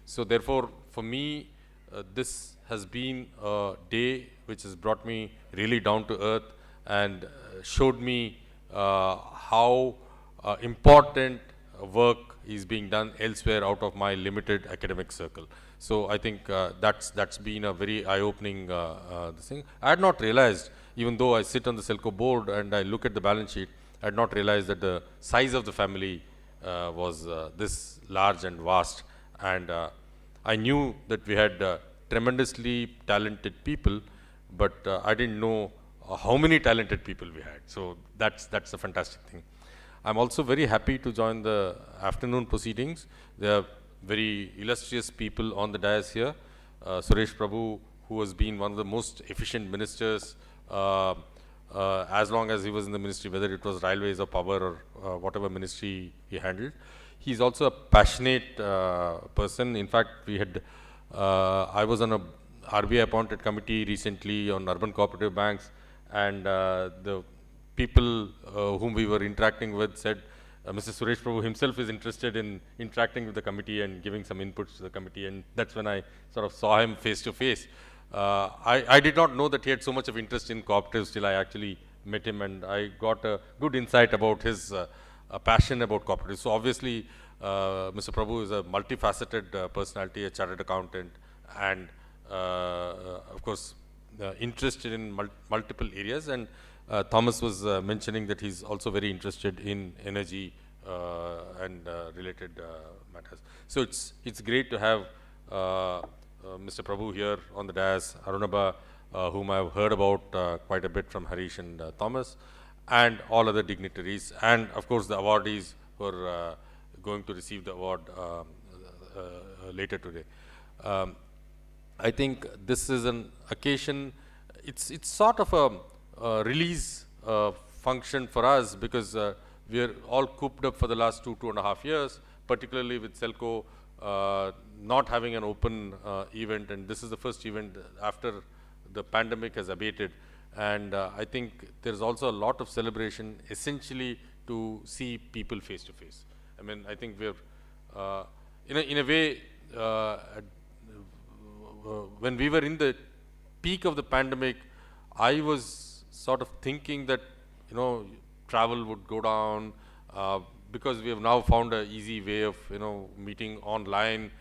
So therefore, for me, this has been a day which has brought me really down to earth and showed me how important work is being done elsewhere out of my limited academic circle. So I think that's been a very eye-opening thing. I had not realized, even though I sit on the Selco board and I look at the balance sheet, I had not realized that the size of the family was this large and vast. And I knew that we had tremendously talented people, but I didn't know how many talented people we had. So that's a fantastic thing. I'm also very happy to join the afternoon proceedings. There are very illustrious people on the dais here. Suresh Prabhu, who has been one of the most efficient ministers as long as he was in the ministry, whether it was railways or power or whatever ministry he handled. He's also a passionate person. In fact, I was on a RBI appointed committee recently on urban cooperative banks, and the people whom we were interacting with said Mr. Suresh Prabhu himself is interested in interacting with the committee and giving some inputs to the committee, and that's when I sort of saw him face to face. I did not know that he had so much of interest in cooperatives till I actually met him, and I got a good insight about his passion about cooperatives. So obviously, Mr. Prabhu is a multifaceted personality, a chartered accountant, and of course, interested in multiple areas. And Thomas was mentioning that he's also very interested in energy and related matters. So it's great to have Mr. Prabhu here on the dais, Arunabha, whom I've heard about quite a bit from Harish and Thomas, and all other dignitaries, and of course the awardees who are going to receive the award later today. I think this is an occasion, it's sort of a release function for us, because we are all cooped up for the last 2.5 years, particularly with Selco not having an open event, and this is the first event after the pandemic has abated. And I think there's also a lot of celebration essentially to see people face to face. I mean, I think we're, in a way, when we were in the peak of the pandemic, I was sort of thinking that, travel would go down, because we have now found an easy way of, meeting online,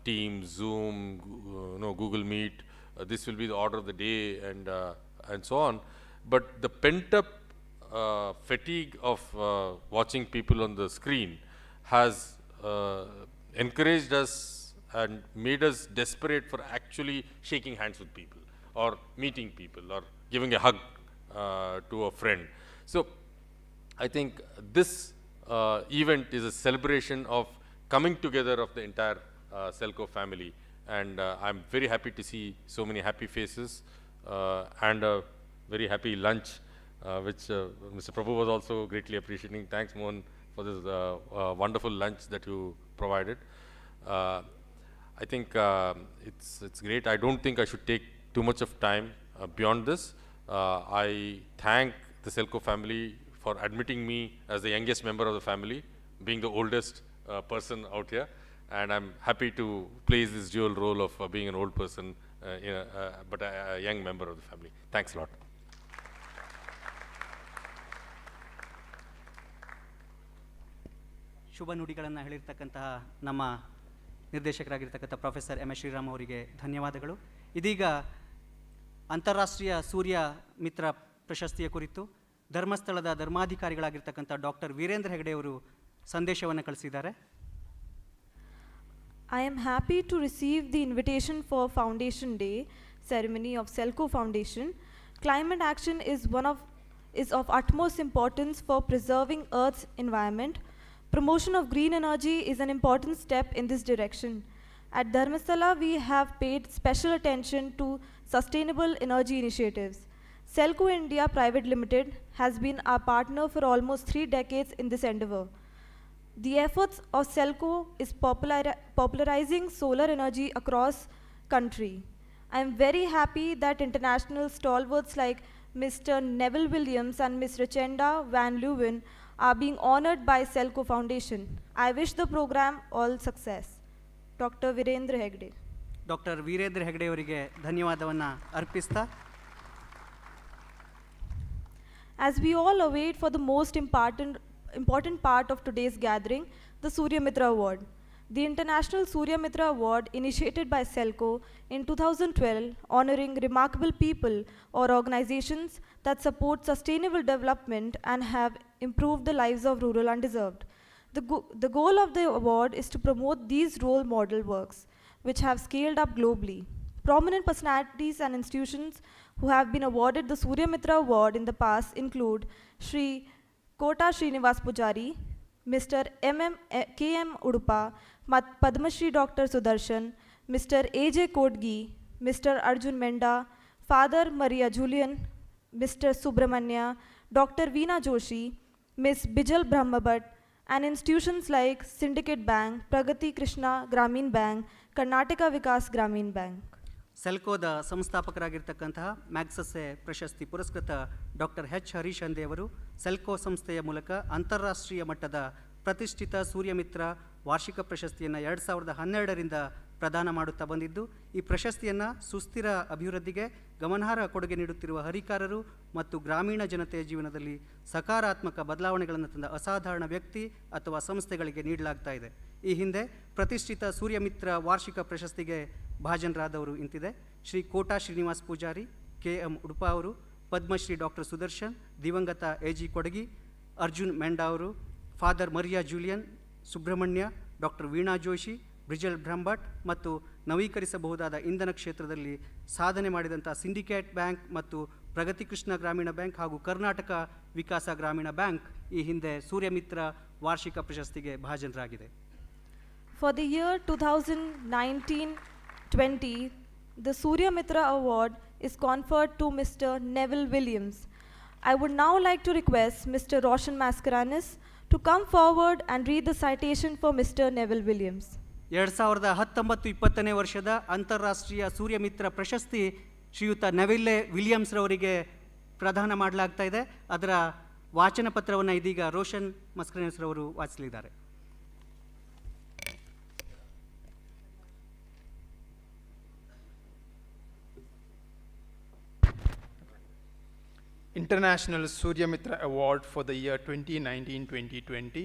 Teams, Zoom, Google Meet. This will be the order of the day, and so on. But the pent-up fatigue of watching people on the screen has encouraged us and made us desperate for actually shaking hands with people, or meeting people, or giving a hug to a friend. So I think this event is a celebration of coming together of the entire Selco family, and I'm very happy to see so many happy faces and a very happy lunch, which Mr. Prabhu was also greatly appreciating. Thanks, Mohan, for this wonderful lunch that you provided. I think it's great. I don't think I should take too much of time beyond this. I thank the Selco family for admitting me as the youngest member of the family, being the oldest person out here. and I'm happy to play this dual role of being an old person, but a young member of the family. Thanks a lot. ಶುಭ ನುಡಿಗಳನ್ನು ಹೇಳಿರ್ತಕ್ಕಂತಹ ನಮ್ಮ ನಿರ್ದೇಶಕರಾಗಿರ್ತಕ್ಕಂಥ professor S Shriram ಅವರಿಗೆ ಧನ್ಯವಾದಗಳು. ಇದೀಗ ಅಂತಾರಾಷ್ಟ್ರೀಯ ಸೂರ್ಯ ಮಿತ್ರ ಪ್ರಶಸ್ತಿಯ ಕುರಿತು ಧರ್ಮಸ್ಥಳದ ಧರ್ಮಾಧಿಕಾರಿಗಳಾಗಿರ್ತಕ್ಕಂಥ doctor Virendra Hegde ಅವರು ಸಂದೇಶವನ್ನು ಕಳಿಸಿದ್ದಾರೆ. I am happy to receive the invitation for Foundation Day ceremony of Selco Foundation. Climate action is of utmost importance for preserving Earth's environment. Promotion of green energy is an important step in this direction. At Dharmasthala, we have paid special attention to sustainable energy initiatives. Selco India Private Limited has been our partner for almost 3 decades in this endeavor. The efforts of Selco is popularizing solar energy across country. I am very happy that international stalwarts like Mr. Neville Williams and Ms. Richenda van Leuven are being honored by Selco Foundation. I wish the program all success. Dr. Virendra Hegde. Doctor Virendra Hegde ಅವರಿಗೆ ಧನ್ಯವಾದವನ್ನು ಅರ್ಪಿಸ್ತಾ, as we all await for the most important part of today's gathering, the Surya Mitra Award. The International Surya Mitra Award, initiated by Selco in 2012, honoring remarkable people or organizations that support sustainable development and have improved the lives of rural undeserved. The goal of the award is to promote these role model works, which have scaled up globally. Prominent personalities and institutions who have been awarded the Surya Mitra Award in the past include Shri Kota Srinivas Pujari, Mr. K.M. Udupa, Padma Shri Dr. Sudarshan, Mr. A.J. Kodgi, Mr. Arjun Menda, Father Maria Julian, Mr. Subramanya, Dr. Veena Joshi, Ms. Bijal Brahmabhat, and institutions like Syndicate Bank, Pragati Krishna Gramin Bank, Karnataka Vikas Gramin Bank. ಸೆಲ್ಕೋದ ಸಂಸ್ಥಾಪಕರಾಗಿರ್ತಕ್ಕಂತಹ Magsaysay ಪ್ರಶಸ್ತಿ ಪುರಸ್ಕೃತ doctor H Harish ಅಂದೆ ಅವರು Selco ಸಂಸ್ಥೆಯ ಮೂಲಕ ಅಂತಾರಾಷ್ಟ್ರೀಯ ಮಟ್ಟದ ಪ್ರತಿಷ್ಠಿತ ಸೂರ್ಯಮಿತ್ರ ವಾರ್ಷಿಕ ಪ್ರಶಸ್ತಿಯನ್ನು 2012ರಿಂದ ಪ್ರದಾನ ಮಾಡುತ್ತಾ ಬಂದಿದ್ದು, ಈ ಪ್ರಶಸ್ತಿಯನ್ನು ಸುಸ್ಥಿರ ಅಭಿವೃದ್ಧಿಗೆ ಗಮನಾರ್ಹ ಕೊಡುಗೆ ನೀಡುತ್ತಿರುವ ಹರಿಕಾರರು ಮತ್ತು ಗ್ರಾಮೀಣ ಜನತೆಯ ಜೀವನದಲ್ಲಿ ಸಕಾರಾತ್ಮಕ ಬದಲಾವಣೆಗಳನ್ನು ತಂದ ಅಸಾಧಾರಣ ವ್ಯಕ್ತಿ ಅಥವಾ ಸಂಸ್ಥೆಗಳಿಗೆ ನೀಡಲಾಗ್ತಾ ಇದೆ. ಈ ಹಿಂದೆ ಪ್ರತಿಷ್ಠಿತ ಸೂರ್ಯಮಿತ್ರ ವಾರ್ಷಿಕ ಪ್ರಶಸ್ತಿಗೆ ಭಾಜನರಾದವರು ಇಂತಿದೆ: ಶ್ರೀ ಕೋಟಾ ಶ್ರೀನಿವಾಸ್ ಪೂಜಾರಿ, ಕೆ.ಎಂ. ಉಡುಪ ಅವರು, ಪದ್ಮಶ್ರೀ ಡಾಕ್ಟರ್ ಸುದರ್ಶನ್, ದಿವಂಗತ ಎ.ಜಿ. ಕೊಡಗಿ, ಅರ್ಜುನ್ ಮೆಂಡಾ ಅವರು, father Maria Julian, Subrahmanya, doctor Veena Joshi, Brijal Brahmbhatt ಮತ್ತು ನವೀಕರಿಸಬಹುದಾದ ಇಂಧನ ಕ್ಷೇತ್ರದಲ್ಲಿ ಸಾಧನೆ ಮಾಡಿದಂಥ ಸಿಂಡಿಕೇಟ್ ಬ್ಯಾಂಕ್ ಮತ್ತು ಪ್ರಗತಿ ಕೃಷ್ಣ ಗ್ರಾಮೀಣ ಬ್ಯಾಂಕ್ ಹಾಗೂ ಕರ್ನಾಟಕ ವಿಕಾಸ ಗ್ರಾಮೀಣ ಬ್ಯಾಂಕ್ ಈ ಹಿಂದೆ ಸೂರ್ಯಮಿತ್ರ ವಾರ್ಷಿಕ ಪ್ರಶಸ್ತಿಗೆ ಭಾಜನರಾಗಿದೆ. For the year 2019-20, the Surya Mitra Award is conferred to Mr. Neville Williams. I would now like to request Mr. Roshan Mascarenas to come forward and read the citation for Mr. Neville Williams. 2019-20ನೇ ವರ್ಷದ ಅಂತಾರಾಷ್ಟ್ರೀಯ ಸೂರ್ಯಮಿತ್ರ ಪ್ರಶಸ್ತಿ ಶ್ರೀಯುತ Nevill Williams ರವರಿಗೆ ಪ್ರದಾನ ಮಾಡಲಾಗ್ತಾ ಇದೆ. ಅದರ ವಾಚನ ಪತ್ರವನ್ನು ಇದೀಗ ರೋಷನ್ ಮಸ್ಕರೆನ್ಸ್ ರವರು ವಾಚಿಸಲಿದ್ದಾರೆ. International Surya Mitra Award for the year 2019-2020,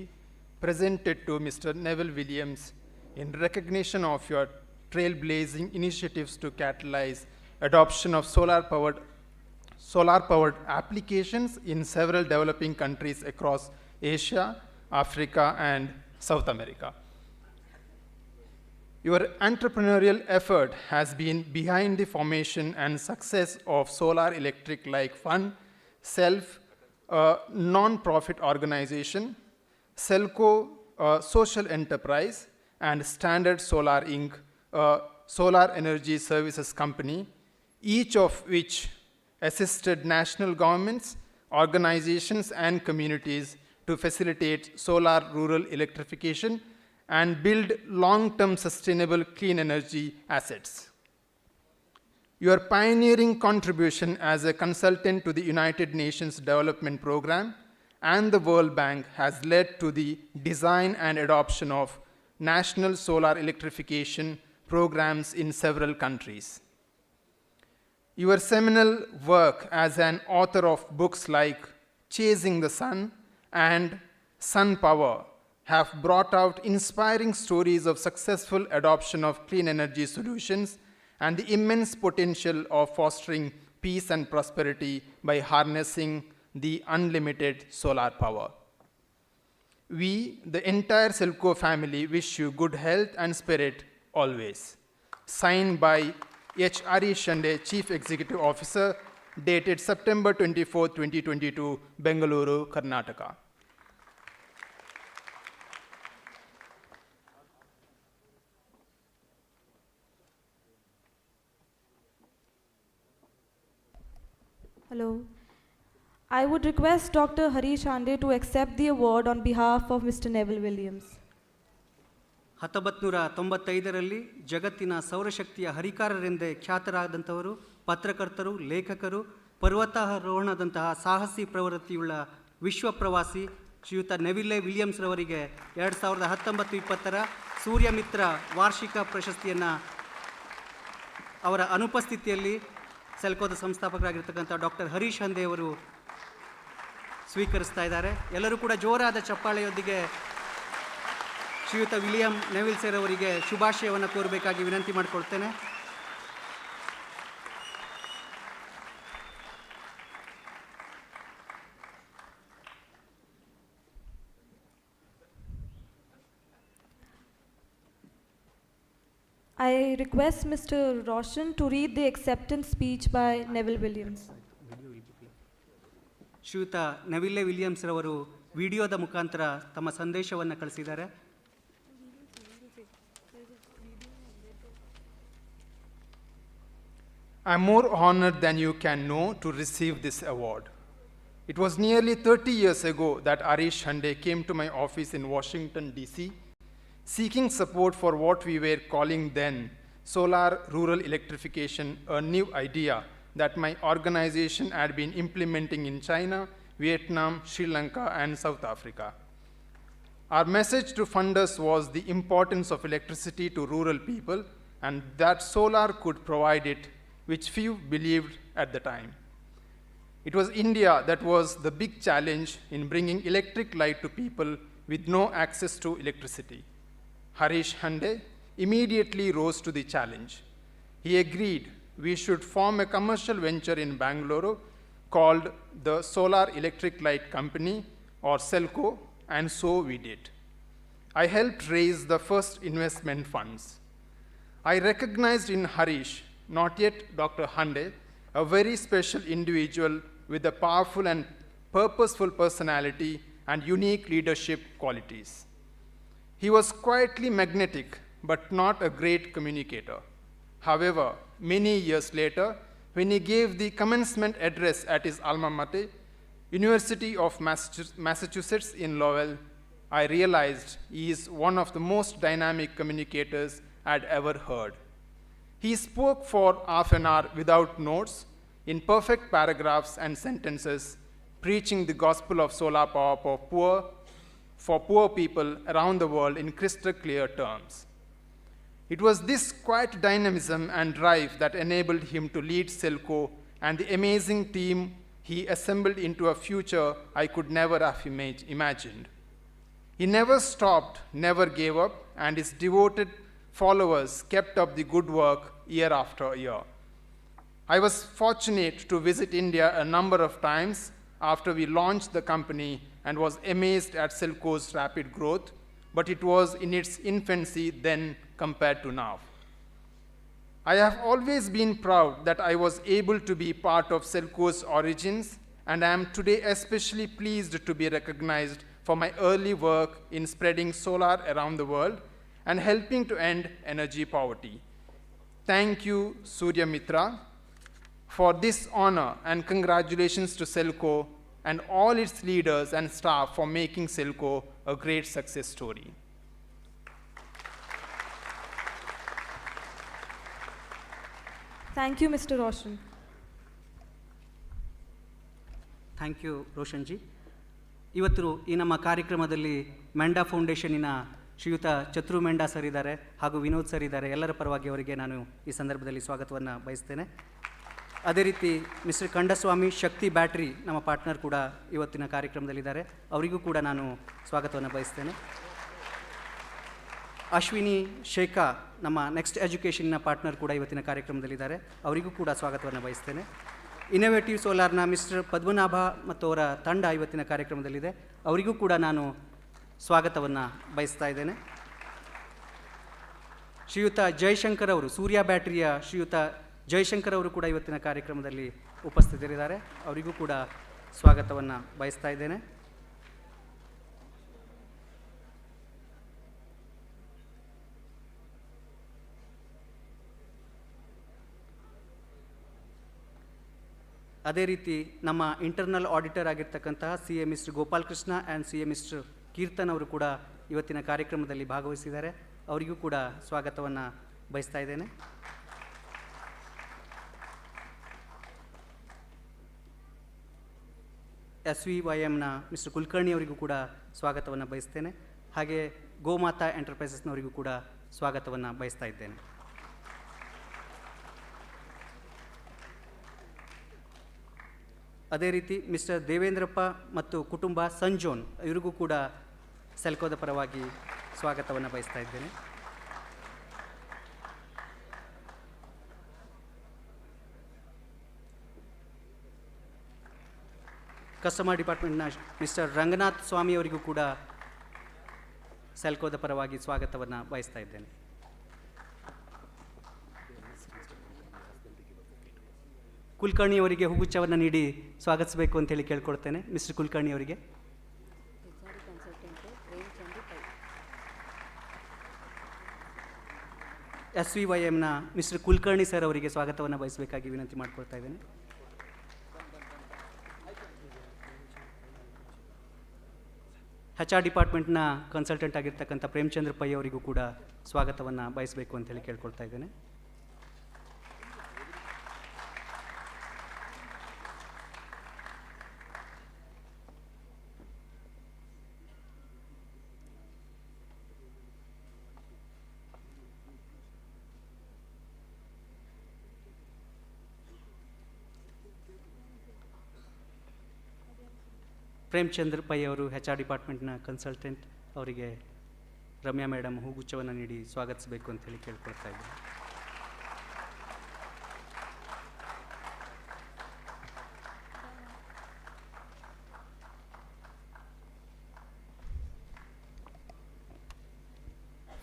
presented to Mr. Neville Williams in recognition of your trailblazing initiatives to catalyze adoption of solar-powered applications in several developing countries across Asia, Africa, and South America. Your entrepreneurial effort has been behind the formation and success of Solar Electric Like Fund, Self, non-profit organization, Selco Social Enterprise, and Standard Solar Inc., solar energy services company, each of which assisted national governments, organizations, and communities to facilitate solar rural electrification and build long-term sustainable clean energy assets. Your pioneering contribution as a consultant to the United Nations Development Program and the World Bank has led to the design and adoption of national solar electrification programs in several countries. Your seminal work as an author of books like Chasing the Sun and Sun Power have brought out inspiring stories of successful adoption of clean energy solutions and the immense potential of fostering peace and prosperity by harnessing the unlimited solar power. We, the entire Selco family, wish you good health and spirit always. Signed by H. Richenda, Chief Executive Officer, dated September 24, 2022, Bengaluru, Karnataka. Hello. I would request Dr. Richenda to accept the award on behalf of Mr. Neville Williams. 1995ರಲ್ಲಿ ಜಗತ್ತಿನ ಸೌರಶಕ್ತಿಯ ಹರಿಕಾರರೆಂದೇ ಖ್ಯಾತರಾದಂಥವರು, ಪತ್ರಕರ್ತರು, ಲೇಖಕರು, ಪರ್ವತಾರೋಹಣದಂತಹ ಸಾಹಸಿ ಪ್ರವೃತ್ತಿಯುಳ್ಳ ವಿಶ್ವ ಪ್ರವಾಸಿ ಶ್ರೀಯುತ Neville Williams ರವರಿಗೆ 2019-20 ಸೂರ್ಯ ಮಿತ್ರ ವಾರ್ಷಿಕ ಪ್ರಶಸ್ತಿಯನ್ನು ಅವರ ಅನುಪಸ್ಥಿತಿಯಲ್ಲಿ ಸೆಲ್ಕೋದ ಸಂಸ್ಥಾಪಕರಾಗಿರ್ತಕ್ಕಂಥ ಡಾಕ್ಟರ್ ಹರೀಶ್ ಹಂದೆ ಅವರು ಸ್ವೀಕರಿಸ್ತಾ ಇದ್ದಾರೆ. ಎಲ್ಲರೂ ಕೂಡ ಜೋರಾದ ಚಪ್ಪಾಳೆಯೊಂದಿಗೆ ಶ್ರೀಯುತ ವಿಲಿಯಂ ನೆವಿಲ್ ಸರ್ ಅವರಿಗೆ ಶುಭಾಶಯವನ್ನು ಕೋರಬೇಕಾಗಿ ವಿನಂತಿ ಮಾಡಿಕೊಳ್ತೇನೆ. I request Mr. Roshan to read the acceptance speech by Neville Williams. ಶ್ರೀಯುತ ನೆವಿಲ್ಲೆ ವಿಲಿಯಮ್ಸ್ ರವರು ವಿಡಿಯೋದ ಮುಖಾಂತರ ತಮ್ಮ ಸಂದೇಶವನ್ನು ಕಳಿಸಿದ್ದಾರೆ. I am more honored than you can know to receive this award. It was nearly 30 years ago that Harish Hande came to my office in Washington, D.C., seeking support for what we were calling then solar rural electrification, a new idea that my organization had been implementing in China, Vietnam, Sri Lanka, and South Africa. Our message to funders was the importance of electricity to rural people and that solar could provide it, which few believed at the time. It was India that was the big challenge in bringing electric light to people with no access to electricity. Harish Hande immediately rose to the challenge. He agreed we should form a commercial venture in Bangalore called the Solar Electric Light Company, or Selco, and so we did. I helped raise the first investment funds. I recognized in Harish, not yet Dr. Hande, a very special individual with a powerful and purposeful personality and unique leadership qualities. He was quietly magnetic, but not a great communicator. However, many years later, when he gave the commencement address at his alma mater, University of Massachusetts in Leuven, I realized he is one of the most dynamic communicators I had ever heard. He spoke for half an hour without notes, in perfect paragraphs and sentences, preaching the gospel of solar power for poor people around the world in crystal clear terms. It was this quiet dynamism and drive that enabled him to lead Selco and the amazing team he assembled into a future I could never have imagined. He never stopped, never gave up, and his devoted followers kept up the good work year after year. I was fortunate to visit India a number of times after we launched the company and was amazed at Selco's rapid growth, but it was in its infancy then compared to now. I have always been proud that I was able to be part of Selco's origins, and I am today especially pleased to be recognized for my early work in spreading solar around the world and helping to end energy poverty. Thank you, Surya Mitra, for this honor, and congratulations to Selco and all its leaders and staff for making Selco a great success story. Thank you, Mr. Roshan. Thank you Roshan ji. ಇವತ್ತು ಈ ನಮ್ಮ ಕಾರ್ಯಕ್ರಮದಲ್ಲಿ ಮ್ಯಾಂಡಾ ಫೌಂಡೇಶನ್ನಿನ ಶ್ರೀಯುತ ಚತ್ರು ಮೆಂಡಾ sir ಇದ್ದಾರೆ ಹಾಗೂ Vinod sir ಇದ್ದಾರೆ. ಎಲ್ಲರ ಪರವಾಗಿ ಅವರಿಗೆ ನಾನು ಈ ಸಂದರ್ಭದಲ್ಲಿ ಸ್ವಾಗತವನ್ನು ಬಯಸ್ತೇನೆ. ಅದೇ ರೀತಿ ಮಿಸ್ಟರ್ ಕಂಡಸ್ವಾಮಿ ಶಕ್ತಿ ಬ್ಯಾಟ್ರಿ ನಮ್ಮ ಪಾರ್ಟ್ನರ್ ಕೂಡ ಇವತ್ತಿನ ಕಾರ್ಯಕ್ರಮದಲ್ಲಿದ್ದಾರೆ. ಅವರಿಗೂ ಕೂಡ ನಾನು ಸ್ವಾಗತವನ್ನು ಬಯಸ್ತೇನೆ. ಅಶ್ವಿನಿ ಶೇಖಾ ನಮ್ಮ ನೆಕ್ಸ್ಟ್ ಎಜುಕೇಷನ್ನ ಪಾರ್ಟ್ನರ್ ಕೂಡ ಇವತ್ತಿನ ಕಾರ್ಯಕ್ರಮದಲ್ಲಿದ್ದಾರೆ. ಅವರಿಗೂ ಕೂಡ ಸ್ವಾಗತವನ್ನು ಬಯಸ್ತೇನೆ. ಇನ್ನೋವೇಟಿವ್ ಸೋಲಾರ್ನ ಮಿಸ್ಟರ್ ಪದ್ಮನಾಭ ಮತ್ತು ಅವರ ತಂಡ ಇವತ್ತಿನ ಕಾರ್ಯಕ್ರಮದಲ್ಲಿದೆ. ಅವರಿಗೂ ಕೂಡ ನಾನು ಸ್ವಾಗತವನ್ನು ಬಯಸ್ತಾ ಇದ್ದೇನೆ. ಶ್ರೀಯುತ ಜಯಶಂಕರ್ ಅವರು, ಸೂರ್ಯ ಬ್ಯಾಟ್ರಿಯ ಶ್ರೀಯುತ ಜಯಶಂಕರ್ ಅವರು ಕೂಡ ಇವತ್ತಿನ ಕಾರ್ಯಕ್ರಮದಲ್ಲಿ ಉಪಸ್ಥಿತರಿದ್ದಾರೆ. ಅವರಿಗೂ ಕೂಡ ಸ್ವಾಗತವನ್ನು ಬಯಸ್ತಾ ಇದ್ದೇನೆ. ಅದೇ ರೀತಿ ನಮ್ಮ ಇಂಟರ್ನಲ್ ಆಡಿಟರ್ ಆಗಿರ್ತಕ್ಕಂತಹ C A mister Gopal Krishna and C A mister Keerthan ಅವರು ಕೂಡ ಇವತ್ತಿನ ಕಾರ್ಯಕ್ರಮದಲ್ಲಿ ಭಾಗವಹಿಸಿದ್ದಾರೆ. ಅವರಿಗೂ ಕೂಡ ಸ್ವಾಗತವನ್ನು ಬಯಸ್ತಾ ಇದ್ದೇನೆ. SVYMನ ಮಿಸ್ಟರ್ ಕುಲಕರ್ಣಿ ಅವರಿಗೂ ಕೂಡ ಸ್ವಾಗತವನ್ನು ಬಯಸ್ತೇನೆ. ಹಾಗೆ ಗೋಮಾತಾ ಎಂಟರ್ಪ್ರೈಸಸ್ನವರಿಗೂ ಕೂಡ ಸ್ವಾಗತವನ್ನು ಬಯಸ್ತಾ ಇದ್ದೇನೆ. ಅದೇ ರೀತಿ ಮಿಸ್ಟರ್ ದೇವೇಂದ್ರಪ್ಪ ಮತ್ತು ಕುಟುಂಬ ಸಂಜೋನ್ ಇವರಿಗೂ ಕೂಡ ಸೆಲ್ಕೋದ ಪರವಾಗಿ ಸ್ವಾಗತವನ್ನು ಬಯಸ್ತಾ ಇದ್ದೇನೆ. ಕಸ್ಟಮರ್ ಡಿಪಾರ್ಟ್ಮೆಂಟ್ನ ಮಿಸ್ಟರ್ ರಂಗನಾಥ್ ಸ್ವಾಮಿ ಅವರಿಗೂ ಕೂಡ ಸೆಲ್ಕೋದ ಪರವಾಗಿ ಸ್ವಾಗತವನ್ನು ಬಯಸ್ತಾ ಇದ್ದೇನೆ. ಕುಲಕರ್ಣಿ ಅವರಿಗೆ ಹೂಗುಚ್ಛವನ್ನು ನೀಡಿ ಸ್ವಾಗತಿಸಬೇಕು ಅಂತೇಳಿ ಕೇಳ್ಕೊಳ್ತೇನೆ. ಮಿಸ್ಟರ್ ಕುಲಕರ್ಣಿ ಅವರಿಗೆ. SVYMನ ಮಿಸ್ಟರ್ ಕುಲಕರ್ಣಿ ಸರ್ ಅವರಿಗೆ ಸ್ವಾಗತವನ್ನು ಬಯಸಬೇಕಾಗಿ ವಿನಂತಿ ಮಾಡಿಕೊಳ್ತಾ ಇದ್ದೇನೆ. HR ಡಿಪಾರ್ಟ್ಮೆಂಟ್ನ ಕನ್ಸಲ್ಟೆಂಟ್ ಆಗಿರ್ತಕ್ಕಂಥ ಪ್ರೇಮಚಂದ್ರ ಪೈ ಅವರಿಗೂ ಕೂಡ ಸ್ವಾಗತವನ್ನು ಬಯಸಬೇಕು ಅಂತೇಳಿ ಕೇಳ್ಕೊಳ್ತಾ ಇದ್ದೇನೆ. ಪ್ರೇಮಚಂದ್ರ ಪೈ ಅವರು HR ಡಿಪಾರ್ಟ್ಮೆಂಟ್ನ ಕನ್ಸಲ್ಟೆಂಟ್, ಅವರಿಗೆ ರಮ್ಯಾ ಮೇಡಮ್ ಹೂಗುಚ್ಛವನ್ನು ನೀಡಿ ಸ್ವಾಗತಿಸಬೇಕು ಅಂತೇಳಿ ಕೇಳ್ಕೊಳ್ತಾ ಇದ್ದೀನಿ.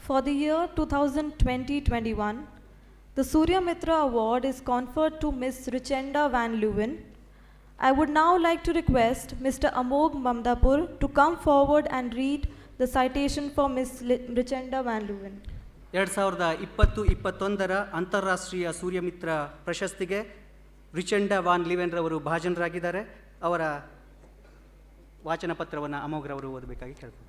For the year 2020-21, the Surya Mitra Award is conferred to Ms. Richenda van Leuven. I would now like to request Mr. Amog Mamdapur to come forward and read the citation for Ms. Richenda van Leuven. 2020-21 ಅಂತಾರಾಷ್ಟ್ರೀಯ ಸೂರ್ಯ ಮಿತ್ರ ಪ್ರಶಸ್ತಿಗೆ ರಿಚೆಂಡಾ von ಲಿವೆನ್ ರವರು ಭಾಜನರಾಗಿದ್ದಾರೆ. ಅವರ ವಾಚನ ಪತ್ರವನ್ನು ಅಮೋಘ್ ರವರು ಓದಬೇಕಾಗಿ ಕೇಳ್ತಾರೆ.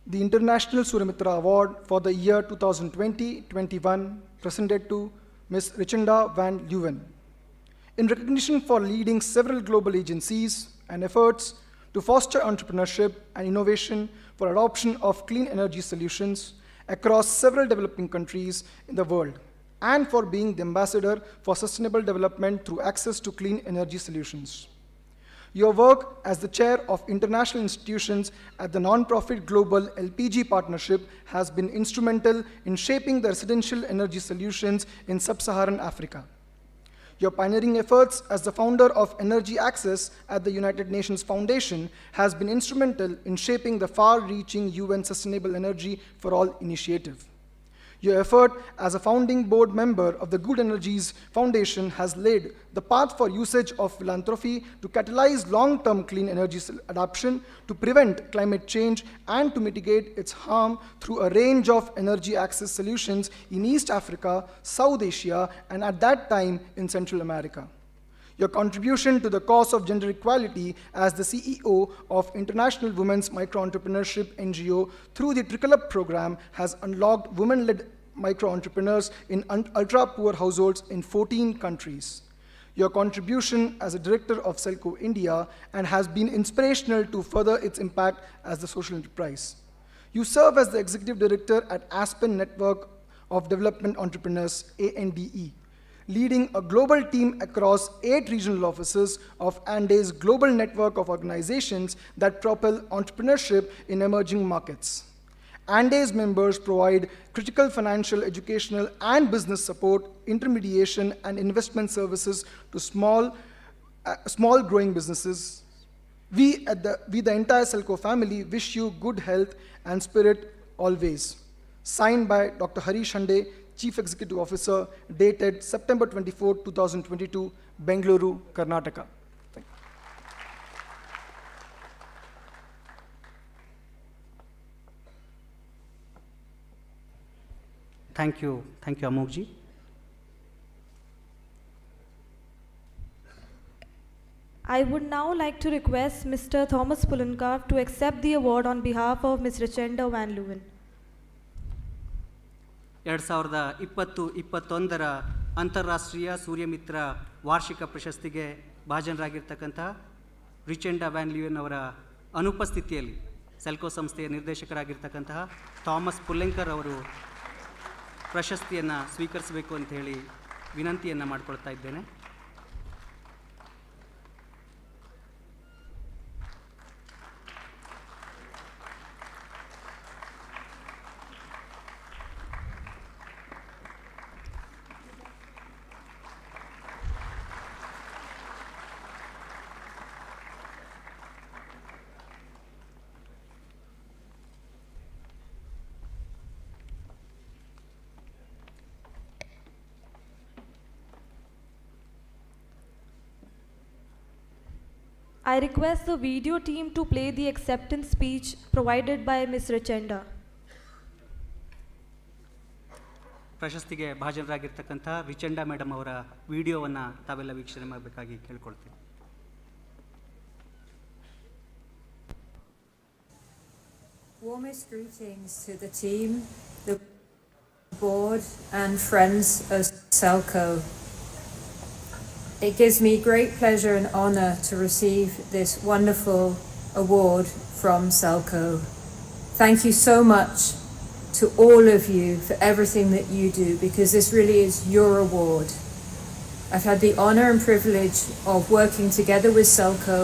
The International Surya Mitra Award for the year 2020-21 presented to Ms. Richenda van Leuven. In recognition for leading several global agencies and efforts to foster entrepreneurship and innovation for adoption of clean energy solutions across several developing countries in the world, and for being the ambassador for sustainable development through access to clean energy solutions. Your work as the chair of international institutions at the non-profit Global LPG Partnership has been instrumental in shaping the residential energy solutions in sub-Saharan Africa. Your pioneering efforts as the founder of Energy Access at the United Nations Foundation has been instrumental in shaping the far-reaching UN Sustainable Energy for All initiative. Your effort as a founding board member of the Good Energies Foundation has laid the path for usage of philanthropy to catalyze long-term clean energy adoption, to prevent climate change, and to mitigate its harm through a range of energy access solutions in East Africa, South Asia, and at that time in Central America. Your contribution to the cause of gender equality as the CEO of International Women's Micro-Entrepreneurship NGO through the Trickle Up program has unlocked women-led micro-entrepreneurs in ultra-poor households in 14 countries. your contribution as a director of Selco India and has been inspirational to further its impact as the social enterprise. You serve as the executive director at Aspen Network of Development Entrepreneurs, ANDE, leading a global team across 8 regional offices of ANDE's global network of organizations that propel entrepreneurship in emerging markets. ANDE's members provide critical financial, educational, and business support, intermediation, and investment services to small growing businesses. We, the entire Selco family, wish you good health and spirit always. Signed by Dr. Richenda, Chief Executive Officer, dated September 24, 2022, Bengaluru, Karnataka. Thank you, Amokji. I would now like to request Mr. Thomas Pullenkav to accept the award on behalf of Ms. Richenda van Leuven. 2020-21 ಅಂತಾರಾಷ್ಟ್ರೀಯ ಸೂರ್ಯ ಮಿತ್ರ ವಾರ್ಷಿಕ ಪ್ರಶಸ್ತಿಗೆ ಭಾಜನರಾಗಿರ್ತಕ್ಕಂಥ ರಿಚೆಂಡಾ van ಲ್ಯೂವೆನ್ ಅವರ ಅನುಪಸ್ಥಿತಿಯಲ್ಲಿ Selco ಸಂಸ್ಥೆಯ ನಿರ್ದೇಶಕರಾಗಿರ್ತಕ್ಕಂತಹ Thomas ಪುಲ್ಲೆಂಕರ್ ಅವರು ಪ್ರಶಸ್ತಿಯನ್ನು ಸ್ವೀಕರಿಸಬೇಕು ಅಂತ ಹೇಳಿ ವಿನಂತಿಯನ್ನು ಮಾಡಿಕೊಳ್ತಾ ಇದ್ದೇನೆ. I request the video team to play the acceptance speech provided by Ms. Richenda. ಪ್ರಶಸ್ತಿಗೆ ಭಾಜನರಾಗಿರ್ತಕ್ಕಂಥ ರಿಚೆಂಡಾ ಮೇಡಮ್ ಅವರ ವಿಡಿಯೋವನ್ನು ತಾವೆಲ್ಲ ವೀಕ್ಷಣೆ ಮಾಡಬೇಕಾಗಿ ಕೇಳ್ಕೊಳ್ತೀನಿ. Warmest greetings to the team, the board and friends of Selco. It gives me great pleasure and honor to receive this wonderful award from Selco. Thank you so much to all of you for everything that you do, because this really is your award. I've had the honor and privilege of working together with Selco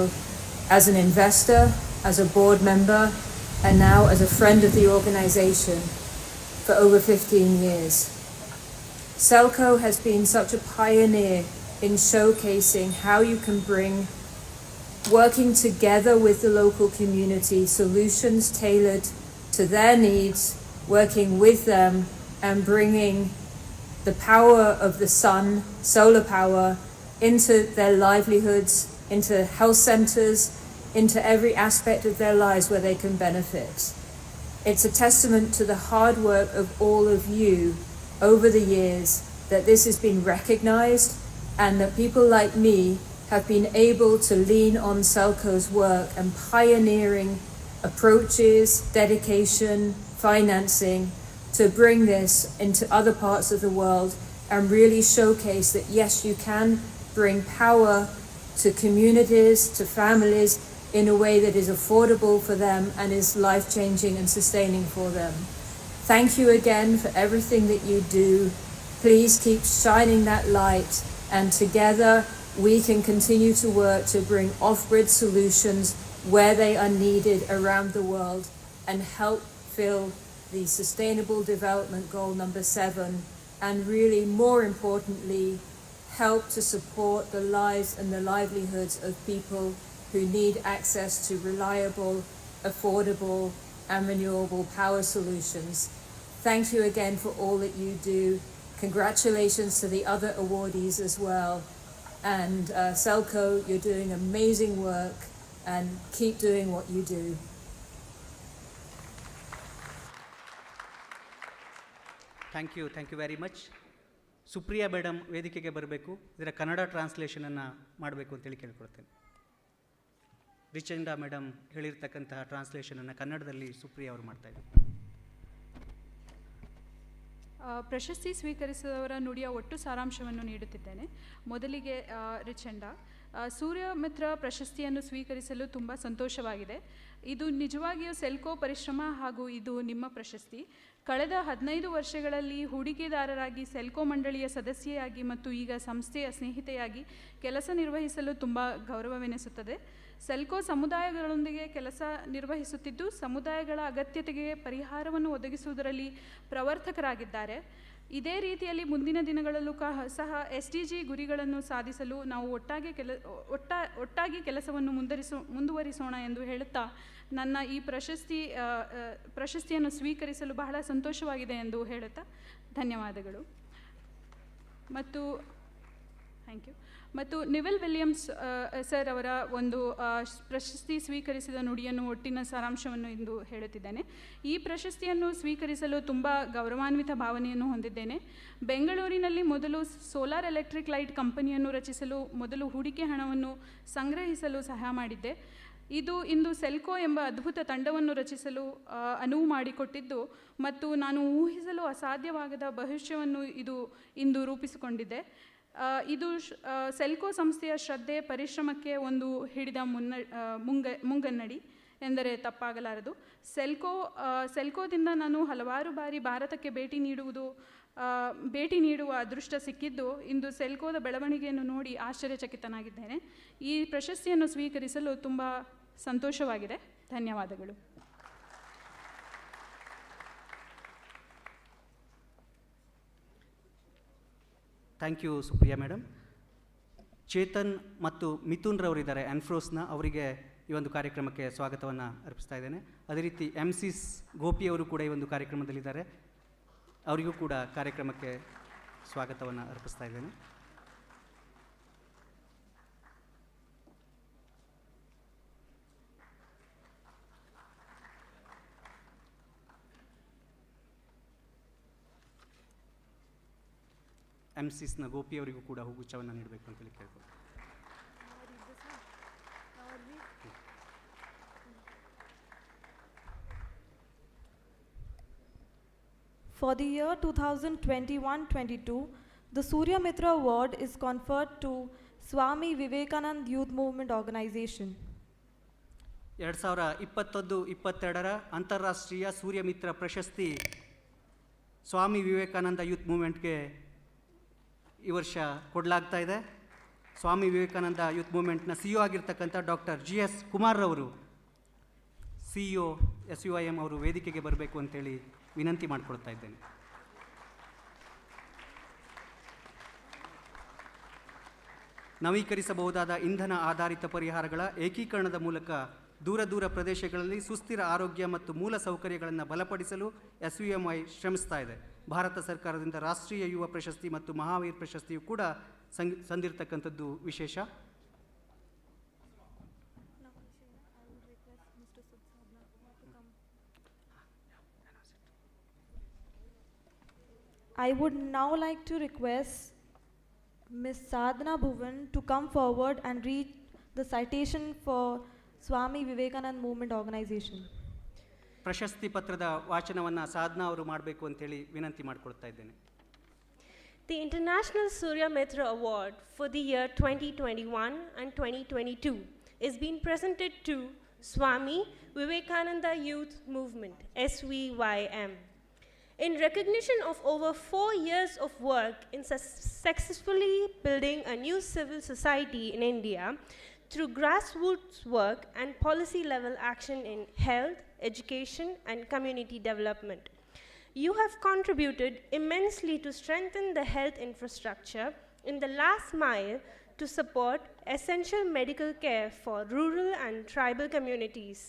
as an investor, as a board member, and now as a friend of the organization for over 15 years. Selco has been such a pioneer in showcasing how you can bring, working together with the local community, solutions tailored to their needs, working with them and bringing the power of the sun, solar power, into their livelihoods, into health centers, into every aspect of their lives where they can benefit. It's a testament to the hard work of all of you over the years that this has been recognized, and that people like me have been able to lean on Selco's work and pioneering approaches, dedication, financing to bring this into other parts of the world and really showcase that yes, you can bring power to communities, to families in a way that is affordable for them and is life-changing and sustaining for them. Thank you again for everything that you do. Please keep shining that light, and together we can continue to work to bring off-grid solutions where they are needed around the world and help fill the Sustainable Development Goal number 7, and really more importantly, help to support the lives and the livelihoods of people who need access to reliable, affordable and renewable power solutions. Thank you again for all that you do. Congratulations to the other awardees as well. And Selco, you're doing amazing work, and keep doing what you do. Thank you very much. Supriya madam ವೇದಿಕೆಗೆ ಬರಬೇಕು, ಇದರ ಕನ್ನಡ ಟ್ರಾನ್ಸ್ಲೇಷನನ್ನು ಮಾಡಬೇಕು ಅಂತೇಳಿ ಕೇಳ್ಕೊಳ್ತೇನೆ. ರಿಚೆಂಡಾ madam ಹೇಳಿರ್ತಕ್ಕಂತಹ ಟ್ರಾನ್ಸ್ಲೇಷನನ್ನು ಕನ್ನಡದಲ್ಲಿ ಸುಪ್ರಿಯಾ ಅವರು ಮಾಡ್ತಾಯಿದ್ದಾರೆ. ಪ್ರಶಸ್ತಿ ಸ್ವೀಕರಿಸಿದವರ ನುಡಿಯ ಒಟ್ಟು ಸಾರಾಂಶವನ್ನು ನೀಡುತ್ತಿದ್ದೇನೆ. ಮೊದಲಿಗೆ ರಿಚೆಂಡ. ಸೂರ್ಯ ಮಿತ್ರ ಪ್ರಶಸ್ತಿಯನ್ನು ಸ್ವೀಕರಿಸಲು ತುಂಬ ಸಂತೋಷವಾಗಿದೆ. ಇದು ನಿಜವಾಗಿಯೂ ಸೆಲ್ಕೋ ಪರಿಶ್ರಮ ಹಾಗೂ ಇದು ನಿಮ್ಮ ಪ್ರಶಸ್ತಿ. ಕಳೆದ 15 ವರ್ಷಗಳಲ್ಲಿ ಹೂಡಿಕೆದಾರರಾಗಿ ಸೆಲ್ಕೋ ಮಂಡಳಿಯ ಸದಸ್ಯೆಯಾಗಿ ಮತ್ತು ಈಗ ಸಂಸ್ಥೆಯ ಸ್ನೇಹಿತೆಯಾಗಿ ಕೆಲಸ ನಿರ್ವಹಿಸಲು ತುಂಬ ಗೌರವವೆನಿಸುತ್ತದೆ. ಸೆಲ್ಕೋ ಸಮುದಾಯಗಳೊಂದಿಗೆ ಕೆಲಸ ನಿರ್ವಹಿಸುತ್ತಿದ್ದು ಸಮುದಾಯಗಳ ಅಗತ್ಯತೆಗೆ ಪರಿಹಾರವನ್ನು ಒದಗಿಸುವುದರಲ್ಲಿ ಪ್ರವರ್ತಕರಾಗಿದ್ದಾರೆ. ಇದೇ ರೀತಿಯಲ್ಲಿ ಮುಂದಿನ ದಿನಗಳಲ್ಲೂ ಸಹ SDG ಗುರಿಗಳನ್ನು ಸಾಧಿಸಲು ನಾವು ಒಟ್ಟಾಗಿ ಕೆಲಸವನ್ನು ಮುಂದುವರಿಸೋಣ ಎಂದು ಹೇಳುತ್ತಾ ನನ್ನ ಈ ಪ್ರಶಸ್ತಿಯನ್ನು ಸ್ವೀಕರಿಸಲು ಬಹಳ ಸಂತೋಷವಾಗಿದೆ ಎಂದು ಹೇಳುತ್ತಾ ಧನ್ಯವಾದಗಳು. ಮತ್ತು ಥ್ಯಾಂಕ್ ಯು. ಮತ್ತು ನಿವೆಲ್ ವಿಲಿಯಮ್ಸ್ ಸರ್ ಅವರ ಒಂದು ಪ್ರಶಸ್ತಿ ಸ್ವೀಕರಿಸಿದ ನುಡಿಯನ್ನು ಒಟ್ಟಿನ ಸಾರಾಂಶವನ್ನು ಇಂದು ಹೇಳುತ್ತಿದ್ದೇನೆ. ಈ ಪ್ರಶಸ್ತಿಯನ್ನು ಸ್ವೀಕರಿಸಲು ತುಂಬ ಗೌರವಾನ್ವಿತ ಭಾವನೆಯನ್ನು ಹೊಂದಿದ್ದೇನೆ. ಬೆಂಗಳೂರಿನಲ್ಲಿ ಮೊದಲು ಸೋಲಾರ್ ಎಲೆಕ್ಟ್ರಿಕ್ ಲೈಟ್ ಕಂಪನಿಯನ್ನು ರಚಿಸಲು ಮೊದಲು ಹೂಡಿಕೆ ಹಣವನ್ನು ಸಂಗ್ರಹಿಸಲು ಸಹಾಯ ಮಾಡಿದ್ದೆ. ಇದು ಇಂದು ಸೆಲ್ಕೋ ಎಂಬ ಅದ್ಭುತ ತಂಡವನ್ನು ರಚಿಸಲು ಅನುವು ಮಾಡಿಕೊಟ್ಟಿದ್ದು ಮತ್ತು ನಾನು ಊಹಿಸಲು ಅಸಾಧ್ಯವಾಗದ ಭವಿಷ್ಯವನ್ನು ಇದು ಇಂದು ರೂಪಿಸಿಕೊಂಡಿದೆ. ಇದು ಸೆಲ್ಕೋ ಸಂಸ್ಥೆಯ ಶ್ರದ್ಧೆ ಪರಿಶ್ರಮಕ್ಕೆ ಒಂದು ಹಿಡಿದ ಮುಂಗನ್ನಡಿ ಎಂದರೆ ತಪ್ಪಾಗಲಾರದು. ಸೆಲ್ಕೋದಿಂದ ನಾನು ಹಲವಾರು ಬಾರಿ ಭಾರತಕ್ಕೆ ಭೇಟಿ ನೀಡುವ ಅದೃಷ್ಟ ಸಿಕ್ಕಿದ್ದು ಇಂದು ಸೆಲ್ಕೋದ ಬೆಳವಣಿಗೆಯನ್ನು ನೋಡಿ ಆಶ್ಚರ್ಯಚಕಿತನಾಗಿದ್ದೇನೆ. ಈ ಪ್ರಶಸ್ತಿಯನ್ನು ಸ್ವೀಕರಿಸಲು ತುಂಬ ಸಂತೋಷವಾಗಿದೆ. ಧನ್ಯವಾದಗಳು. Thank you Supriya madam. Chetan ಮತ್ತು ಮಿಥುನ್ ರವರಿದ್ದಾರೆ ಆನ್ಫ್ರೋಸ್ನ, ಅವರಿಗೆ ಈ ಒಂದು ಕಾರ್ಯಕ್ರಮಕ್ಕೆ ಸ್ವಾಗತವನ್ನು ಅರ್ಪಿಸ್ತಾ ಇದ್ದೇನೆ. ಅದೇ ರೀತಿ MCs ಗೋಪಿಯವರು ಕೂಡ ಈ ಒಂದು ಕಾರ್ಯಕ್ರಮದಲ್ಲಿದ್ದಾರೆ, ಅವರಿಗೂ ಕೂಡ ಕಾರ್ಯಕ್ರಮಕ್ಕೆ ಸ್ವಾಗತವನ್ನು ಅರ್ಪಿಸ್ತಾ ಇದ್ದೇನೆ. MCsನ ಗೋಪಿಯವರಿಗೂ ಕೂಡ ಹೂಗುಚ್ಛವನ್ನು ನೀಡಬೇಕು ಅಂತೇಳಿ ಕೇಳ್ಬೋದು. For the year 2021-22, the Surya Mitra Award is conferred to Swami Vivekanand Youth Movement Organization. 2021-22 ಅಂತಾರಾಷ್ಟ್ರೀಯ ಸೂರ್ಯ ಮಿತ್ರ ಪ್ರಶಸ್ತಿ ಸ್ವಾಮಿ ವಿವೇಕಾನಂದ ಯೂತ್ ಮೂವ್ಮೆಂಟ್ಗೆ ಈ ವರ್ಷ ಕೊಡಲಾಗ್ತಾ ಇದೆ. ಸ್ವಾಮಿ ವಿವೇಕಾನಂದ ಯೂತ್ ಮೂವ್ಮೆಂಟ್ನ CEO ಆಗಿರ್ತಕ್ಕಂಥ ಡಾಕ್ಟರ್ GS ಕುಮಾರ್ರವರು, CEO SVYM ಅವರು ವೇದಿಕೆಗೆ ಬರಬೇಕು ಅಂತೇಳಿ ವಿನಂತಿ ಮಾಡಿಕೊಳ್ತಾ ಇದ್ದೇನೆ. ನವೀಕರಿಸಬಹುದಾದ ಇಂಧನ ಆಧಾರಿತ ಪರಿಹಾರಗಳ ಏಕೀಕರಣದ ಮೂಲಕ ದೂರ ಪ್ರದೇಶಗಳಲ್ಲಿ ಸುಸ್ಥಿರ ಆರೋಗ್ಯ ಮತ್ತು ಮೂಲ ಸೌಕರ್ಯಗಳನ್ನು ಬಲಪಡಿಸಲು SVMI ಶ್ರಮಿಸ್ತಾ ಇದೆ. ಭಾರತ ಸರ್ಕಾರದಿಂದ ರಾಷ್ಟ್ರೀಯ ಯುವ ಪ್ರಶಸ್ತಿ ಮತ್ತು ಮಹಾವೀರ್ ಪ್ರಶಸ್ತಿಯು ಕೂಡ ಸಂದಿರ್ತಕ್ಕಂಥದ್ದು ವಿಶೇಷ. I would now like to request Ms. Sadhana Bhuvan to come forward and read the citation for Swami Vivekanand Movement Organization. ಪ್ರಶಸ್ತಿ ಪತ್ರದ ವಾಚನವನ್ನು ಸಾಧನಾ ಅವರು ಮಾಡಬೇಕು ಅಂತೇಳಿ ವಿನಂತಿ ಮಾಡಿಕೊಳ್ತಾ ಇದ್ದೇನೆ. The International Surya Mitra Award for the year 2021 and 2022 is being presented to Swami Vivekananda Youth Movement, SVYM. In recognition of over 4 years of work in successfully building a new civil society in India through grassroots work and policy-level action in health, education, and community development. You have contributed immensely to strengthen the health infrastructure in the last mile to support essential medical care for rural and tribal communities.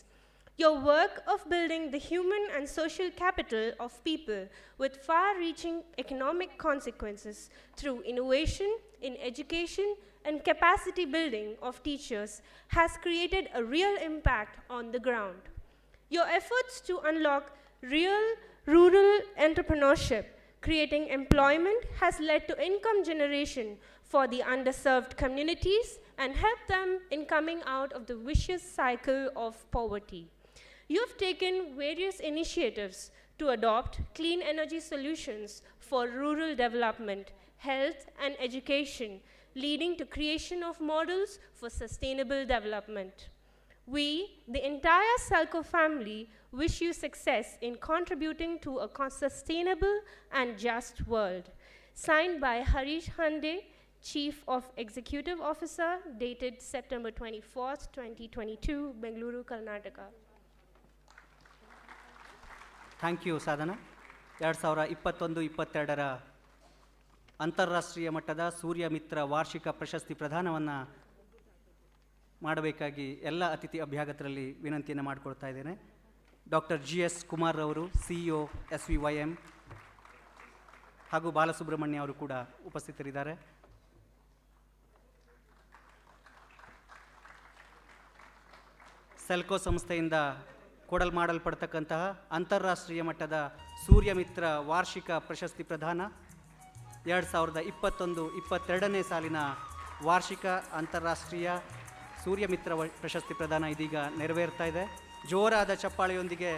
Your work of building the human and social capital of people with far-reaching economic consequences through innovation in education and capacity building of teachers has created a real impact on the ground. Your efforts to unlock real rural entrepreneurship, creating employment, has led to income generation for the underserved communities and helped them in coming out of the vicious cycle of poverty. You have taken various initiatives to adopt clean energy solutions for rural development, health, and education, leading to creation of models for sustainable development. We, the entire Selco family, wish you success in contributing to a sustainable and just world. Signed by Harish Hande, Chief of Executive Officer, dated September 24th, 2022, Bengaluru, Karnataka. Thank you Sadhana. 2021-22ರ ಅಂತಾರಾಷ್ಟ್ರೀಯ ಮಟ್ಟದ ಸೂರ್ಯ ಮಿತ್ರ ವಾರ್ಷಿಕ ಪ್ರಶಸ್ತಿ ಪ್ರದಾನವನ್ನು ಮಾಡಬೇಕಾಗಿ ಎಲ್ಲ ಅತಿಥಿ ಅಭ್ಯಾಗತರಲ್ಲಿ ವಿನಂತಿಯನ್ನು ಮಾಡಿಕೊಳ್ತಾ ಇದ್ದೇನೆ. ಡಾಕ್ಟರ್ GS ಕುಮಾರ್ ಅವರು, CEO SVYM, ಹಾಗೂ ಬಾಲಸುಬ್ರಹ್ಮಣ್ಯ ಅವರು ಕೂಡ ಉಪಸ್ಥಿತರಿದ್ದಾರೆ. ಸೆಲ್ಕೋ ಸಂಸ್ಥೆಯಿಂದ ಕೊಡಲ್ಮಾಡಲ್ಪಡ್ತಕ್ಕಂತಹ ಅಂತಾರಾಷ್ಟ್ರೀಯ ಮಟ್ಟದ ಸೂರ್ಯ ಮಿತ್ರ ವಾರ್ಷಿಕ ಪ್ರಶಸ್ತಿ ಪ್ರದಾನ 2021-22ನೇ ಸಾಲಿನ ವಾರ್ಷಿಕ ಅಂತಾರಾಷ್ಟ್ರೀಯ ಸೂರ್ಯ ಮಿತ್ರ ಪ್ರಶಸ್ತಿ ಪ್ರದಾನ ಇದೀಗ ನೆರವೇರ್ತಾ ಇದೆ. ಜೋರಾದ ಚಪ್ಪಾಳೆಯೊಂದಿಗೆ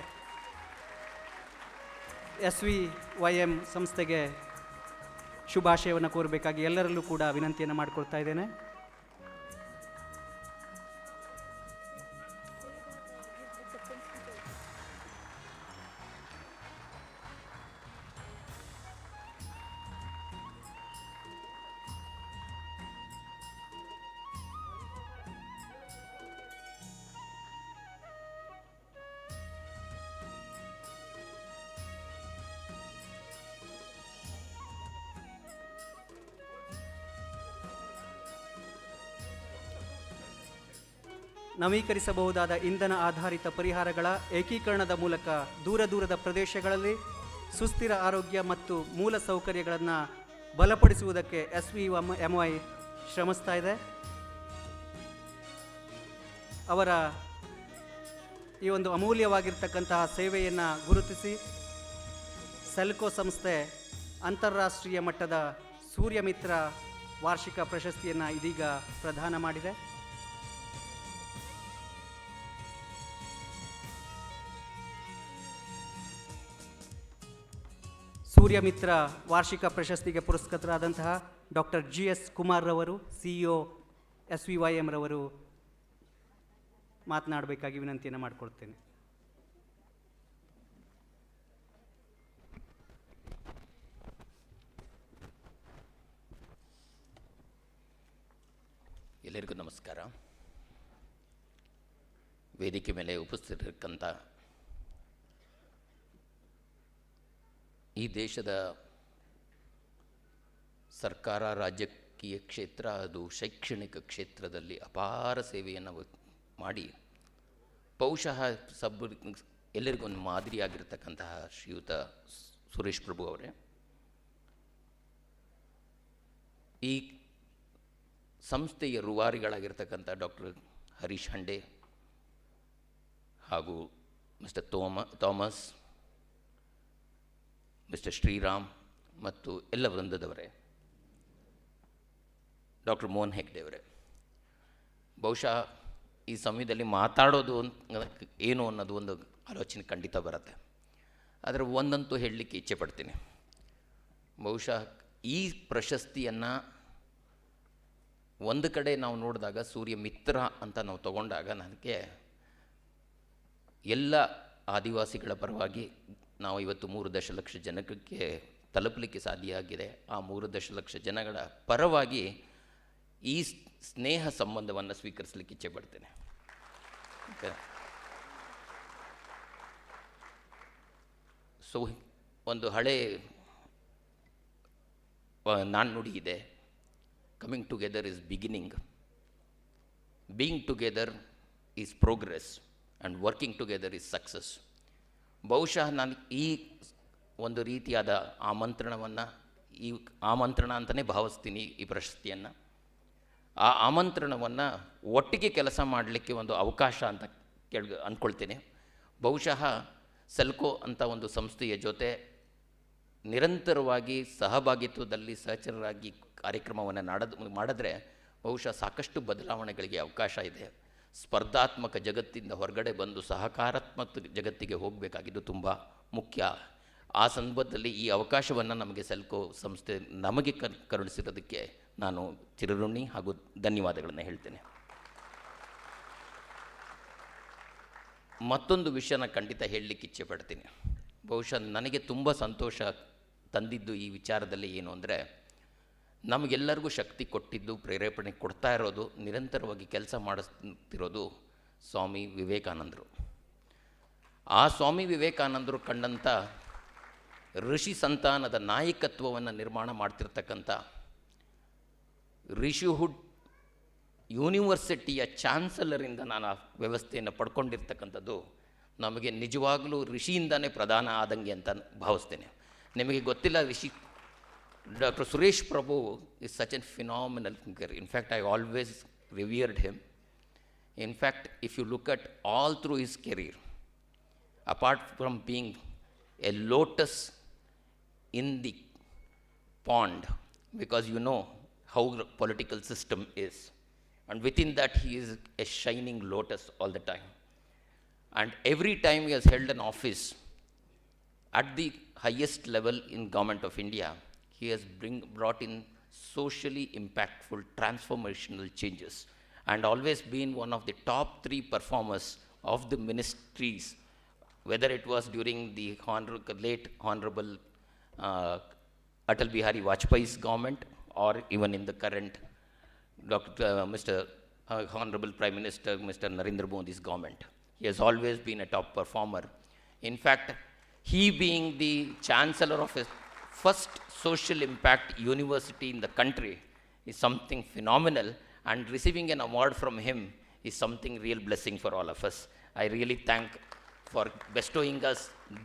SVYM ಸಂಸ್ಥೆಗೆ ಶುಭಾಶಯವನ್ನು ಕೋರಬೇಕಾಗಿ ಎಲ್ಲರಲ್ಲೂ ಕೂಡ ವಿನಂತಿಯನ್ನು ಮಾಡಿಕೊಳ್ತಾ ಇದ್ದೇನೆ. ನವೀಕರಿಸಬಹುದಾದ ಇಂಧನ ಆಧಾರಿತ ಪರಿಹಾರಗಳ ಏಕೀಕರಣದ ಮೂಲಕ ದೂರದ ಪ್ರದೇಶಗಳಲ್ಲಿ ಸುಸ್ಥಿರ ಆರೋಗ್ಯ ಮತ್ತು ಮೂಲ ಸೌಕರ್ಯಗಳನ್ನು ಬಲಪಡಿಸುವುದಕ್ಕೆ SVMY ಶ್ರಮಿಸ್ತಾ ಇದೆ. ಅವರ ಈ ಒಂದು ಅಮೂಲ್ಯವಾಗಿರ್ತಕ್ಕಂತಹ ಸೇವೆಯನ್ನು ಗುರುತಿಸಿ ಸೆಲ್ಕೋ ಸಂಸ್ಥೆ ಅಂತಾರಾಷ್ಟ್ರೀಯ ಮಟ್ಟದ ಸೂರ್ಯ ಮಿತ್ರ ವಾರ್ಷಿಕ ಪ್ರಶಸ್ತಿಯನ್ನು ಇದೀಗ ಪ್ರದಾನ ಮಾಡಿದೆ. ಸೂರ್ಯ ಮಿತ್ರ ವಾರ್ಷಿಕ ಪ್ರಶಸ್ತಿಗೆ ಪುರಸ್ಕೃತರಾದಂತಹ ಡಾಕ್ಟರ್ GS ಕುಮಾರ್ ರವರು, CEO SVYM ರವರು ಮಾತನಾಡಬೇಕಾಗಿ ವಿನಂತಿಯನ್ನು ಮಾಡಿಕೊಳ್ತೇನೆ. ಎಲ್ಲರಿಗೂ ನಮಸ್ಕಾರ. ವೇದಿಕೆ ಮೇಲೆ ಉಪಸ್ಥಿತರಿರ್ತಕ್ಕಂಥ ಈ ದೇಶದ ಸರ್ಕಾರ, ರಾಜಕೀಯ ಕ್ಷೇತ್ರ, ಅದು ಶೈಕ್ಷಣಿಕ ಕ್ಷೇತ್ರದಲ್ಲಿ ಅಪಾರ ಸೇವೆಯನ್ನು ಮಾಡಿ ಬಹುಶಃ ಎಲ್ಲರಿಗೂ ಒಂದು ಮಾದರಿಯಾಗಿರ್ತಕ್ಕಂತಹ ಶ್ರೀಯುತ ಸುರೇಶ್ ಪ್ರಭು ಅವರೇ, ಈ ಸಂಸ್ಥೆಯ ರೂವಾರಿಗಳಾಗಿರ್ತಕ್ಕಂಥ ಡಾಕ್ಟರ್ ಹರೀಶ್ ಹಂಡೆ ಹಾಗೂ ಮಿಸ್ಟರ್ ಥಾಮಸ್, ಮಿಸ್ಟರ್ ಶ್ರೀರಾಮ್ ಮತ್ತು ಎಲ್ಲ ವೃಂದದವರೇ, ಡಾಕ್ಟರ್ ಮೋಹನ್ ಹೆಗ್ಡೆ ಅವರೇ, ಬಹುಶಃ ಈ ಸಮಯದಲ್ಲಿ ಮಾತಾಡೋದು ಏನು ಅನ್ನೋದು ಒಂದು ಆಲೋಚನೆ ಖಂಡಿತ ಬರುತ್ತೆ. ಆದರೆ ಒಂದಂತೂ ಹೇಳಲಿಕ್ಕೆ ಇಚ್ಛೆ ಪಡ್ತೀನಿ. ಬಹುಶಃ ಈ ಪ್ರಶಸ್ತಿಯನ್ನು ಒಂದು ಕಡೆ ನಾವು ನೋಡಿದಾಗ ಸೂರ್ಯ ಮಿತ್ರ ಅಂತ ನಾವು ತಗೊಂಡಾಗ ನನಗೆ ಎಲ್ಲ ಆದಿವಾಸಿಗಳ ಪರವಾಗಿ ನಾವು ಇವತ್ತು 3 ದಶಲಕ್ಷ ಜನಕ್ಕೆ ತಲುಪಲಿಕ್ಕೆ ಸಾಧ್ಯ ಆಗಿದೆ. ಆ 3 ದಶಲಕ್ಷ ಜನಗಳ ಪರವಾಗಿ ಈ ಸ್ನೇಹ ಸಂಬಂಧವನ್ನು ಸ್ವೀಕರಿಸಲಿಕ್ಕೆ ಇಚ್ಛೆ ಪಡ್ತೇನೆ. ಸೊ ಒಂದು ಹಳೆ ನಾಣ್ಣುಡಿ ಇದೆ, coming together is beginning, being together is progress and working together is success. ಬಹುಶಃ ನಾನು ಈ ಒಂದು ರೀತಿಯಾದ ಆಮಂತ್ರಣ ಅಂತಲೇ ಭಾವಿಸ್ತೀನಿ ಈ ಪ್ರಶಸ್ತಿಯನ್ನು. ಆ ಆಮಂತ್ರಣವನ್ನು ಒಟ್ಟಿಗೆ ಕೆಲಸ ಮಾಡಲಿಕ್ಕೆ ಒಂದು ಅವಕಾಶ ಅಂತ ಅಂದ್ಕೊಳ್ತೇನೆ. ಬಹುಶಃ ಸೆಲ್ಕೋ ಅಂತ ಒಂದು ಸಂಸ್ಥೆಯ ಜೊತೆ ನಿರಂತರವಾಗಿ ಸಹಭಾಗಿತ್ವದಲ್ಲಿ ಸಹಚರರಾಗಿ ಕಾರ್ಯಕ್ರಮವನ್ನು ಮಾಡಿದ್ರೆ ಬಹುಶಃ ಸಾಕಷ್ಟು ಬದಲಾವಣೆಗಳಿಗೆ ಅವಕಾಶ ಇದೆ. ಸ್ಪರ್ಧಾತ್ಮಕ ಜಗತ್ತಿಂದ ಹೊರಗಡೆ ಬಂದು ಸಹಕಾರಾತ್ಮಕ ಜಗತ್ತಿಗೆ ಹೋಗಬೇಕಾಗಿದ್ದು ತುಂಬ ಮುಖ್ಯ. ಆ ಸಂದರ್ಭದಲ್ಲಿ ಈ ಅವಕಾಶವನ್ನು ನಮಗೆ ಸೆಲ್ಕೋ ಸಂಸ್ಥೆ ನಮಗೆ ಕರುಣಿಸಿರೋದಕ್ಕೆ ನಾನು ಚಿರಋಣಿ ಹಾಗೂ ಧನ್ಯವಾದಗಳನ್ನು ಹೇಳ್ತೇನೆ. ಮತ್ತೊಂದು ವಿಷಯನ ಖಂಡಿತ ಹೇಳಲಿಕ್ಕೆ ಇಚ್ಛೆ ಪಡ್ತೀನಿ. ಬಹುಶಃ ನನಗೆ ತುಂಬ ಸಂತೋಷ ತಂದಿದ್ದು ಈ ವಿಚಾರದಲ್ಲಿ ಏನು ಅಂದರೆ, ನಮಗೆಲ್ಲರಿಗೂ ಶಕ್ತಿ ಕೊಟ್ಟಿದ್ದು, ಪ್ರೇರೇಪಣೆ ಕೊಡ್ತಾ ಇರೋದು, ನಿರಂತರವಾಗಿ ಕೆಲಸ ಮಾಡಿಸ್ತಿರೋದು ಸ್ವಾಮಿ ವಿವೇಕಾನಂದರು. ಆ ಸ್ವಾಮಿ ವಿವೇಕಾನಂದರು ಕಂಡಂಥ ಋಷಿ ಸಂತಾನದ ನಾಯಕತ್ವವನ್ನು ನಿರ್ಮಾಣ ಮಾಡ್ತಿರ್ತಕ್ಕಂಥ ರಿಷಿಹುಡ್ ಯೂನಿವರ್ಸಿಟಿಯ ಚಾನ್ಸಲರಿಂದ ನಾನು ಆ ವ್ಯವಸ್ಥೆಯನ್ನು ಪಡ್ಕೊಂಡಿರ್ತಕ್ಕಂಥದ್ದು ನಮಗೆ ನಿಜವಾಗಲೂ ಋಷಿಯಿಂದನೇ ಪ್ರಧಾನ ಆದಂಗೆ ಅಂತ ಭಾವಿಸ್ತೇನೆ. ನಿಮಗೆ ಗೊತ್ತಿಲ್ಲ, Dr. Suresh Prabhu is such a phenomenal thinker. In fact, I always revered him. In fact, if you look at all through his career, apart from being a lotus in the pond, because you know how the political system is, and within that he is a shining lotus all the time. And every time he has held an office at the highest level in Government of India, he has brought in socially impactful transformational changes and always been one of the top 3 performers of the ministries, whether it was during the late Honorable Atal Bihari Vajpayee's government or even in the current Honorable Prime Minister Mr. Narendra Modi's government. He has always been a top performer. In fact, he being the chancellor of a first social impact university in the country is something phenomenal, and receiving an award from him is something real blessing for all of us. I really thank for bestowing us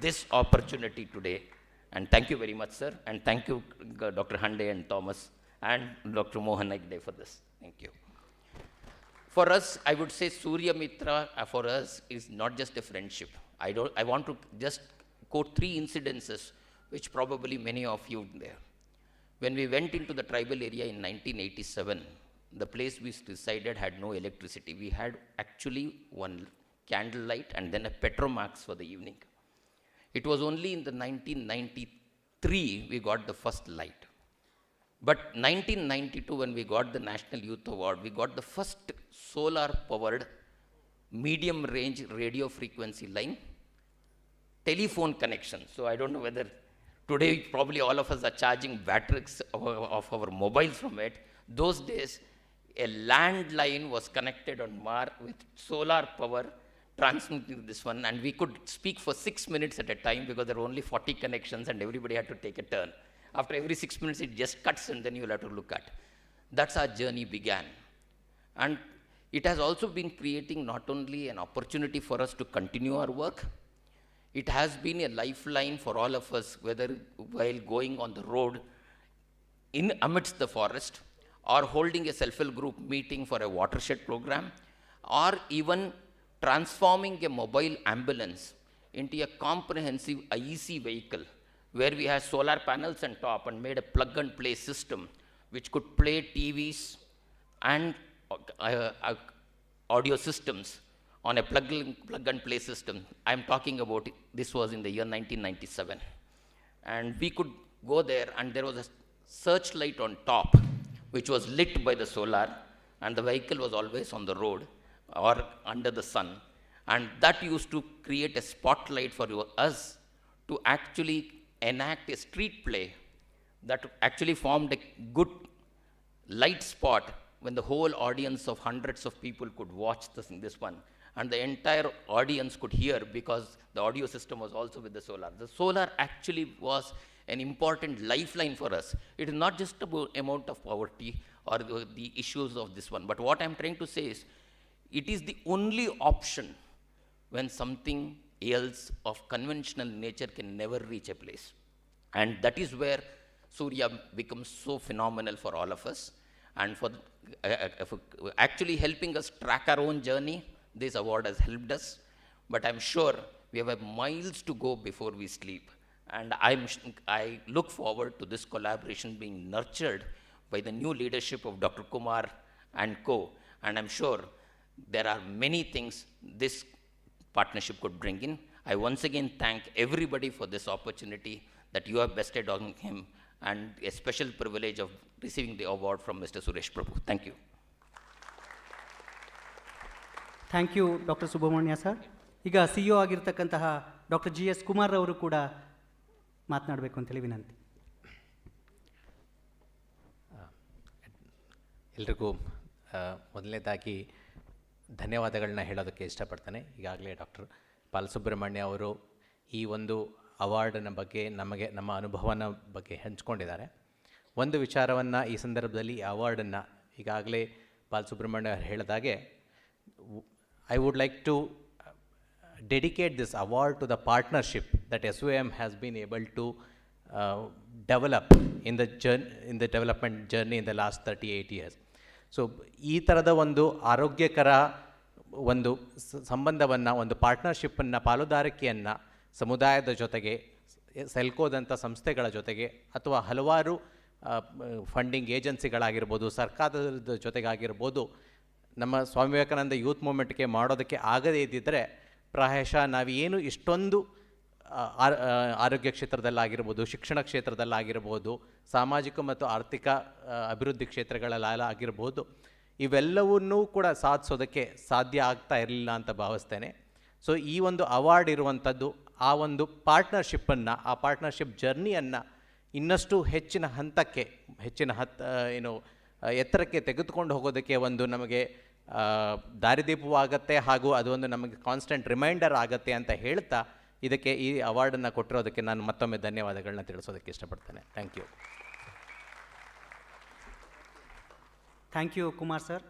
this opportunity today, and thank you very much, sir, and thank you Dr. Hande and Thomas and Dr. Mohan Nagde for this. Thank you. For us, I would say Surya Mitra for us is not just a friendship. I want to just quote 3 incidences which probably many of you there. When we went into the tribal area in 1987, the place we decided had no electricity. We had actually one candlelight and then a Petromax for the evening. It was only in the 1993 we got the first light. But 1992 when we got the National Youth Award, we got the first solar powered medium range radio frequency line telephone connection. So I don't know whether today probably all of us are charging batteries of our mobiles from it. Those days a landline was connected on Mars with solar power transmitting this one, and we could speak for 6 minutes at a time because there were only 40 connections and everybody had to take a turn. After every 6 minutes it just cuts and then you'll have to look at. That's how our journey began. And it has also been creating not only an opportunity for us to continue our work, it has been a lifeline for all of us, whether while going on the road in amidst the forest, or holding a self-help group meeting for a watershed program, or even transforming a mobile ambulance into a comprehensive IEC vehicle where we had solar panels on top and made a plug-and-play system which could play TVs and audio systems on a plug-and-play system. I am talking about it. This was in the year 1997. And we could go there and there was a searchlight on top which was lit by the solar, and the vehicle was always on the road or under the sun. And that used to create a spotlight for us to actually enact a street play that actually formed a good light spot when the whole audience of hundreds of people could watch this one. And the entire audience could hear because the audio system was also with the solar. The solar actually was an important lifeline for us. It is not just about amount of poverty or the issues of this one, but what I'm trying to say is, it is the only option when something else of conventional nature can never reach a place. And that is where Surya becomes so phenomenal for all of us. And for actually helping us track our own journey, this award has helped us. But I'm sure we have miles to go before we sleep. And I look forward to this collaboration being nurtured by the new leadership of Dr. Kumar and co. And I'm sure there are many things this partnership could bring in. I once again thank everybody for this opportunity that you have bestowed on him, and a special privilege of receiving the award from Mr. Suresh Prabhu. Thank you. Thank you doctor Subramanya sir. ಈಗ CEO ಆಗಿರ್ತಕ್ಕಂತಹ doctor GS Kumar ಅವರು ಕೂಡ ಮಾತನಾಡಬೇಕು ಅಂತೇಳಿ ವಿನಂತಿ. ಎಲ್ರಿಗೂ ಮೊದಲನೇದಾಗಿ ಧನ್ಯವಾದಗಳನ್ನ ಹೇಳೋದಕ್ಕೆ ಇಷ್ಟಪಡ್ತೇನೆ. ಈಗಾಗಲೇ ಡಾಕ್ಟರ್ ಬಾಲಸುಬ್ರಹ್ಮಣ್ಯ ಅವರು ಈ ಒಂದು ಅವಾರ್ಡಿನ ಬಗ್ಗೆ ನಮ್ಮ ಅನುಭವನ ಬಗ್ಗೆ ಹಂಚ್ಕೊಂಡಿದ್ದಾರೆ. ಒಂದು ವಿಚಾರವನ್ನು ಈ ಸಂದರ್ಭದಲ್ಲಿ ಈ ಅವಾರ್ಡನ್ನು ಈಗಾಗಲೇ ಬಾಲಸುಬ್ರಹ್ಮಣ್ಯ ಅವರು ಹೇಳಿದಾಗೆ, I would like to dedicate this award to the partnership that SVYM has been able to develop in the development journey in the last 38 years. So ಈ ಥರದ ಒಂದು ಆರೋಗ್ಯಕರ ಒಂದು ಸಂಬಂಧವನ್ನು, ಒಂದು ಪಾರ್ಟ್ನರ್ಶಿಪ್ಪನ್ನು, ಪಾಲುದಾರಿಕೆಯನ್ನು ಸಮುದಾಯದ ಜೊತೆಗೆ, ಸೆಲ್ಕೋದಂಥ ಸಂಸ್ಥೆಗಳ ಜೊತೆಗೆ ಅಥವಾ ಹಲವಾರು ಫಂಡಿಂಗ್ ಏಜೆನ್ಸಿಗಳಾಗಿರ್ಬೋದು, ಸರ್ಕಾರದ ಜೊತೆಗಾಗಿರ್ಬೋದು, ನಮ್ಮ ಸ್ವಾಮಿ ವಿವೇಕಾನಂದ ಯೂತ್ ಮೂವ್ಮೆಂಟ್ಗೆ ಮಾಡೋದಕ್ಕೆ ಆಗದೇ ಇದ್ದಿದ್ದರೆ ಪ್ರಾಯಶಃ ನಾವೇನು ಇಷ್ಟೊಂದು ಆರೋಗ್ಯ ಕ್ಷೇತ್ರದಲ್ಲಾಗಿರ್ಬೋದು, ಶಿಕ್ಷಣ ಕ್ಷೇತ್ರದಲ್ಲಾಗಿರ್ಬೋದು, ಸಾಮಾಜಿಕ ಮತ್ತು ಆರ್ಥಿಕ ಅಭಿವೃದ್ಧಿ ಕ್ಷೇತ್ರಗಳಲ್ಲಾಗಿರ್ಬೋದು, ಇವೆಲ್ಲವನ್ನೂ ಕೂಡ ಸಾಧಿಸೋದಕ್ಕೆ ಸಾಧ್ಯ ಆಗ್ತಾ ಇರಲಿಲ್ಲ ಅಂತ ಭಾವಿಸ್ತೇನೆ. ಸೊ ಈ ಒಂದು ಅವಾರ್ಡ್ ಇರುವಂಥದ್ದು ಆ ಒಂದು ಪಾರ್ಟ್ನರ್ಶಿಪ್ಪನ್ನು, ಆ ಪಾರ್ಟ್ನರ್ಶಿಪ್ ಜರ್ನಿಯನ್ನು ಇನ್ನಷ್ಟು ಹೆಚ್ಚಿನ ಹಂತಕ್ಕೆ, ಎತ್ತರಕ್ಕೆ ತೆಗೆದುಕೊಂಡು ಹೋಗೋದಕ್ಕೆ ಒಂದು ನಮಗೆ ದಾರಿದೀಪವಾಗತ್ತೆ, ಹಾಗೂ ಅದೊಂದು ನಮಗೆ ಕಾನ್ಸ್ಟೆಂಟ್ ರಿಮೈಂಡರ್ ಆಗತ್ತೆ ಅಂತ ಹೇಳ್ತಾ ಇದಕ್ಕೆ ಈ ಅವಾರ್ಡನ್ನು ಕೊಟ್ಟಿರೋದಕ್ಕೆ ನಾನು ಮತ್ತೊಮ್ಮೆ ಧನ್ಯವಾದಗಳನ್ನ ತಿಳಿಸೋದಕ್ಕೆ ಇಷ್ಟಪಡ್ತೇನೆ. Thank you. Thank you Kumar sir.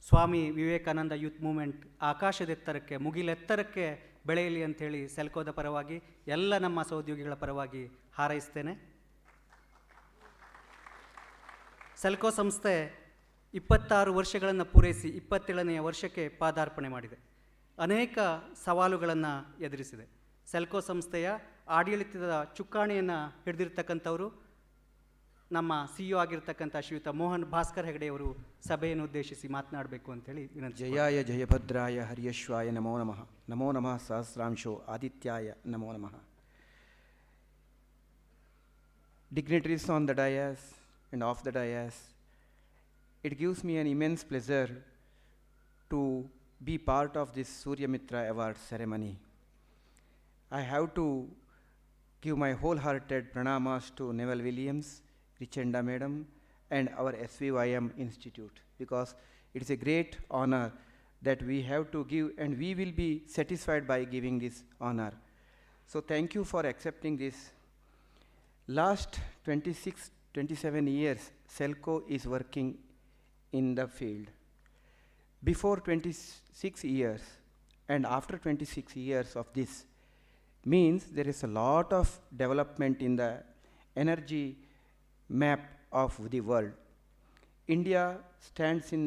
Swami Vivekananda youth movement ಆಕಾಶದೆತ್ತರಕ್ಕೆ, ಮುಗಿಲೆತ್ತರಕ್ಕೆ ಬೆಳೆಯಲಿ ಅಂಥೇಳಿ ಸೆಲ್ಕೋದ ಪರವಾಗಿ, ಎಲ್ಲ ನಮ್ಮ ಸಹೋದ್ಯೋಗಿಗಳ ಪರವಾಗಿ ಹಾರೈಸ್ತೇನೆ. ಸೆಲ್ಕೋ ಸಂಸ್ಥೆ 26 ವರ್ಷಗಳನ್ನು ಪೂರೈಸಿ 27ನೇ ವರ್ಷಕ್ಕೆ ಪಾದಾರ್ಪಣೆ ಮಾಡಿದೆ. ಅನೇಕ ಸವಾಲುಗಳನ್ನು ಎದುರಿಸಿದೆ. ಸೆಲ್ಕೋ ಸಂಸ್ಥೆಯ ಆಡಳಿತದ ಚುಕ್ಕಾಣಿಯನ್ನು ಹಿಡಿದಿರ್ತಕ್ಕಂಥವರು ನಮ್ಮ CEO ಆಗಿರ್ತಕ್ಕಂಥ ಶ್ರೀಯುತ ಮೋಹನ್ ಭಾಸ್ಕರ್ ಹೆಗಡೆಯವರು ಸಭೆಯನ್ನು ಉದ್ದೇಶಿಸಿ ಮಾತನಾಡಬೇಕು ಅಂತೇಳಿ ವಿನಂತಿ. ಜಯಾಯ ಜಯಭದ್ರಾಯ ಹರ್ಯಶ್ವಾಯ ನಮೋ ನಮಃ. ನಮೋ ನಮಃ ಸಹಸ್ರಾಂಶೋ ಆದಿತ್ಯಾಯ ನಮೋ ನಮಃ. Dignitaries on the dais and off the dais, it gives me an immense pleasure to be part of this Surya Mitra award ceremony. I have to give my wholehearted pranamas to Neville Williams, Richenda Madam, and our SVYM Institute, because it is a great honor that we have to give, and we will be satisfied by giving this honor. So thank you for accepting this. Last 27 years, Selco is working in the field. Before 26 years and after 26 years of this means there is a lot of development in the energy map of the world. India stands in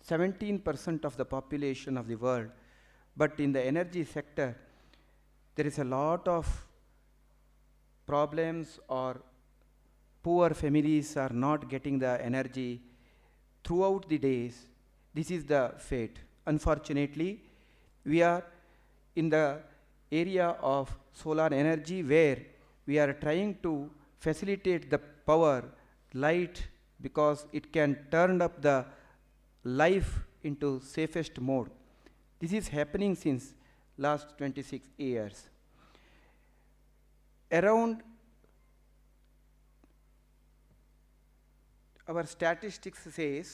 17% of the population of the world, but in the energy sector there is a lot of problems, or poor families are not getting the energy throughout the days. This is the fate. Unfortunately, we are in the area of solar energy where we are trying to facilitate the power, light, because it can turn up the life into safest mode. This is happening since last 26 years. Around our statistics says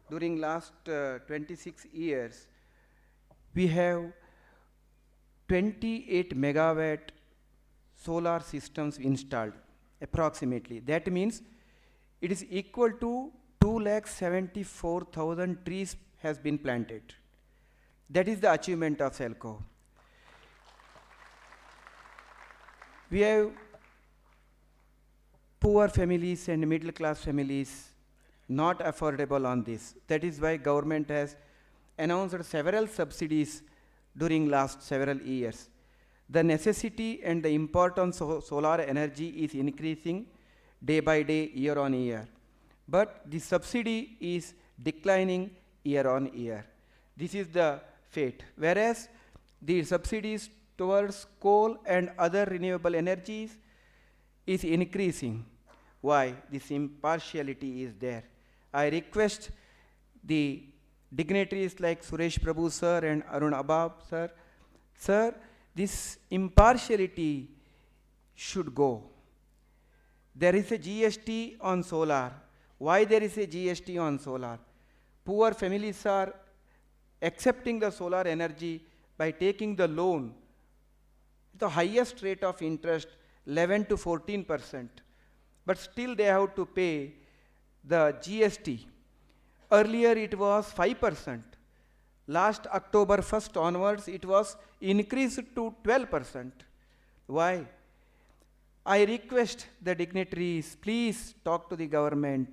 during last 26 years we have 28 megawatt solar systems installed approximately. That means it is equal to 2,74,000 trees has been planted. That is the achievement of Selco. We have poor families and middle class families not affordable on this. That is why government has announced several subsidies during last several years. The necessity and the importance of solar energy is increasing day by day, year on year. But the subsidy is declining year on year. This is the fate. Whereas the subsidies towards coal and other renewable energies is increasing. Why? This impartiality is there. I request the dignitaries like Suresh Prabhu sir and Arun Abab sir, sir, this impartiality should go. There is a GST on solar. Why there is a GST on solar? Poor families are accepting the solar energy by taking the loan, the highest rate of interest, 11 to 14%. But still they have to pay the GST. Earlier it was 5%. Last October 1st onwards, it was increased to 12%. Why? I request the dignitaries, please talk to the government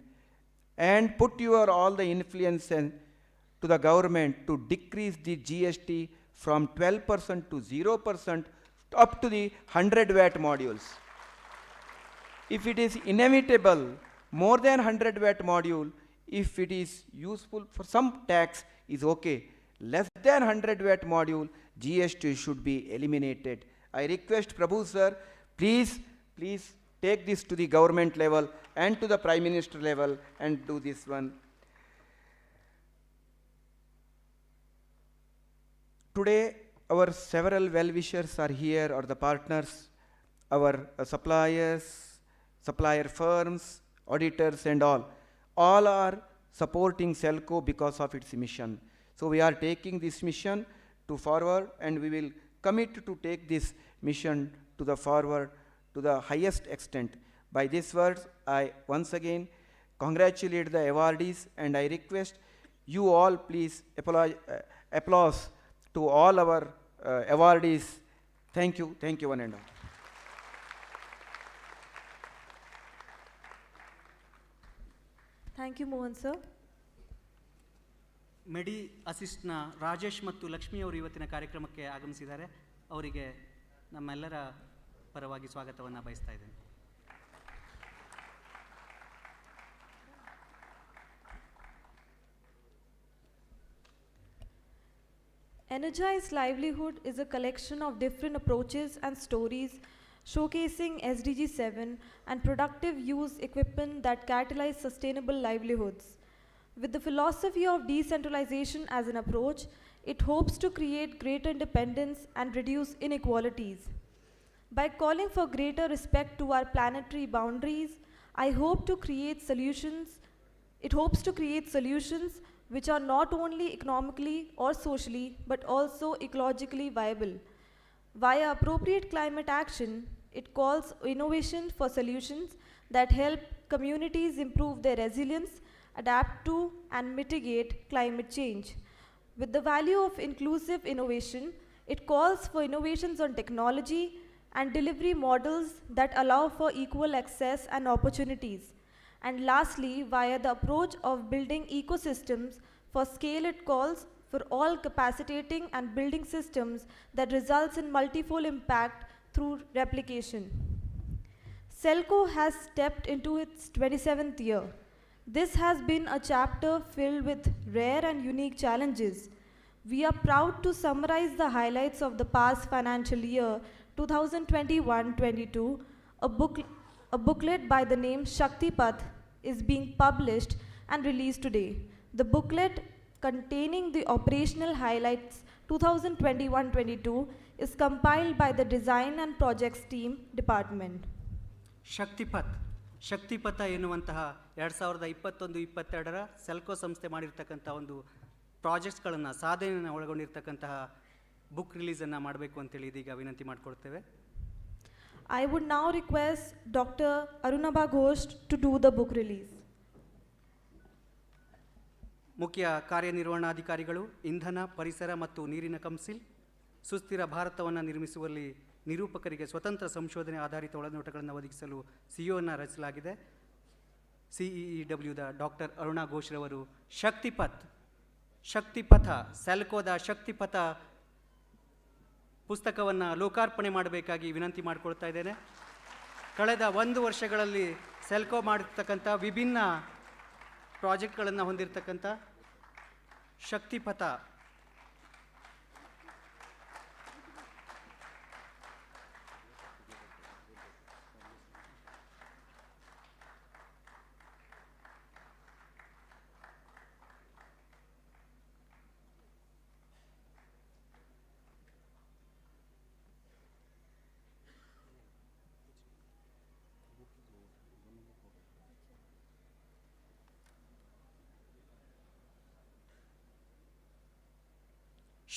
and put your all the influence to the government to decrease the GST from 12% to 0% up to the 100-watt modules. If it is inevitable, more than 100-watt module, if it is useful for some tax, is okay. Less than 100-watt module, GST should be eliminated. I request Prabhu sir, please take this to the government level and to the Prime Minister level and do this one. Today, our several well-wishers are here, or the partners, our suppliers, supplier firms, auditors and all are supporting CELCO because of its mission. So we are taking this mission to forward, and we will commit to take this mission to the forward to the highest extent. By these words, I once again congratulate the awardees, and I request you all please applause to all our awardees. Thank you one and all. Thank you, Mohan sir. ಮೆಡಿ ಅಸಿಸ್ಟ್ನ ರಾಜೇಶ್ ಮತ್ತು ಲಕ್ಷ್ಮಿ ಅವರು ಇವತ್ತಿನ ಕಾರ್ಯಕ್ರಮಕ್ಕೆ ಆಗಮಿಸಿದ್ದಾರೆ. ಅವರಿಗೆ ನಮ್ಮೆಲ್ಲರ ಪರವಾಗಿ ಸ್ವಾಗತವನ್ನು ಬಯಸ್ತಾ ಇದ್ದೇನೆ. Energized Livelihood is a collection of different approaches and stories showcasing SDG 7 and productive use equipment that catalyze sustainable livelihoods. With the philosophy of decentralization as an approach, it hopes to create greater independence and reduce inequalities. By calling for greater respect to our planetary boundaries, it hopes to create solutions which are not only economically or socially, but also ecologically viable. Via appropriate climate action, it calls innovation for solutions that help communities improve their resilience, adapt to and mitigate climate change. With the value of inclusive innovation, it calls for innovations on technology and delivery models that allow for equal access and opportunities. And lastly, via the approach of building ecosystems for scale, it calls for all capacitating and building systems that results in multifold impact through replication. CELCO has stepped into its 27th year. This has been a chapter filled with rare and unique challenges. We are proud to summarize the highlights of the past financial year 2021-22. A booklet by the name Shakti Path is being published and released today. The booklet containing the operational highlights 2021-22 is compiled by the Design and Projects Team Department. ಶಕ್ತಿಪಥ ಎನ್ನುವಂತಹ 2021-22ರ Selco ಸಂಸ್ಥೆ ಮಾಡಿರ್ತಕ್ಕಂಥ ಒಂದು ಪ್ರಾಜೆಕ್ಟ್ಸ್ಗಳನ್ನು ಸಾಧನೆಯನ್ನು ಒಳಗೊಂಡಿರ್ತಕ್ಕಂತಹ book ರಿಲೀಸನ್ನು ಮಾಡಬೇಕು ಅಂತೇಳಿ ಇದೀಗ ವಿನಂತಿ ಮಾಡಿಕೊಳ್ತೇವೆ. I would now request Dr. Arunabha Ghosh to do the book release. ಮುಖ್ಯ ಕಾರ್ಯನಿರ್ವಹಣಾಧಿಕಾರಿಗಳು, ಇಂಧನ, ಪರಿಸರ ಮತ್ತು ನೀರಿನ ಕೌನ್ಸಿಲ್, ಸುಸ್ಥಿರ ಭಾರತವನ್ನು ನಿರ್ಮಿಸುವಲ್ಲಿ ನಿರೂಪಕರಿಗೆ ಸ್ವತಂತ್ರ ಸಂಶೋಧನೆ ಆಧಾರಿತ ಒಳನೋಟಗಳನ್ನು ಒದಗಿಸಲು ಸಿಒನ ರಚಿಸಲಾಗಿದೆ. CEEWದ ಡಾಕ್ಟರ್ ಅರುಣಾ ಘೋಷ್ರವರು ಶಕ್ತಿಪಥ ಸೆಲ್ಕೋದ ಶಕ್ತಿಪಥ ಪುಸ್ತಕವನ್ನು ಲೋಕಾರ್ಪಣೆ ಮಾಡಬೇಕಾಗಿ ವಿನಂತಿ ಮಾಡಿಕೊಳ್ತಾ ಇದ್ದೇನೆ. ಕಳೆದ 1 ವರ್ಷಗಳಲ್ಲಿ ಸೆಲ್ಕೋ ಮಾಡಿರ್ತಕ್ಕಂಥ ವಿಭಿನ್ನ ಪ್ರಾಜೆಕ್ಟ್ಗಳನ್ನು ಹೊಂದಿರತಕ್ಕಂಥ ಶಕ್ತಿಪಥ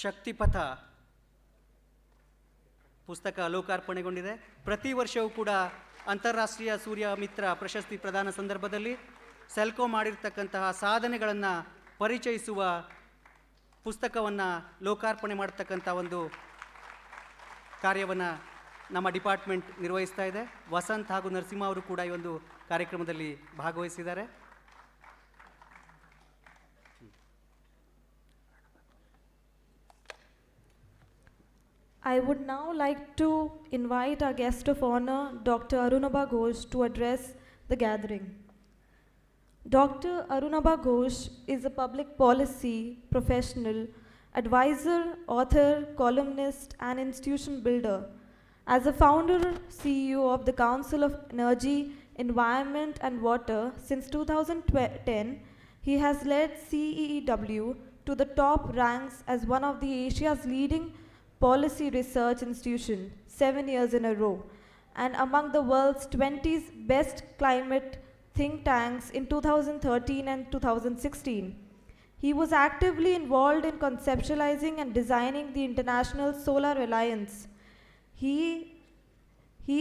ಶಕ್ತಿಪಥ ಪುಸ್ತಕ ಲೋಕಾರ್ಪಣೆಗೊಂಡಿದೆ. ಪ್ರತಿ ವರ್ಷವೂ ಕೂಡ ಅಂತಾರಾಷ್ಟ್ರೀಯ ಸೂರ್ಯ ಮಿತ್ರ ಪ್ರಶಸ್ತಿ ಪ್ರದಾನ ಸಂದರ್ಭದಲ್ಲಿ ಸೆಲ್ಕೋ ಮಾಡಿರ್ತಕ್ಕಂತಹ ಸಾಧನೆಗಳನ್ನು ಪರಿಚಯಿಸುವ ಪುಸ್ತಕವನ್ನು ಲೋಕಾರ್ಪಣೆ ಮಾಡತಕ್ಕಂಥ ಒಂದು ಕಾರ್ಯವನ್ನು ನಮ್ಮ ಡಿಪಾರ್ಟ್ಮೆಂಟ್ ನಿರ್ವಹಿಸ್ತಾ ಇದೆ. ವಸಂತ್ ಹಾಗೂ ನರಸಿಂಹ ಅವರು ಕೂಡ ಈ ಒಂದು ಕಾರ್ಯಕ್ರಮದಲ್ಲಿ ಭಾಗವಹಿಸಿದ್ದಾರೆ. I would now like to invite our guest of honor, Dr. Arunabha Ghosh, to address the gathering. Dr. Arunabha Ghosh is a public policy professional, advisor, author, columnist, and institution builder. As a founder, CEO of the Council of Energy, Environment and Water since 2010, he has led CEEW to the top ranks as one of the Asia's leading policy research institution 7 years in a row, and among the world's 20 best climate think tanks in 2013 and 2016. He was actively involved in conceptualizing and designing the International Solar Alliance. He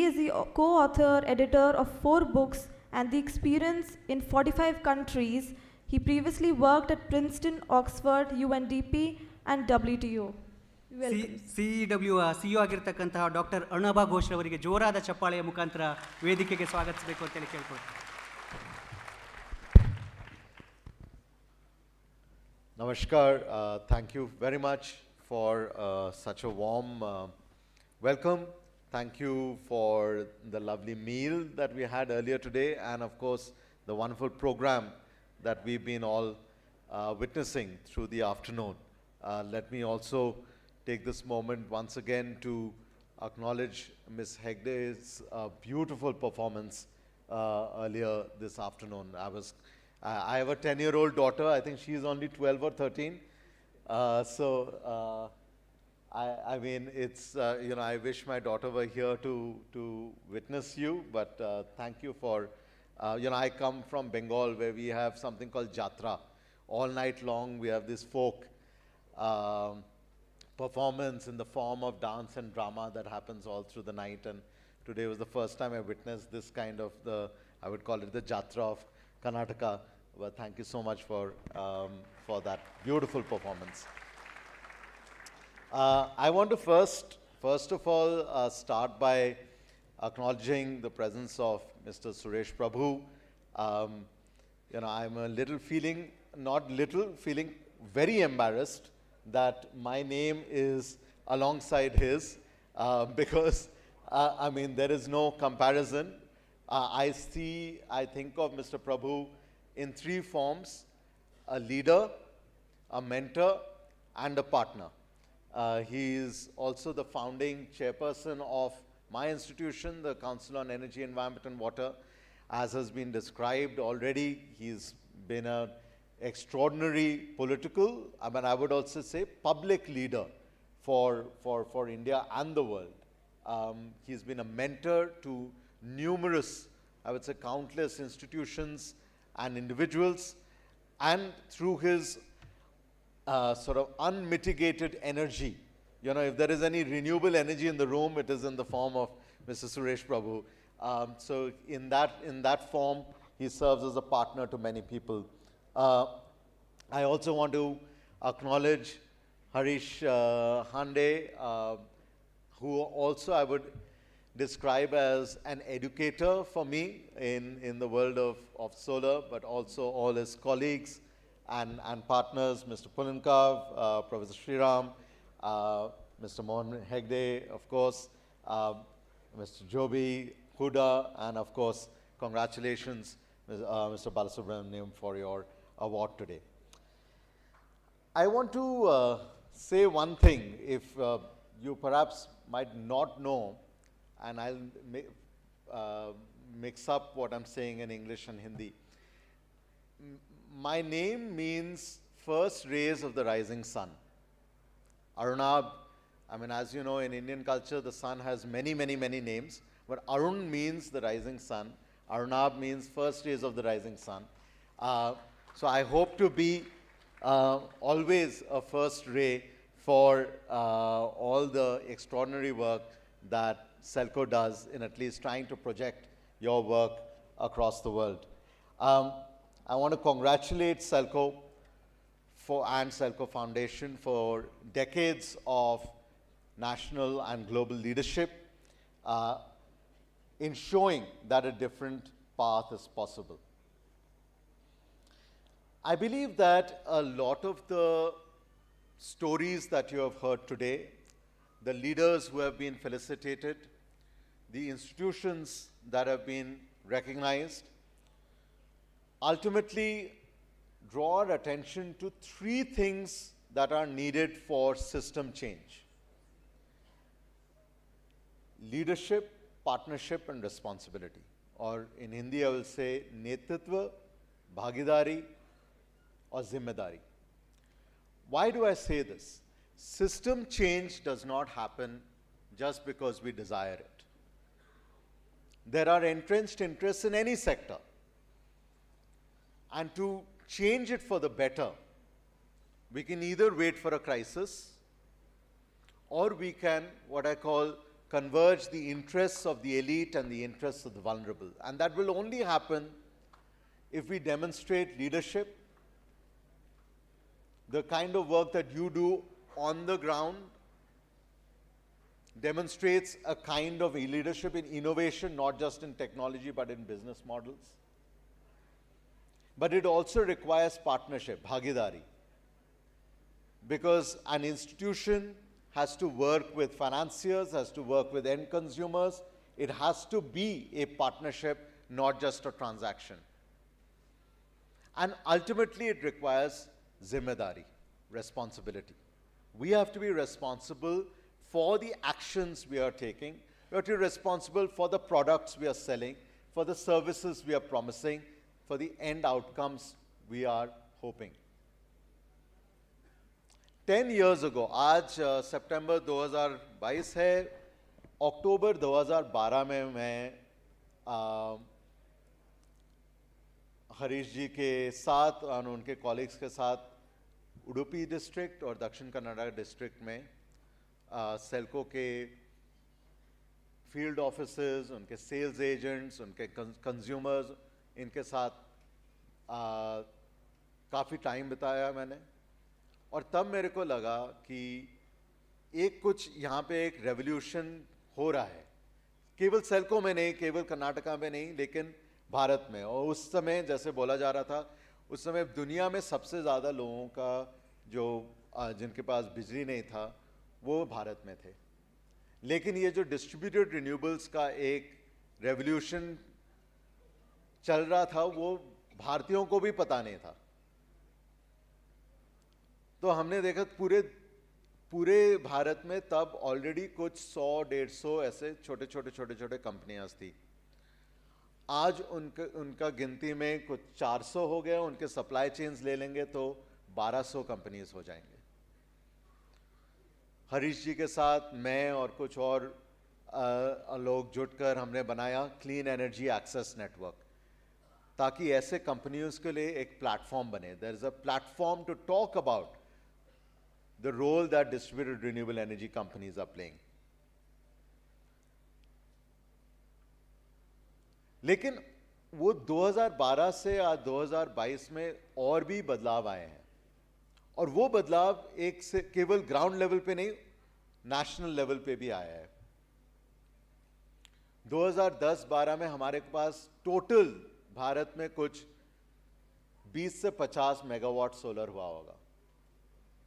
is the co-author, editor of 4 books and the experience in 45 countries. He previously worked at Princeton, Oxford, UNDP and WTO. CEW CEO ಆಗಿರ್ತಕ್ಕಂತಹ doctor Arunabha Ghosh ಅವರಿಗೆ ಜೋರಾದ ಚಪ್ಪಾಳೆಯ ಮುಖಾಂತರ ವೇದಿಕೆಗೆ ಸ್ವಾಗತಿಸಬೇಕು ಅಂತೇಳಿ ಕೇಳ್ಕೊಳ್ತೀನಿ. Namaskar. Thank you very much for such a warm welcome. Thank you for the lovely meal that we had earlier today, and of course the wonderful program that we've been all witnessing through the afternoon. Let me also take this moment once again to acknowledge Ms. Hegde's beautiful performance earlier this afternoon. I have a 10-year-old daughter. I think she's only 12 or 13. I mean, it's, you know, I wish my daughter were here to witness you, but thank you for, you know, I come from Bengal where we have something called Jatra. All night long we have this folk performance in the form of dance and drama that happens all through the night, and today was the first time I witnessed this kind of I would call it the Jatra of Karnataka. Well, thank you so much for that beautiful performance. I want to first of all start by acknowledging the presence of Mr. Suresh Prabhu. You know, I'm a little feeling very embarrassed that my name is alongside his, because I mean, there is no comparison. I think of Mr. Prabhu in 3 forms: a leader, a mentor, and a partner. He is also the founding chairperson of my institution, the Council on Energy, Environment and Water. As has been described already, he's been an extraordinary political, I mean, I would also say public leader for India and the world. He's been a mentor to numerous, I would say countless institutions and individuals, and through his sort of unmitigated energy. You know, if there is any renewable energy in the room, it is in the form of Mr. Suresh Prabhu. So in that form, he serves as a partner to many people. I also want to acknowledge Harish Hande, who also I would describe as an educator for me in the world of solar, but also all his colleagues and partners, Mr. Pulinkav, Professor Sriram, Mr. Mohan Hegde, of course, Mr. Joby, Huda, and of course, congratulations, Mr. Balasubramaniam, for your award today. I want to say one thing, if you perhaps might not know, and I'll mix up what I'm saying in English and Hindi. My name means first rays of the rising sun. Arunab, I mean, as you know, in Indian culture, the sun has many, many, many names, but Arun means the rising sun. Arunab means first rays of the rising sun. So I hope to be always a first ray for all the extraordinary work that Selco does in at least trying to project your work across the world. I want to congratulate Selco and Selco Foundation for decades of national and global leadership in showing that a different path is possible. I believe that a lot of the stories that you have heard today, the leaders who have been felicitated, the institutions that have been recognized, ultimately draw our attention to three things that are needed for system change: leadership, partnership, and responsibility. Or in Hindi, I will say netritva, bhagidari, or zimmedari. Why do I say this? System change does not happen just because we desire it. There are entrenched interests in any sector. And to change it for the better, we can either wait for a crisis, or we can, what I call, converge the interests of the elite and the interests of the vulnerable. And that will only happen if we demonstrate leadership, the kind of work that you do on the ground demonstrates a kind of leadership in innovation, not just in technology, but in business models. But it also requires partnership, bhagidari, because an institution has to work with financiers, has to work with end consumers. It has to be a partnership, not just a transaction. And ultimately, it requires zimmedari, responsibility. We have to be responsible for the actions we are taking. We have to be responsible for the products we are selling, for the services we are promising, for the end outcomes we are hoping. 10 years ago, आज सितंबर 2022 है, अक्टूबर 2012 में मैं हरीश जी के साथ और उनके colleagues के साथ उडुपी डिस्ट्रिक्ट और दक्षिण कन्नड़ डिस्ट्रिक्ट में सेल्को के फील्ड ऑफिसर्स, उनके सेल्स एजेंट्स, उनके कंज्यूमर्स, इनके साथ काफ़ी टाइम बिताया मैंने। और तब मेरे को लगा कि एक कुछ यहाँ पे एक रेवोल्यूशन हो रहा है, केवल सेल्को में नहीं, केवल कर्नाटका में नहीं, लेकिन भारत में। और उस समय जैसे बोला जा रहा था, उस समय दुनिया में सबसे ज़्यादा लोगों का जो जिनके पास बिजली नहीं था वो भारत में थे। लेकिन ये जो डिस्ट्रीब्यूटेड रिन्यूएबल्स का एक रेवोल्यूशन चल रहा था, वो भारतीयों को भी पता नहीं था। तो हमने देखा पूरे भारत में तब ऑलरेडी कुछ 100-150 ऐसे छोटे कंपनियां थी। आज उनका गिनती में कुछ 400 हो गया। उनके सप्लाई चेन्स ले लेंगे तो 1200 कंपनीज हो जाएंगे। हरीश जी के साथ मैं और कुछ और लोग जुटकर हमने बनाया क्लीन एनर्जी एक्सेस नेटवर्क, ताकि ऐसे कंपनियों के लिए एक प्लेटफॉर्म बने। There is a platform to talk about the role that distributed renewable energy companies are playing. लेकिन वो 2012 से आज 2022 में और भी बदलाव आए हैं, और वो बदलाव एक से केवल ग्राउंड लेवल पे नहीं, नेशनल लेवल पे भी आया है। 2010-12 में हमारे पास टोटल भारत में कुछ 20 से 50 मेगावाट सोलर हुआ होगा।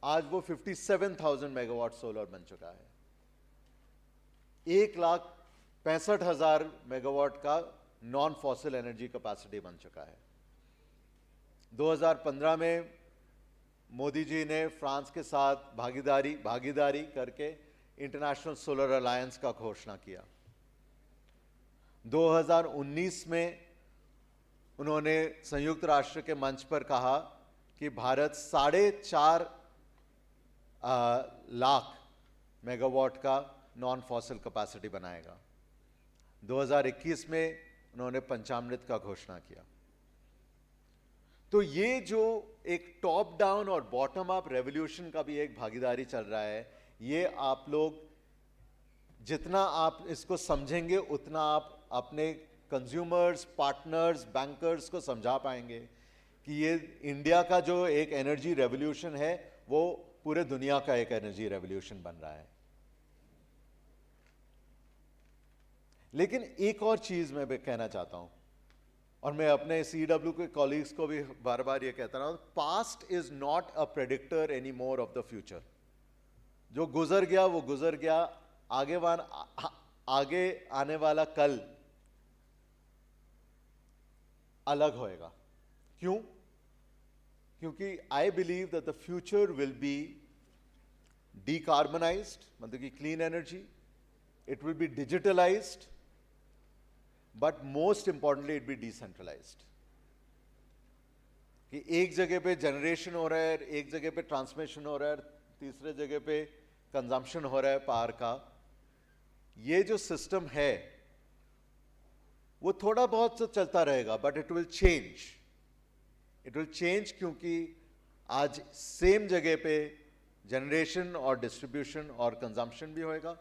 आज वो 57,000 मेगावाट सोलर बन चुका है। 1,65,000 मेगावाट का नॉन फॉसिल एनर्जी कैपेसिटी बन चुका है। 2015 में मोदी जी ने फ्रांस के साथ भागीदारी करके इंटरनेशनल सोलर अलायंस का घोषणा किया। 2019 में उन्होंने संयुक्त राष्ट्र के मंच पर कहा कि भारत 4.5 लाख मेगावाट का नॉन फॉसिल कैपेसिटी बनाएगा। 2021 में उन्होंने पंचामृत का घोषणा किया। तो ये जो एक टॉप डाउन और बॉटम अप रेवोल्यूशन का भी एक भागीदारी चल रहा है, ये आप लोग जितना आप इसको समझेंगे उतना आप अपने कंज्यूमर्स, पार्टनर्स, बैंकर्स को समझा पाएंगे कि ये इंडिया का जो एक एनर्जी रेवोल्यूशन है वो पूरे दुनिया का एक एनर्जी रेवोल्यूशन बन रहा है। लेकिन एक और चीज मैं भी कहना चाहता हूं, और मैं अपने CW के कॉलीग्स को भी बार बार ये कहता रहा हूं, past is not a predictor any more of the future. जो गुजर गया वो गुजर गया, आगे आने वाला कल अलग होएगा। क्यों? क्योंकि I believe that the future will be decarbonized, मतलब कि clean energy, it will be digitalized, but most importantly it will be decentralized. कि एक जगह पे जनरेशन हो रहा है, एक जगह पे ट्रांसमिशन हो रहा है, तीसरे जगह पे कंजम्पशन हो रहा है पावर का। ये जो सिस्टम है वो थोड़ा बहुत तो चलता रहेगा, but it will change. It will change क्योंकि आज सेम जगह पे जनरेशन और डिस्ट्रीब्यूशन और कंजम्पशन भी होएगा,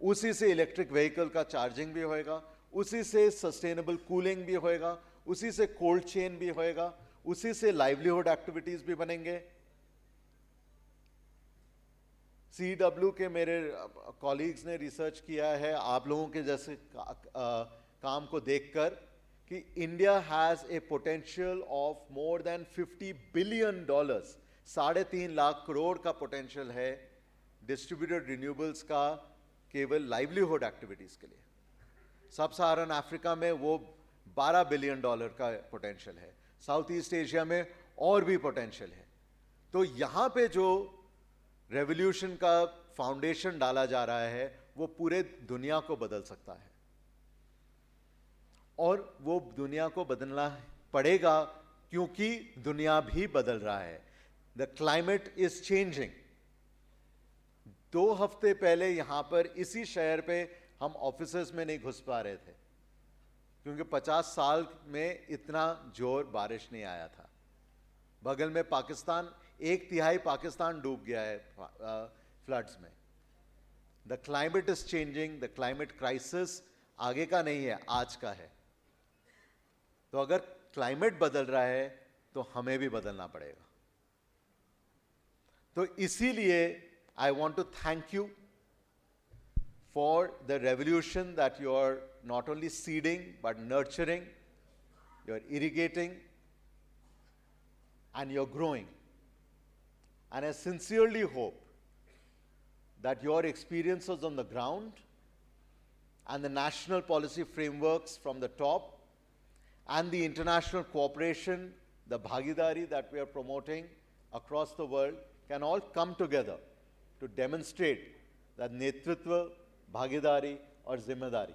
उसी से इलेक्ट्रिक व्हीकल का चार्जिंग भी होएगा, उसी से सस्टेनेबल कूलिंग भी होएगा, उसी से कोल्ड चेन भी होएगा, उसी से लाइवलीहुड एक्टिविटीज भी बनेंगे। CW के मेरे कॉलीग्स ने रिसर्च किया है आप लोगों के जैसे काम को देखकर कि India has a potential of more than $50 billion, 3.5 lakh crore का पोटेंशियल है डिस्ट्रीब्यूटेड रिन्यूएबल्स का केवल लाइवलीहुड एक्टिविटीज के लिए। सब सहारन अफ्रीका में वो $12 बिलियन का पोटेंशियल है, साउथ ईस्ट एशिया में और भी पोटेंशियल है। तो यहाँ पे जो रेवोल्यूशन का फाउंडेशन डाला जा रहा है वो पूरे दुनिया को बदल सकता है, और वो दुनिया को बदलना पड़ेगा क्योंकि दुनिया भी बदल रहा है। The climate is changing. 2 हफ्ते पहले यहां पर इसी शहर पे हम ऑफिसेस में नहीं घुस पा रहे थे क्योंकि 50 साल में इतना जोर बारिश नहीं आया था। बगल में पाकिस्तान, 1/3 पाकिस्तान डूब गया है फ्लड्स में। The climate is changing. The climate crisis आगे का नहीं है, आज का है। तो अगर क्लाइमेट बदल रहा है तो हमें भी बदलना पड़ेगा। तो इसीलिए I want to thank you for the revolution that you are not only seeding but nurturing, you're irrigating, and you're growing. And I sincerely hope that your experiences on the ground and the national policy frameworks from the top and the international cooperation, the bhagidari that we are promoting across the world can all come together to demonstrate that netritva, bhagidari or zimmedari.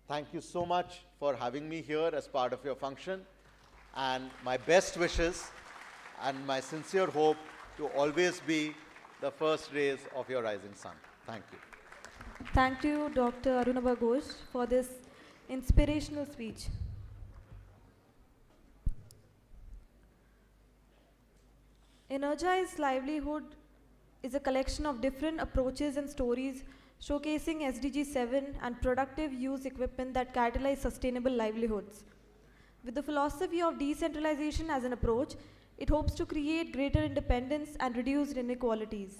Thank you so much for having me here as part of your function, and my best wishes and my sincere hope to always be the first rays of your rising sun. Thank you. Thank you, Dr. Arunabha Ghosh, for this inspirational speech. Energized Livelihood is a collection of different approaches and stories showcasing SDG 7 and productive use equipment that catalyze sustainable livelihoods. With the philosophy of decentralization as an approach, it hopes to create greater independence and reduce inequalities.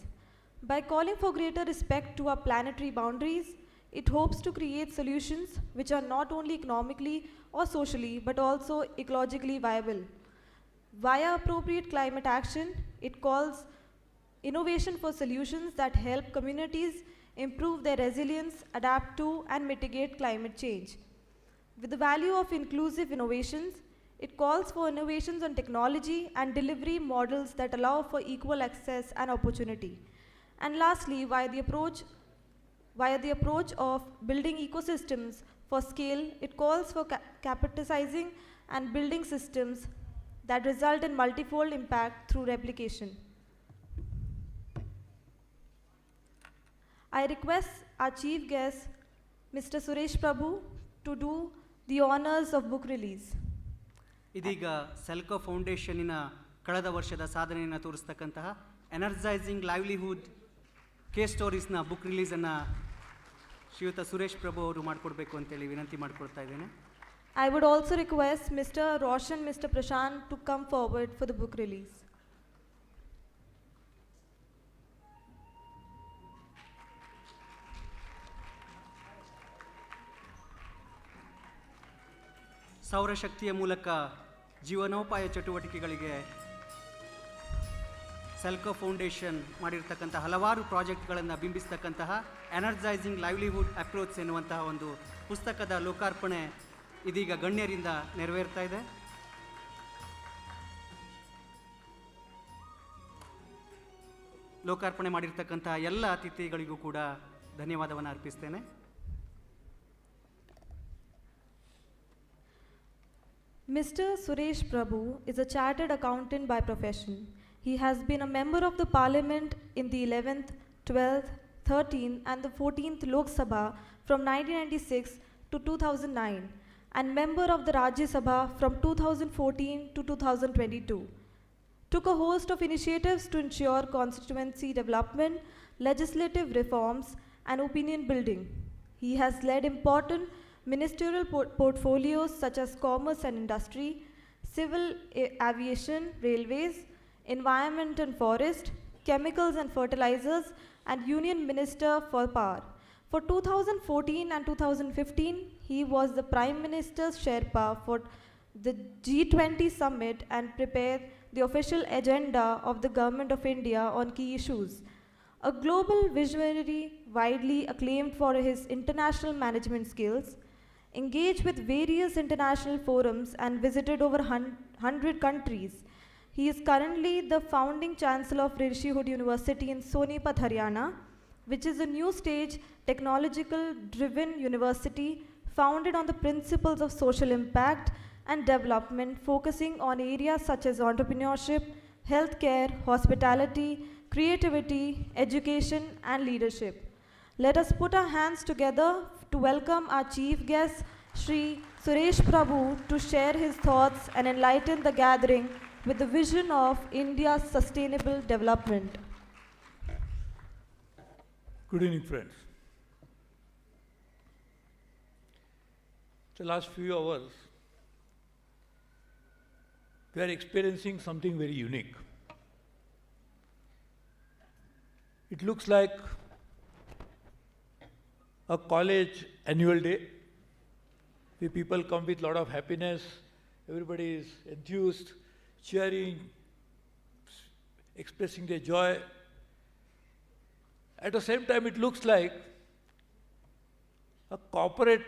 By calling for greater respect to our planetary boundaries, it hopes to create solutions which are not only economically or socially but also ecologically viable. Via appropriate climate action, it calls innovation for solutions that help communities improve their resilience, adapt to, and mitigate climate change. With the value of inclusive innovations, it calls for innovations on technology and delivery models that allow for equal access and opportunity. And lastly, via the approach of building ecosystems for scale, it calls for capitalizing and building systems that result in multifold impact through replication. I request our chief guest, Mr. Suresh Prabhu, to do the honors of book release. ಇದೀಗ Selco ಫೌಂಡೇಶನ್ನಿನ ಕಳೆದ ವರ್ಷದ ಸಾಧನೆಯನ್ನು ತೋರಿಸ್ತಕ್ಕಂತಹ energising livelihood K ಸ್ಟೋರೀಸ್ನ book ರಿಲೀಸನ್ನು ಶ್ರೀಯುತ ಸುರೇಶ್ ಪ್ರಭು ಅವರು ಮಾಡಿಕೊಡ್ಬೇಕು ಅಂತೇಳಿ ವಿನಂತಿ ಮಾಡಿಕೊಳ್ತಾ ಇದ್ದೇನೆ. I would also request Mr. Roshan, Mr. Prashant to come forward for the book release. ಸೌರಶಕ್ತಿಯ ಮೂಲಕ ಜೀವನೋಪಾಯ ಚಟುವಟಿಕೆಗಳಿಗೆ ಸೆಲ್ಕೋ ಫೌಂಡೇಶನ್ ಮಾಡಿರ್ತಕ್ಕಂಥ ಹಲವಾರು ಪ್ರಾಜೆಕ್ಟ್ಗಳನ್ನು ಬಿಂಬಿಸ್ತಕ್ಕಂತಹ ಎನರ್ಜೈಸಿಂಗ್ ಲೈವ್ಲಿಹುಡ್ ಅಪ್ರೋಚ್ ಎನ್ನುವಂತಹ ಒಂದು ಪುಸ್ತಕದ ಲೋಕಾರ್ಪಣೆ ಇದೀಗ ಗಣ್ಯರಿಂದ ನೆರವೇರ್ತಾ ಇದೆ. ಲೋಕಾರ್ಪಣೆ ಮಾಡಿರ್ತಕ್ಕಂಥ ಎಲ್ಲ ಅತಿಥಿಗಳಿಗೂ ಕೂಡ ಧನ್ಯವಾದವನ್ನು ಅರ್ಪಿಸ್ತೇನೆ. Mr. Suresh Prabhu is a chartered accountant by profession. He has been a member of the parliament in the 11th, 12th, 13th and the 14th Lok Sabha from 1996 to 2009 and member of the Rajya Sabha from 2014 to 2022. Took a host of initiatives to ensure constituency development, legislative reforms and opinion building. He has led important ministerial portfolios such as commerce and industry, civil aviation, railways, environment and forest, chemicals and fertilizers, and union minister for power. For 2014 and 2015, he was the Prime Minister's Sherpa for the G20 summit and prepared the official agenda of the Government of India on key issues. A global visionary widely acclaimed for his international management skills, engaged with various international forums and visited over 100 countries. He is currently the founding chancellor of Rishihood University in Sonipat, Haryana, which is a new stage technological driven university founded on the principles of social impact and development, focusing on areas such as entrepreneurship, healthcare, hospitality, creativity, education and leadership. Let us put our hands together to welcome our chief guest, Shri Suresh Prabhu, to share his thoughts and enlighten the gathering with the vision of India's sustainable development. Good evening, friends. The last few hours, we are experiencing something very unique. It looks like a college annual day where people come with a lot of happiness, everybody is enthused, cheering, expressing their joy. At the same time, it looks like a corporate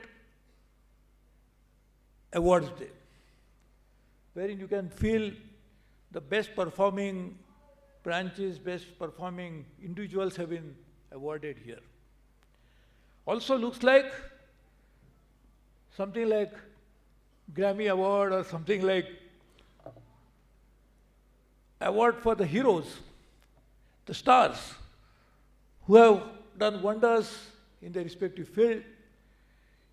awards day, wherein you can feel the best performing branches, best performing individuals have been awarded here. Also looks like something like Grammy Award or something like award for the heroes, the stars, who have done wonders in their respective field,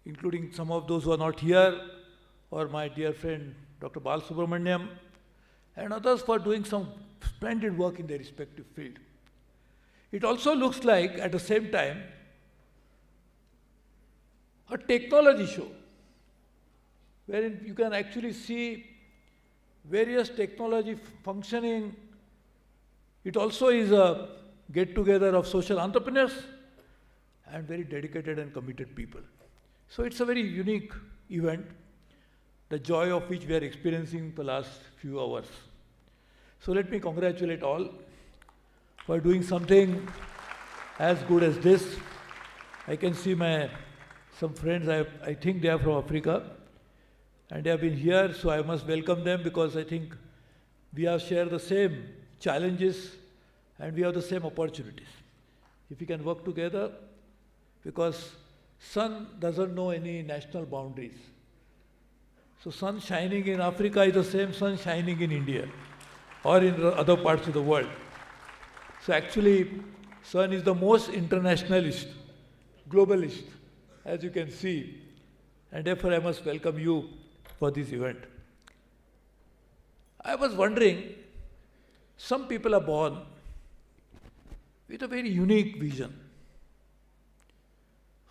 including some of those who are not here, or my dear friend Dr. Bal Subramaniam, and others for doing some splendid work in their respective field. It also looks like, at the same time, a technology show, wherein you can actually see various technology functioning. It also is a get-together of social entrepreneurs and very dedicated and committed people. So it's a very unique event, the joy of which we are experiencing the last few hours. So let me congratulate all for doing something as good as this. I can see some friends, I think they are from Africa, and they have been here, so I must welcome them because I think we have shared the same challenges and we have the same opportunities. If we can work together, because sun doesn't know any national boundaries. So sun shining in Africa is the same sun shining in India or in other parts of the world. So actually, sun is the most internationalist, globalist, as you can see. And therefore, I must welcome you for this event. I was wondering, some people are born with a very unique vision.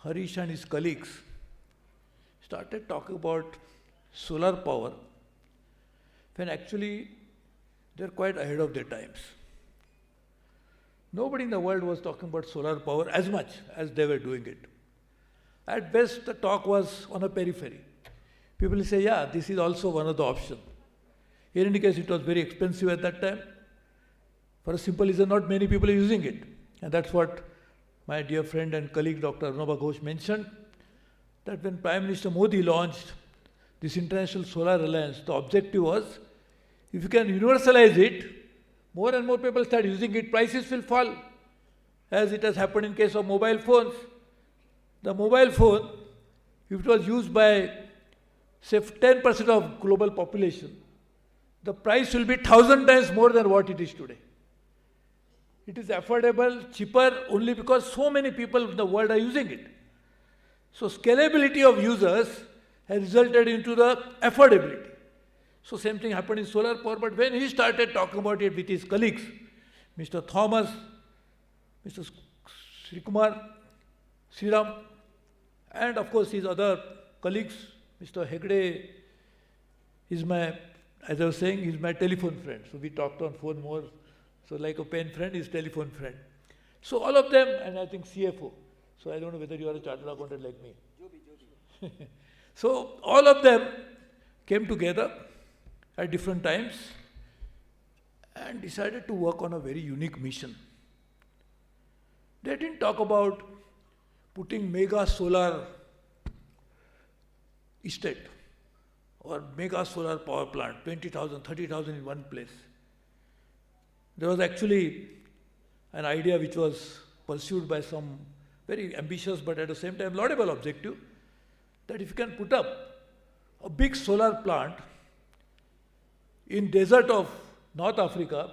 Harish and his colleagues started talking about solar power when actually they're quite ahead of their times. Nobody in the world was talking about solar power as much as they were doing it. At best, the talk was on a periphery. People say, yeah, this is also one of the options. In any case, it was very expensive at that time. For a simple reason, not many people are using it. And that's what my dear friend and colleague Dr. Arnaba Ghosh mentioned, that when Prime Minister Modi launched this International Solar Alliance, the objective was, if you can universalize it, more and more people start using it, prices will fall, as it has happened in case of mobile phones. The mobile phone, if it was used by, say, 10% of global population, the price will be 1,000 times more than what it is today. It is affordable, cheaper, only because so many people in the world are using it. So scalability of users has resulted into the affordability. So same thing happened in solar power, but when he started talking about it with his colleagues, Mr. Thomas, Mr. Srikumar, Sriram, and of course his other colleagues, Mr. Hegde is my, as I was saying, he's my telephone friend. So we talked on phone more. So like a pen friend is telephone friend. So all of them, and I think CFO. So I don't know whether you are a chartered accountant like me. So all of them came together at different times and decided to work on a very unique mission. They didn't talk about putting mega solar estate or mega solar power plant, 20,000, 30,000 in one place. There was actually an idea which was pursued by some very ambitious but at the same time laudable objective, that if you can put up a big solar plant in desert of North Africa,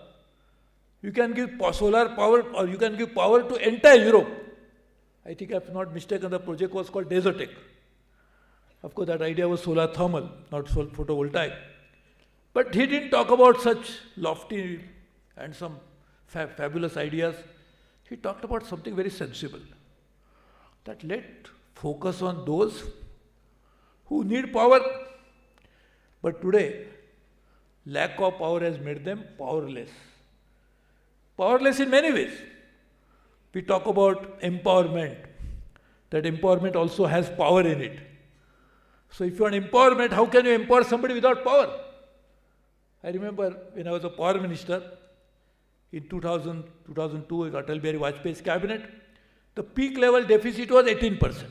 you can give solar power or you can give power to entire Europe. I think if I'm not mistaken, the project was called Desertec. Of course, that idea was solar thermal, not photovoltaic. But he didn't talk about such lofty and some fabulous ideas. He talked about something very sensible, that let focus on those who need power. But today, lack of power has made them powerless. Powerless in many ways. We talk about empowerment, that empowerment also has power in it. So if you want empowerment, how can you empower somebody without power? I remember when I was a power minister in 2000, 2002, in Atal Bihari Vajpayee's cabinet, the peak level deficit was 18%.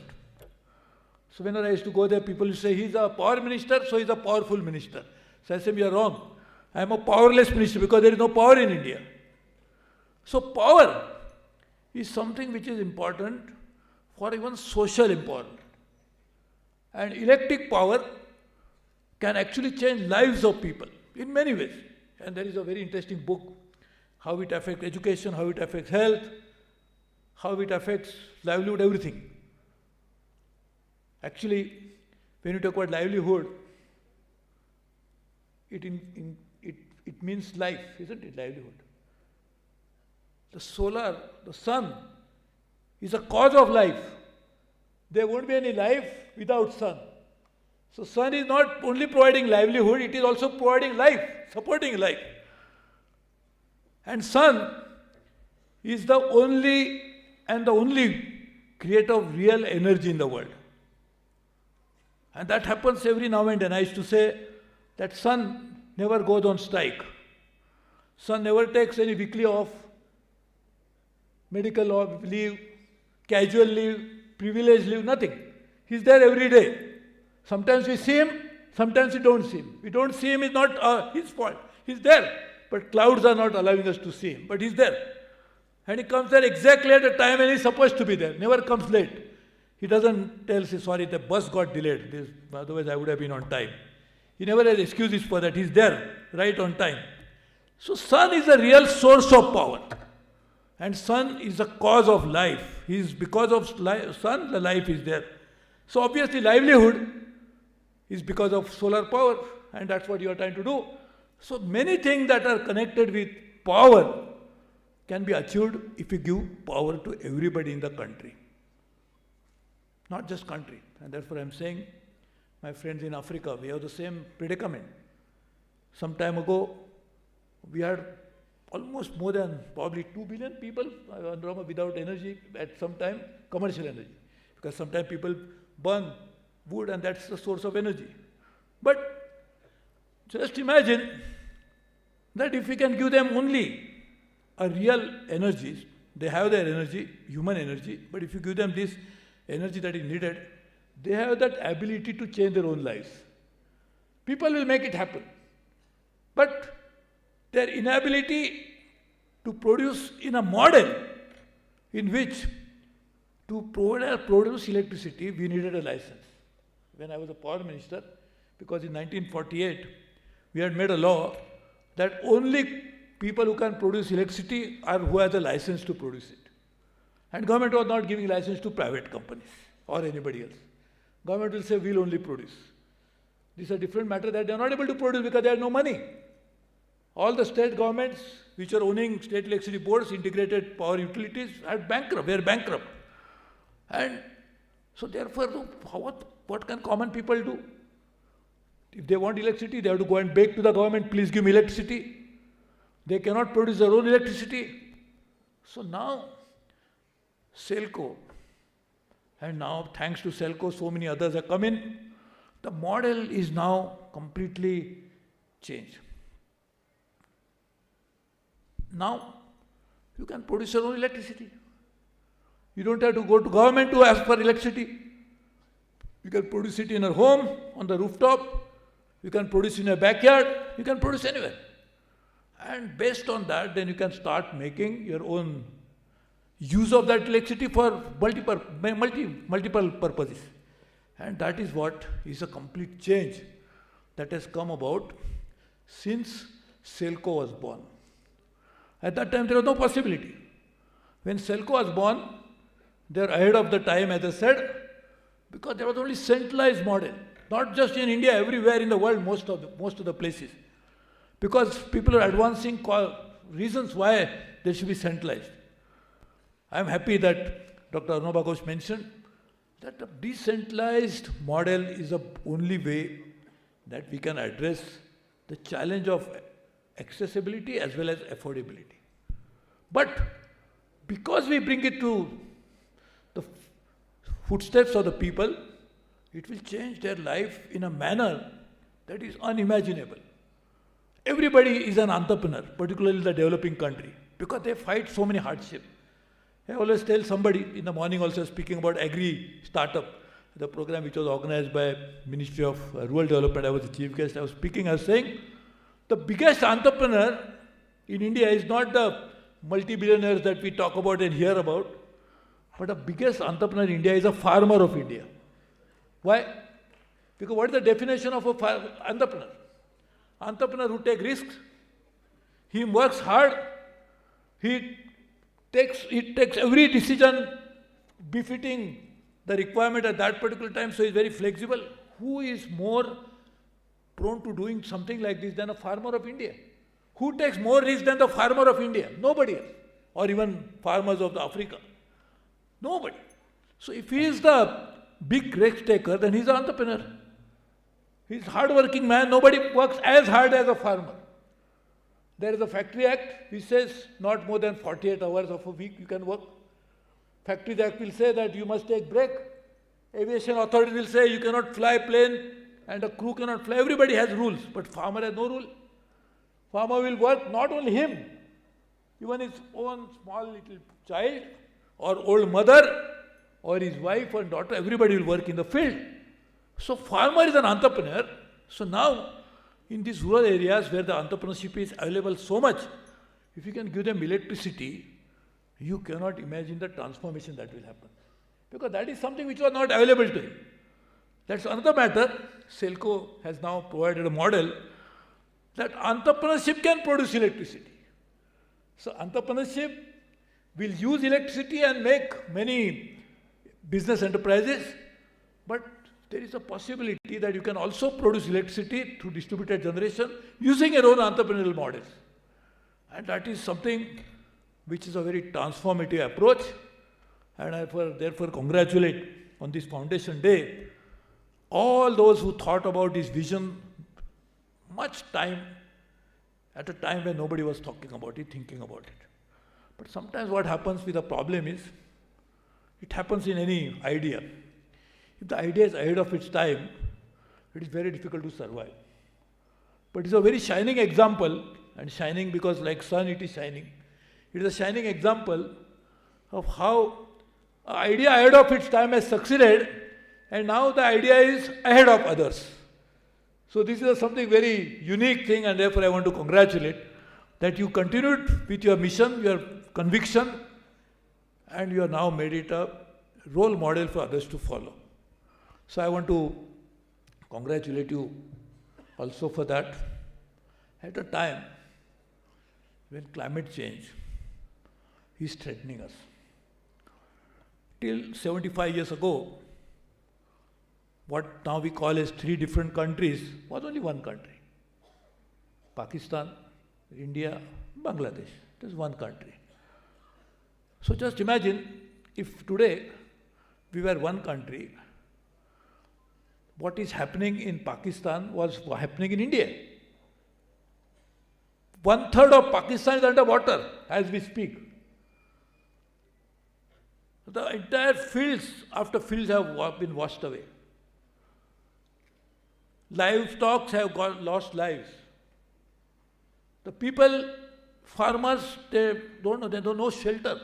So whenever I used to go there, people used to say, he's a power minister, so he's a powerful minister. So I said, you're wrong. I am a powerless minister because there is no power in India. So power is something which is important for even social empowerment. And electric power can actually change lives of people in many ways. And there is a very interesting book, how it affects education, how it affects health, how it affects livelihood, everything. Actually, when you talk about livelihood, it means life, isn't it, livelihood? The sun is a cause of life. There won't be any life without sun. So sun is not only providing livelihood, it is also providing life, supporting life. And sun is the only creator of real energy in the world. And that happens every now and then. I used to say that sun never goes on strike. Sun never takes any weekly off, medical leave, casual leave, privilege leave, nothing. He's there every day. Sometimes we see him, sometimes we don't see him. We don't see him, it's not his fault. He's there. But clouds are not allowing us to see him. But he's there. And he comes there exactly at the time when he's supposed to be there. Never comes late. He doesn't tell, say, sorry, the bus got delayed. Otherwise I would have been on time. He never has excuses for that. He's there, right on time. So sun is a real source of power. And sun is the cause of life. Because of sun, the life is there. So obviously livelihood is because of solar power, and that's what you are trying to do. So many things that are connected with power can be achieved if you give power to everybody in the country. Not just country. And therefore I'm saying, my friends in Africa, we have the same predicament. Some time ago, we had almost more than probably 2 billion people without energy at some time, commercial energy. Because sometimes people burn wood and that's the source of energy. But just imagine that if we can give them only a real energy, they have their energy, human energy, but if you give them this energy that is needed, they have that ability to change their own lives. People will make it happen. But their inability to produce in a model in which to produce electricity, we needed a license. When I was a power minister, because in 1948, we had made a law that only people who can produce electricity are who have the license to produce it. And government was not giving license to private companies or anybody else. Government will say, we'll only produce. This is a different matter that they are not able to produce because they have no money. All the state governments which are owning state electricity boards, integrated power utilities, were bankrupt. And so therefore, what can common people do? If they want electricity, they have to go and beg to the government, please give me electricity. They cannot produce their own electricity. So now, Selco, and now thanks to Selco, so many others have come in. The model is now completely changed. Now, you can produce your own electricity. You don't have to go to government to ask for electricity. You can produce it in your home, on the rooftop. You can produce in your backyard. You can produce anywhere. And based on that, then you can start making your own use of that electricity for multiple purposes. And that is what is a complete change that has come about since Selco was born. At that time, there was no possibility. When Selco was born, they were ahead of the time, as I said, because there was only centralized model. Not just in India, everywhere in the world, most of the places. Because people are advancing reasons why they should be centralized. I am happy that Dr. Arnab Ghosh mentioned that a decentralized model is the only way that we can address the challenge of accessibility as well as affordability. But because we bring it to the footsteps of the people, it will change their life in a manner that is unimaginable. Everybody is an entrepreneur, particularly the developing country, because they fight so many hardships. I always tell somebody in the morning also speaking about Agri Startup, the program which was organized by Ministry of Rural Development. I was the chief guest. I was saying, the biggest entrepreneur in India is not the multi-billionaires that we talk about and hear about, but the biggest entrepreneur in India is a farmer of India. Why? Because what is the definition of an entrepreneur? Entrepreneur who takes risks, he works hard, he takes every decision befitting the requirement at that particular time, so he is very flexible. Who is more prone to doing something like this than a farmer of India? Who takes more risk than the farmer of India? Nobody else. Or even farmers of Africa. Nobody. So if he is the big risk taker, then he is an entrepreneur. He is a hard-working man. Nobody works as hard as a farmer. There is a Factory Act which says not more than 48 hours of a week you can work. Factory Act will say that you must take break. Aviation authority will say you cannot fly plane and a crew cannot fly. Everybody has rules, but farmer has no rule. Farmer will work, not only him, even his own small little child or old mother or his wife or daughter, everybody will work in the field. So farmer is an entrepreneur. So now, in these rural areas where the entrepreneurship is available so much, if you can give them electricity, you cannot imagine the transformation that will happen. Because that is something which was not available to him. That's another matter. Selco has now provided a model that entrepreneurship can produce electricity. So entrepreneurship will use electricity and make many business enterprises, but there is a possibility that you can also produce electricity through distributed generation using your own entrepreneurial models. And that is something which is a very transformative approach. And I therefore congratulate on this Foundation Day all those who thought about this vision much time, at a time when nobody was talking about it, thinking about it. But sometimes what happens with a problem is, it happens in any idea. If the idea is ahead of its time, it is very difficult to survive. But it's a very shining example, and shining because like sun it is shining. It is a shining example of how an idea ahead of its time has succeeded, and now the idea is ahead of others. So this is something very unique thing, and therefore I want to congratulate that you continued with your mission, your conviction, and you have now made it a role model for others to follow. So I want to congratulate you also for that. At a time when climate change is threatening us. Till 75 years ago, what now we call as 3 different countries was only one country. Pakistan, India, Bangladesh. It is one country. So just imagine if today we were one country, what is happening in Pakistan was happening in India. 1/3 of Pakistan is under water as we speak. The entire fields after fields have been washed away. Livestock have lost lives. The people, farmers, they don't know shelter.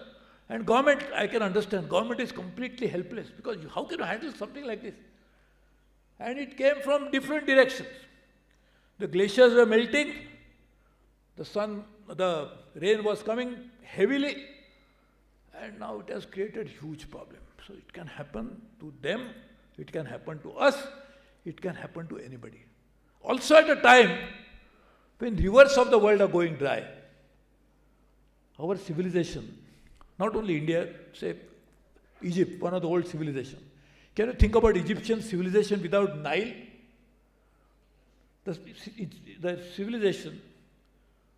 And government, I can understand, government is completely helpless because how can you handle something like this? And it came from different directions. The glaciers were melting, the rain was coming heavily, and now it has created huge problem. So it can happen to them, it can happen to us, it can happen to anybody. Also at a time when rivers of the world are going dry, our civilization, not only India, say Egypt, one of the old civilizations. Can you think about Egyptian civilization without Nile? The civilization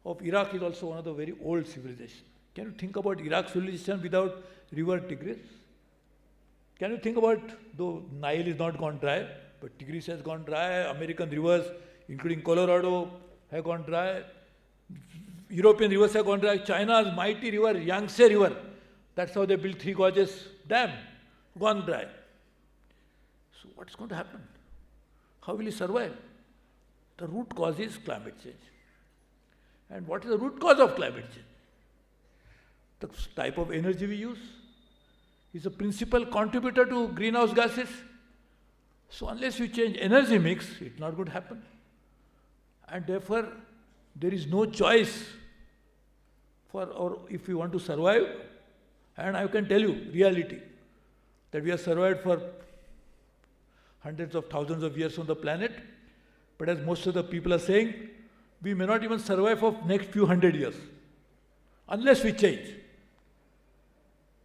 of Iraq is also one of the very old civilizations. Can you think about Iraq civilization without river Tigris? Can you think about, though Nile is not gone dry, but Tigris has gone dry, American rivers, including Colorado, have gone dry, European rivers have gone dry, China's mighty river, Yangtze River, that's how they built 3 Gorges Dam, gone dry. So what's going to happen? How will he survive? The root cause is climate change. And what is the root cause of climate change? The type of energy we use is a principal contributor to greenhouse gases. So unless you change energy mix, it's not going to happen. And therefore, there is no choice if we want to survive. And I can tell you, reality, that we have survived for hundreds of thousands of years on the planet, but as most of the people are saying, we may not even survive for next few hundred years, unless we change.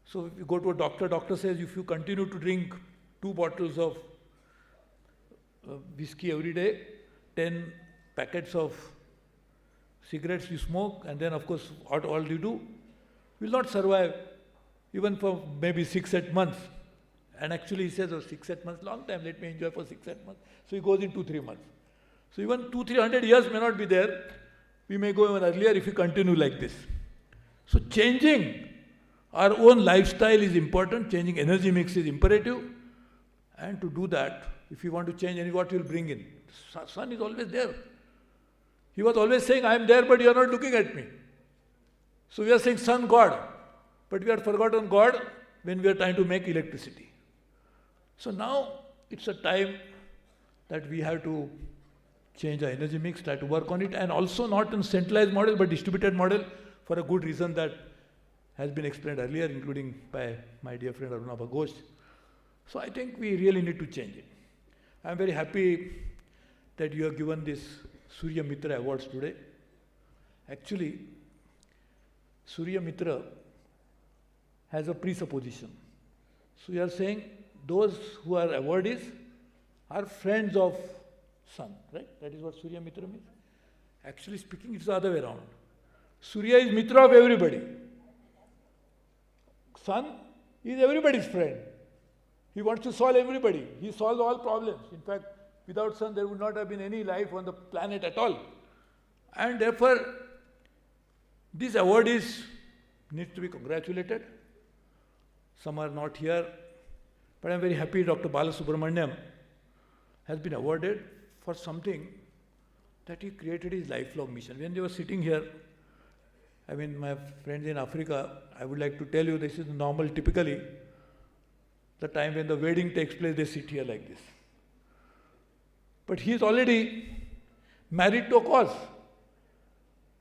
So if you go to a doctor says if you continue to drink 2 bottles of whiskey every day, 10 packets of cigarettes you smoke, and then of course what all you do, will not survive even for maybe 6-8 months. And actually he says, 6-8 months, long time, let me enjoy for 6-8 months. So he goes in 2-3 months. So even 200-300 years may not be there. We may go even earlier if we continue like this. So changing our own lifestyle is important, changing energy mix is imperative. And to do that, if you want to change what you will bring in. Sun is always there. He was always saying, I am there, but you are not looking at me. So we are saying sun God, but we have forgotten God when we are trying to make electricity. So now it's a time that we have to change our energy mix, try to work on it, and also not in centralized model, but distributed model for a good reason that has been explained earlier, including by my dear friend Arunabha Ghosh. So I think we really need to change it. I'm very happy that you have given this Surya Mitra awards today. Actually, Surya Mitra has a presupposition. So you are saying those who are awardees are friends of sun, right? That is what Surya Mitra means. Actually speaking, it's the other way around. Surya is Mitra of everybody. Sun is everybody's friend. He wants to solve everybody. He solves all problems. In fact, without sun, there would not have been any life on the planet at all. And therefore, this award needs to be congratulated. Some are not here, but I'm very happy Dr. Balasubramaniam has been awarded for something that he created his lifelong mission. When they were sitting here, I mean, my friends in Africa, I would like to tell you this is normal, typically, the time when the wedding takes place, they sit here like this. But he is already married to a cause.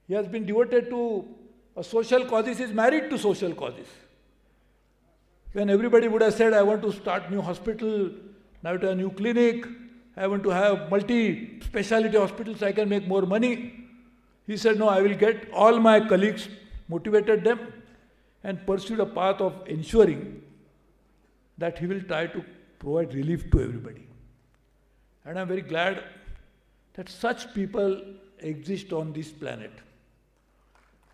He has been devoted to a social causes, he is married to social causes. When everybody would have said, I want to start new hospital, now to a new clinic, I want to have multi-speciality hospitals so I can make more money. He said, no, I will get all my colleagues, motivated them, and pursued a path of ensuring that he will try to provide relief to everybody. And I'm very glad that such people exist on this planet.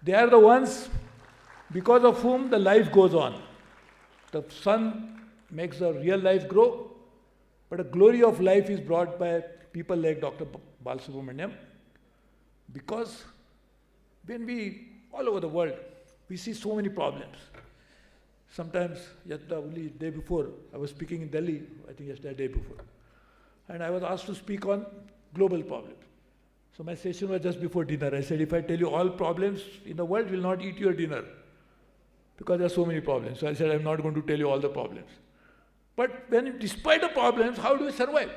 They are the ones because of whom the life goes on. The sun makes the real life grow, but the glory of life is brought by people like Dr. Balasubramaniam. Because when we, all over the world, we see so many problems. Sometimes, only day before, I was speaking in Delhi, I think yesterday, day before. And I was asked to speak on global problems. So my session was just before dinner. I said, if I tell you all problems in the world, will not eat your dinner. Because there are so many problems. So I said, I'm not going to tell you all the problems. But when, despite the problems, how do we survive?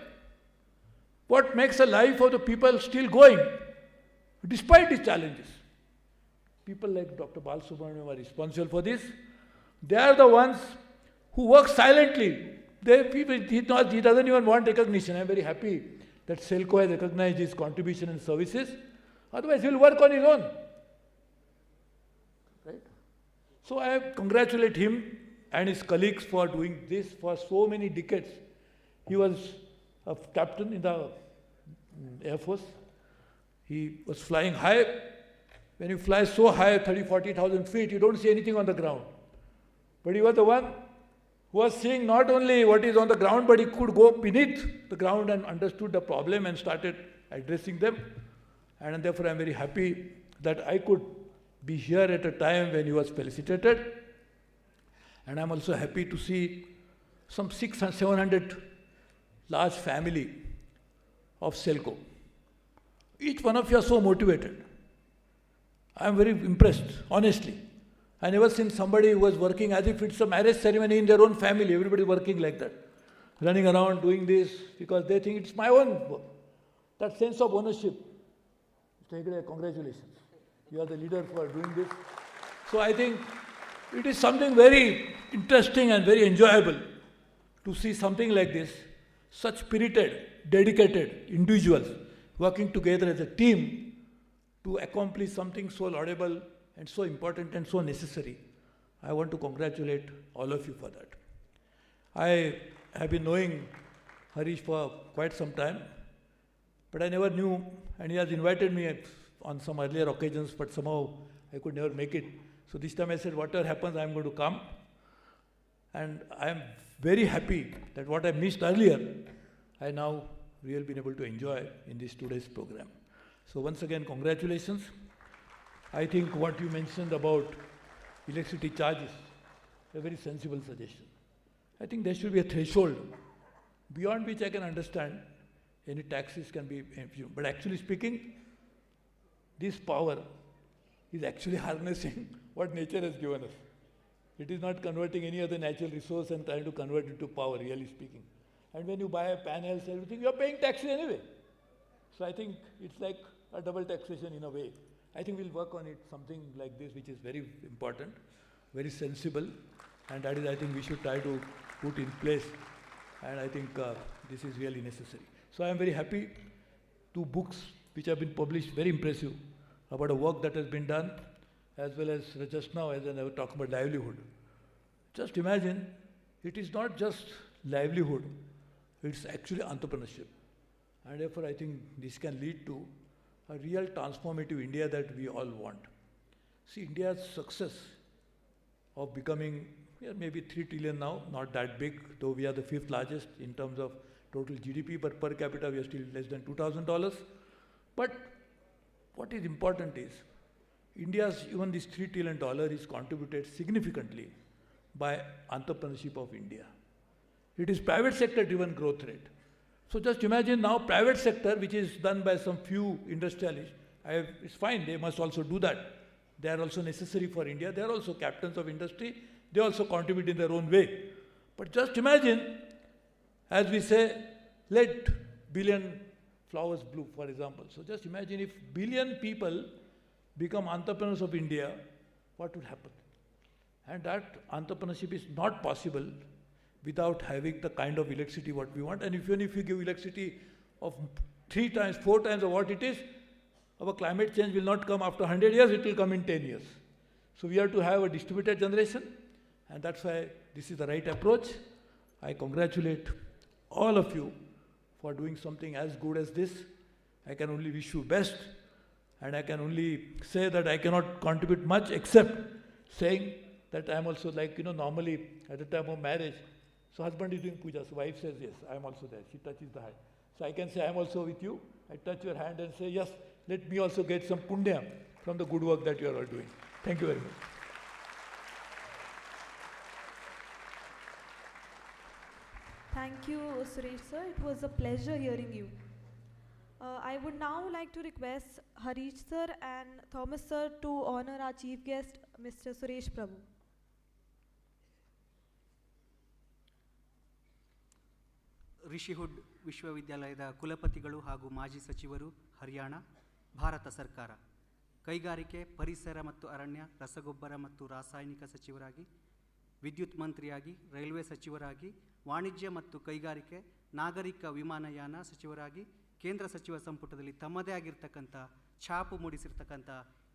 What makes the life of the people still going, despite these challenges? People like Dr. Balasubramaniam are responsible for this. They are the ones who work silently. He doesn't even want recognition. I'm very happy that Selco has recognized his contribution and services. Otherwise, he will work on his own. Right? So I congratulate him and his colleagues for doing this for so many decades. He was a captain in the Air Force. He was flying high. When you fly so high, 30,000, 40,000 feet, you don't see anything on the ground. But he was the one who was seeing not only what is on the ground, but he could go beneath the ground and understood the problem and started addressing them. And therefore, I'm very happy that I could be here at a time when he was felicitated. And I'm also happy to see some 600, 700 large family of Selco. Each one of you are so motivated. I'm very impressed, honestly. I never seen somebody who was working as if it's a marriage ceremony in their own family. Everybody working like that. Running around doing this because they think it's my own work. That sense of ownership. Mr. Hegde, congratulations. You are the leader for doing this. So I think it is something very interesting and very enjoyable to see something like this. Such spirited, dedicated individuals working together as a team to accomplish something so laudable and so important and so necessary. I want to congratulate all of you for that. I have been knowing Harish for quite some time, but I never knew, and he has invited me on some earlier occasions, but somehow I could never make it. So this time I said, whatever happens, I'm going to come. And I'm very happy that what I missed earlier, I now really been able to enjoy in this today's program. So once again, congratulations. I think what you mentioned about electricity charges, a very sensible suggestion. I think there should be a threshold beyond which I can understand any taxes can be, but actually speaking, this power is actually harnessing what nature has given us. It is not converting any other natural resource and trying to convert it to power, really speaking. And when you buy panels, everything, you're paying taxes anyway. So I think it's like a double taxation in a way. I think we'll work on it, something like this, which is very important, very sensible, and that is, I think, we should try to put in place. And I think this is really necessary. So I am very happy. 2 books which have been published, very impressive, about the work that has been done, as well as just now, as I was talking about livelihood. Just imagine, it is not just livelihood. It's actually entrepreneurship. And therefore, I think this can lead to a real transformative India that we all want. See, India's success of becoming, we are maybe 3 trillion now, not that big, though we are the 5th largest in terms of total GDP, but per capita we are still less than $2,000. But what is important is, India's, even this $3 trillion is contributed significantly by entrepreneurship of India. It is private sector driven growth rate. So just imagine now private sector, which is done by some few industrialists, it's fine, they must also do that. They are also necessary for India. They are also captains of industry. They also contribute in their own way. But just imagine, as we say, let billion flowers bloom, for example. So just imagine if billion people become entrepreneurs of India, what would happen? And that entrepreneurship is not possible without having the kind of electricity what we want. And even if you give electricity of 3 times, 4 times of what it is, our climate change will not come after 100 years, it will come in 10 years. So we have to have a distributed generation, and that's why this is the right approach. I congratulate all of you for doing something as good as this. I can only wish you best, and I can only say that I cannot contribute much except saying that I am also like, normally at the time of marriage, so husband is doing puja, so wife says yes, I am also there, she touches the hand. So I can say I am also with you, I touch your hand and say yes, let me also get some punya from the good work that you are all doing. Thank you very much. Thank you, Suresh sir. It was a pleasure hearing you. I would now like to request Harish sir and Thomas sir to honor our chief guest, Mr. Suresh Prabhu. ರಿಷಿಹುಡ್ ವಿಶ್ವವಿದ್ಯಾಲಯದ ಕುಲಪತಿಗಳು ಹಾಗೂ ಮಾಜಿ ಸಚಿವರು, ಹರಿಯಾಣ, ಭಾರತ ಸರ್ಕಾರ, ಕೈಗಾರಿಕೆ, ಪರಿಸರ ಮತ್ತು ಅರಣ್ಯ, ರಸಗೊಬ್ಬರ ಮತ್ತು ರಾಸಾಯನಿಕ ಸಚಿವರಾಗಿ, ವಿದ್ಯುತ್ ಮಂತ್ರಿಯಾಗಿ, ರೈಲ್ವೆ ಸಚಿವರಾಗಿ, ವಾಣಿಜ್ಯ ಮತ್ತು ಕೈಗಾರಿಕೆ, ನಾಗರಿಕ ವಿಮಾನಯಾನ ಸಚಿವರಾಗಿ, ಕೇಂದ್ರ ಸಚಿವ ಸಂಪುಟದಲ್ಲಿ ತಮ್ಮದೇ ಆಗಿರ್ತಕ್ಕಂಥ ಛಾಪು ಮೂಡಿಸಿರ್ತಕ್ಕಂಥ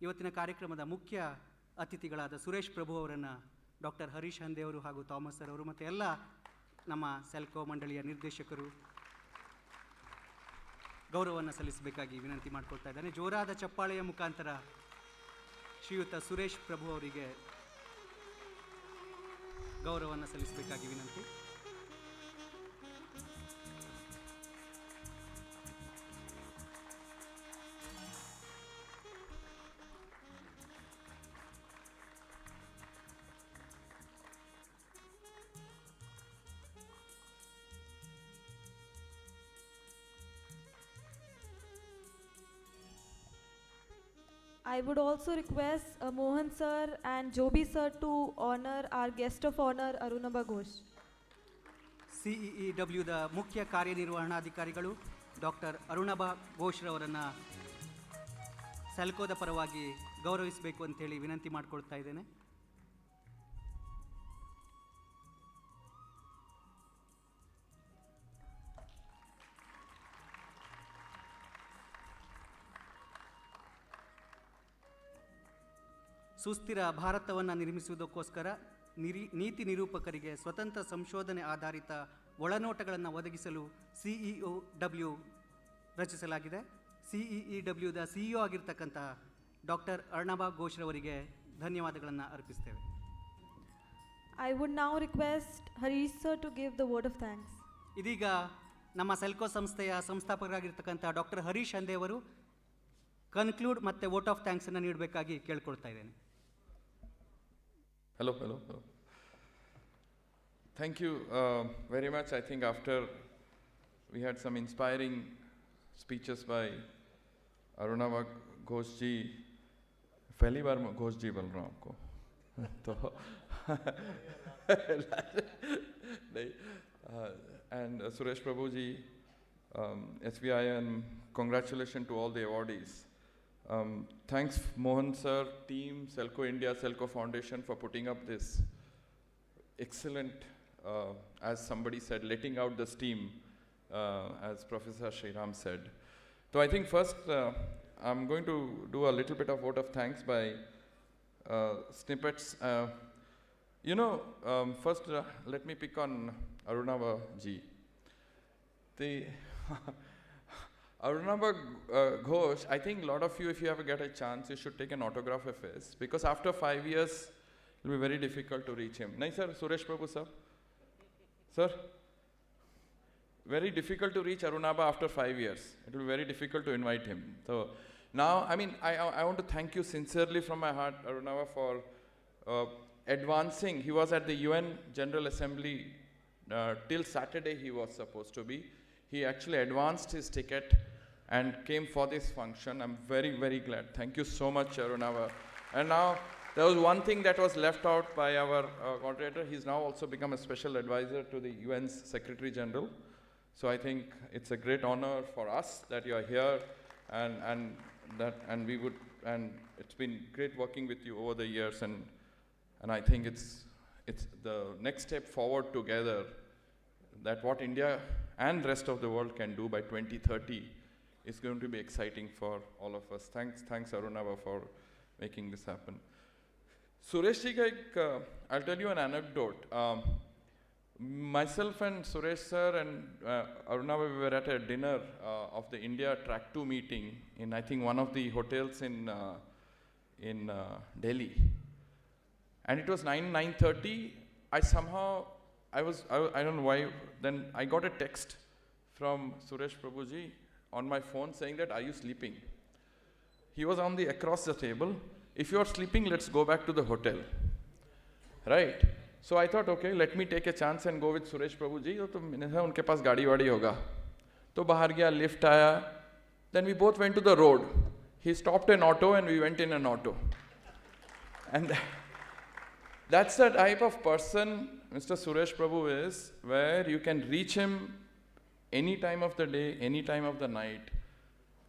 ಇವತ್ತಿನ ಕಾರ್ಯಕ್ರಮದ ಮುಖ್ಯ ಅತಿಥಿಗಳಾದ ಸುರೇಶ್ ಪ್ರಭು ಅವರನ್ನು ಡಾಕ್ಟರ್ ಹರೀಶ್ ಹಂದೆ ಅವರು ಹಾಗೂ ಥಾಮಸ್ ಸರ್ ಅವರು ಮತ್ತು ಎಲ್ಲ ನಮ್ಮ ಸೆಲ್ಕೋ ಮಂಡಳಿಯ ನಿರ್ದೇಶಕರು ಗೌರವವನ್ನು ಸಲ್ಲಿಸಬೇಕಾಗಿ ವಿನಂತಿ ಮಾಡಿಕೊಳ್ತಾ ಇದ್ದಾನೆ. ಜೋರಾದ ಚಪ್ಪಾಳೆಯ ಮುಖಾಂತರ ಶ್ರೀಯುತ ಸುರೇಶ್ ಪ್ರಭು ಅವರಿಗೆ ಗೌರವವನ್ನು ಸಲ್ಲಿಸಬೇಕಾಗಿ ವಿನಂತಿ. I would also request Mohan sir and Joby sir to honor our guest of honor, Arunabha Ghosh. CEEWದ ಮುಖ್ಯ ಕಾರ್ಯನಿರ್ವಹಣಾಧಿಕಾರಿಗಳು ಡಾಕ್ಟರ್ ಅರುಣಭಾ ಘೋಷ್ರವರನ್ನು ಸೆಲ್ಕೋದ ಪರವಾಗಿ ಗೌರವಿಸಬೇಕು ಅಂತೇಳಿ ವಿನಂತಿ ಮಾಡಿಕೊಳ್ತಾ ಇದ್ದೇನೆ. ಸುಸ್ಥಿರ ಭಾರತವನ್ನು ನಿರ್ಮಿಸುವುದಕ್ಕೋಸ್ಕರ ನೀತಿ ನಿರೂಪಕರಿಗೆ ಸ್ವತಂತ್ರ ಸಂಶೋಧನೆ ಆಧಾರಿತ ಒಳನೋಟಗಳನ್ನು ಒದಗಿಸಲು CEOW ರಚಿಸಲಾಗಿದೆ. CEEWದ CEO ಆಗಿರ್ತಕ್ಕಂಥ ಡಾಕ್ಟರ್ ಅರ್ಣಭಾ ಘೋಷ್ರವರಿಗೆ ಧನ್ಯವಾದಗಳನ್ನು ಅರ್ಪಿಸ್ತೇವೆ. I would now request Harish sir to give the word of thanks. ಇದೀಗ ನಮ್ಮ ಸೆಲ್ಕೋ ಸಂಸ್ಥೆಯ ಸಂಸ್ಥಾಪಕರಾಗಿರ್ತಕ್ಕಂಥ ಡಾಕ್ಟರ್ ಹರೀಶ್ ಹಂದೆ ಅವರು ಕನ್ಕ್ಲೂಡ್ ಮತ್ತು ವೋಟ್ ಆಫ್ ಥ್ಯಾಂಕ್ಸನ್ನು ನೀಡಬೇಕಾಗಿ ಕೇಳ್ಕೊಳ್ತಾ ಇದ್ದೇನೆ. Hello. Thank you very much. I think after we had some inspiring speeches by Arunabha Ghosh ji, पहली बार घोष जी बोल रहा हूँ आपको तो नहीं and Suresh Prabhu ji, SVYM, congratulations to all the awardees. Thanks Mohan sir, team, Selco India, Selco Foundation for putting up this excellent, as somebody said, letting out the steam, as Professor Sriram said. So I think first I'm going to do a little bit of vote of thanks by snippets. First let me pick on Arunabha ji. The Arunaba Ghosh, I think a lot of you, if you ever get a chance, you should take an autograph of his, because after 5 years, it will be very difficult to reach him. Nahi sir, Suresh Prabhu sir? Sir? Very difficult to reach Arunaba after 5 years. It will be very difficult to invite him. So now, I mean, I want to thank you sincerely from my heart, Arunaba, for advancing. He was at the UN General Assembly till Saturday he was supposed to be. He actually advanced his ticket and came for this function. I'm very, very glad. Thank you so much, Arunava. And now, there was one thing that was left out by our moderator. He's now also become a special advisor to the UN's Secretary General. So I think it's a great honor for us that you are here, and it's been great working with you over the years, and I think it's the next step forward together, that what India and rest of the world can do by 2030 is going to be exciting for all of us. Thanks Arunava for making this happen. Suresh ji, I'll tell you an anecdote. Myself and Suresh sir and Arunava, we were at a dinner of the India Track 2 meeting in, I think, one of the hotels in Delhi. And it was 9:30. I don't know why, then I got a text from Suresh Prabhuji on my phone saying that, are you sleeping? He was across the table. If you are sleeping, let's go back to the hotel. Right? So I thought, okay, let me take a chance and go with Suresh Prabhuji. So मैंने कहा उनके पास गाड़ी वाड़ी होगा. तो बाहर गया, lift आया. Then we both went to the road. He stopped an auto and we went in an auto. And that's the type of person Mr. Suresh Prabhu is, where you can reach him any time of the day, any time of the night.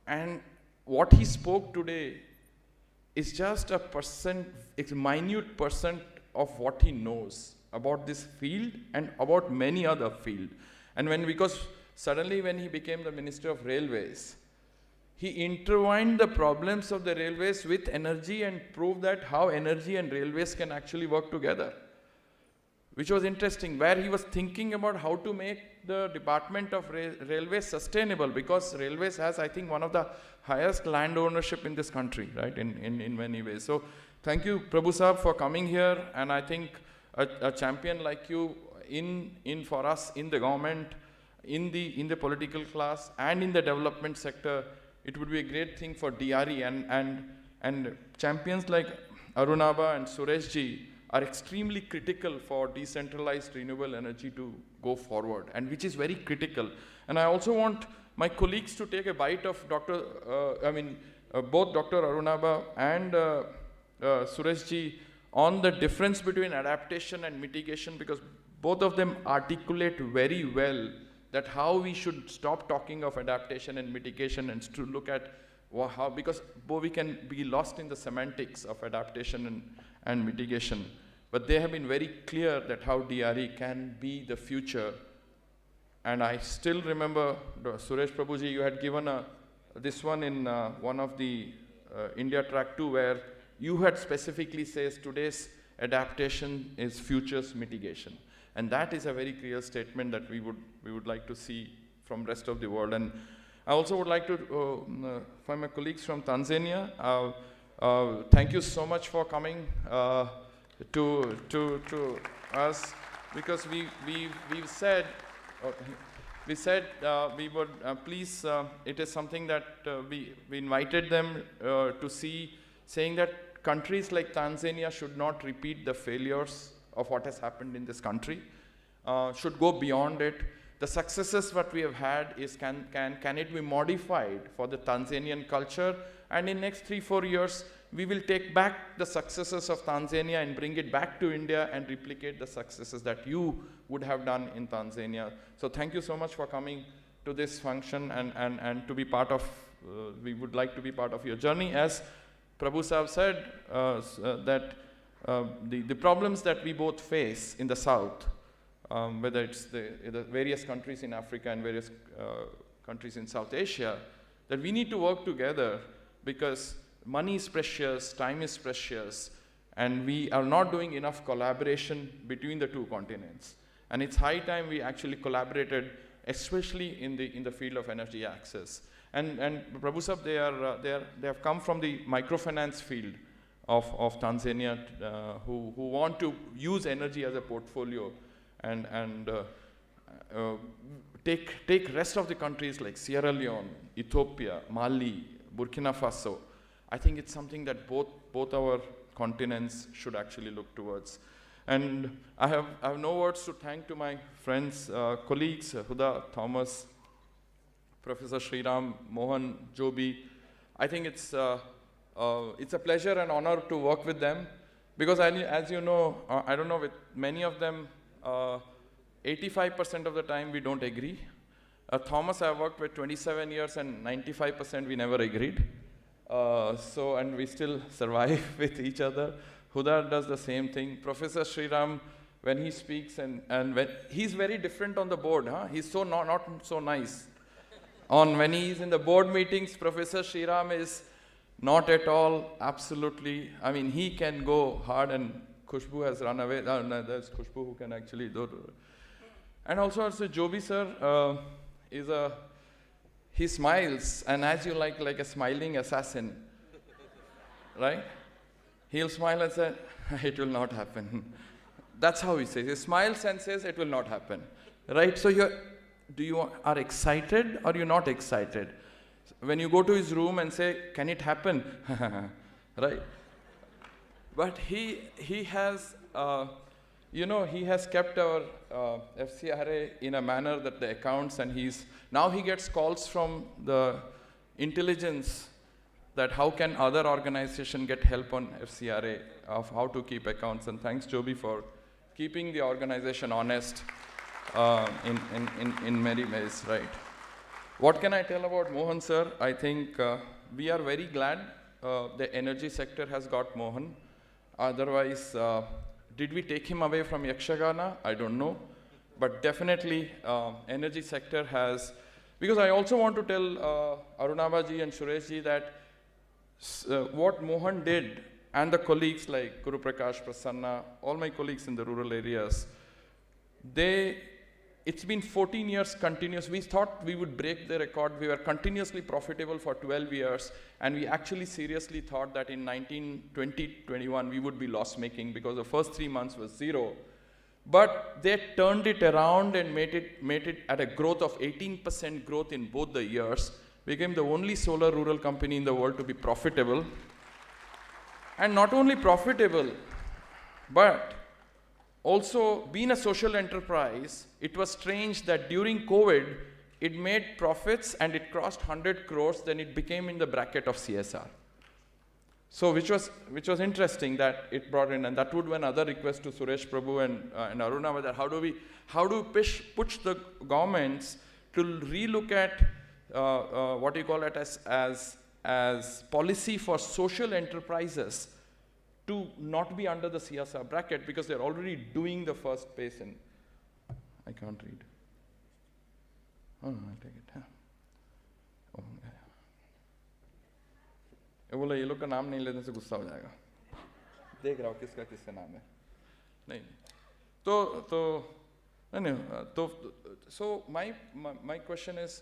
And what he spoke today is just it's a minute percent of what he knows about this field and about many other fields. And because suddenly when he became the Minister of Railways, he intertwined the problems of the railways with energy and proved that how energy and railways can actually work together, which was interesting, where he was thinking about how to make the Department of Railways sustainable, because railways has, I think, one of the highest land ownership in this country, right, in many ways. So thank you, Prabhu Sahab, for coming here, and I think a champion like you in for us, in the government, in the political class, and in the development sector, it would be a great thing for DRE, and champions like Arunaba and Suresh ji are extremely critical for decentralized renewable energy to go forward, and which is very critical. And I also want my colleagues to take a bite of both Dr. Arunaba and Suresh ji on the difference between adaptation and mitigation, because both of them articulate very well that how we should stop talking of adaptation and mitigation and to look at how, because both we can be lost in the semantics of adaptation and mitigation. But they have been very clear that how DRE can be the future. And I still remember, Suresh Prabhuji, you had given this one in one of the India Track 2, where you had specifically says today's adaptation is future's mitigation. And that is a very clear statement that we would like to see from rest of the world. And I also would like to find my colleagues from Tanzania. Thank you so much for coming to us, because we said we would please. It is something that we invited them to see, saying that countries like Tanzania should not repeat the failures of what has happened in this country, should go beyond it. The successes that we have had is can it be modified for the Tanzanian culture, and in next 3-4 years we will take back the successes of Tanzania and bring it back to India and replicate the successes that you would have done in Tanzania. So thank you so much for coming to this function and to be part of, we would like to be part of your journey. As Prabhu Sahab said, that the problems that we both face in the South, whether it's the various countries in Africa and various countries in South Asia, that we need to work together, because money is precious, time is precious, and we are not doing enough collaboration between the two continents. And it's high time we actually collaborated especially in the field of energy access. And Prabhu Sahab, they have come from the microfinance field of Tanzania, who want to use energy as a portfolio and take rest of the countries like Sierra Leone, Ethiopia, Mali, Burkina Faso. I think it's something that both our continents should actually look towards. And I have no words to thank to my friends, colleagues, Huda, Thomas, Professor Sriram, Mohan, Joby. I think it's a pleasure and honor to work with them, because as you know, I don't know, with many of them, 85% of the time we don't agree. Thomas I worked with 27 years and 95% we never agreed. And we still survive with each other. Huda does the same thing. Professor Sriram, when he speaks and when he's very different on the board, he's so not so nice. When he's in the board meetings, Professor Sriram is not at all, absolutely. I mean, he can go hard, and Khushbu has run away. No, there's Khushbu who can actually do it. And also Joby sir he smiles, and as you like a smiling assassin, right? He'll smile and say, it will not happen. That's how he says. He smiles and says, it will not happen, right? So you are excited or you're not excited? When you go to his room and say, can it happen? Right? But he has, he has kept our FCRA in a manner that the accounts, and now he gets calls from the intelligence that how can other organization get help on FCRA of how to keep accounts. And thanks, Joby, for keeping the organization honest in many ways, right? What can I tell about Mohan sir? I think we are very glad the energy sector has got Mohan. Otherwise, did we take him away from Yakshagana? I don't know. But definitely, energy sector has, because I also want to tell Arunabaji and Sureshji that what Mohan did, and the colleagues like Guru Prakash, Prasanna, all my colleagues in the rural areas, it's been 14 years continuous. We thought we would break the record. We were continuously profitable for 12 years, and we actually seriously thought that in 2021 we would be loss-making, because the first 3 months was zero. But they turned it around and made it at a growth of 18% growth in both the years. Became the only solar rural company in the world to be profitable. And not only profitable, but also being a social enterprise, it was strange that during COVID, it made profits and it crossed 100 crores, then it became in the bracket of CSR. So which was interesting that it brought in, and that would be another request to Suresh Prabhu and Aruna, that how do we push the governments to relook at what you call it as policy for social enterprises to not be under the CSR bracket, because they're already doing the first base in, I can't read. Oh, no, I'll take it. Yeah. Oh, yeah. ये बोला ये लोग का नाम नहीं लेने से गुस्सा हो जाएगा. देख रहा हूँ किसका नाम है. नहीं. So my question is,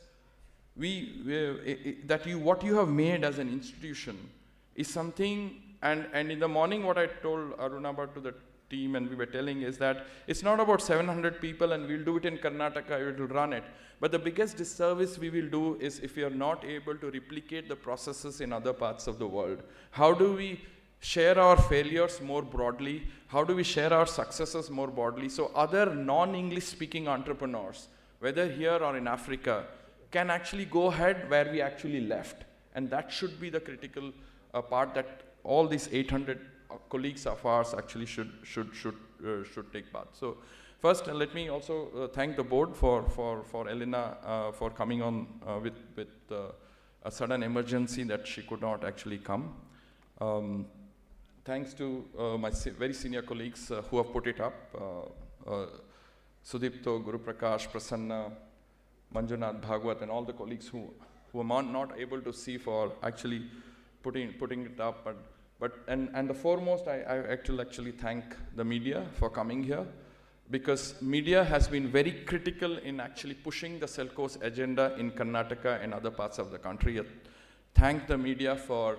what you have made as an institution is something, and in the morning what I told Arunabha to the team and we were telling is that it's not about 700 people and we'll do it in Karnataka, we will run it. But the biggest disservice we will do is if we are not able to replicate the processes in other parts of the world. How do we share our failures more broadly? How do we share our successes more broadly? So other non-English speaking entrepreneurs, whether here or in Africa, can actually go ahead where we actually left. And that should be the critical part that all these 800 colleagues of ours actually should take part. So first, let me also thank the board for Elena for coming on with a sudden emergency that she could not actually come. Thanks to my very senior colleagues who have put it up. Sudipto, Guru Prakash, Prasanna, Manjunath, Bhagwat, and all the colleagues who were not able to see for actually putting it up. And the foremost, I actually thank the media for coming here. because media has been very critical in actually pushing the Selco's agenda in Karnataka and other parts of the country. Thank the media for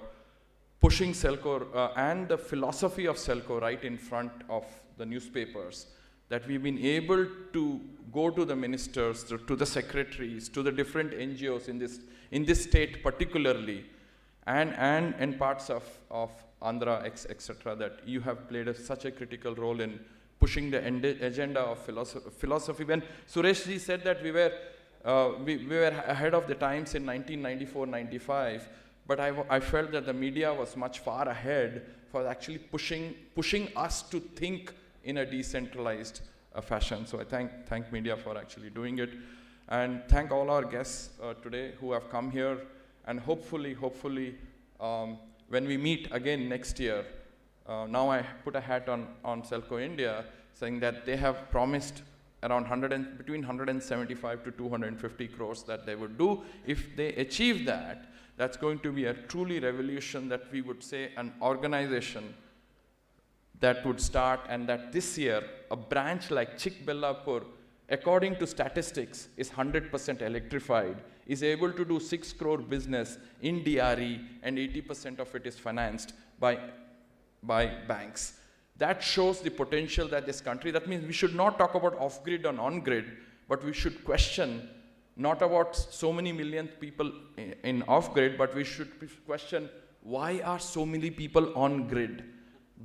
pushing Selco and the philosophy of Selco right in front of the newspapers, that we've been able to go to the ministers, to the secretaries, to the different NGOs in this state particularly, and parts of Andhra, etc., that you have played such a critical role in pushing the agenda of philosophy. When Sureshji said that we were ahead of the times in 1994-95, but I felt that the media was much far ahead for actually pushing us to think in a decentralized fashion. So I thank media for actually doing it, and thank all our guests today who have come here, and hopefully when we meet again next year, now I put a hat on Selco India, saying that they have promised around between 175 to 250 crores that they would do. If they achieve that, that's going to be a truly revolution, that we would say an organization that would start, and that this year a branch like Chikbellapur, according to statistics, is 100% electrified, is able to do 6 crore business in DRE, and 80% of it is financed by banks. That shows the potential that this country, that means we should not talk about off-grid and on-grid, but we should question not about so many million people in off-grid, but we should question why are so many people on-grid.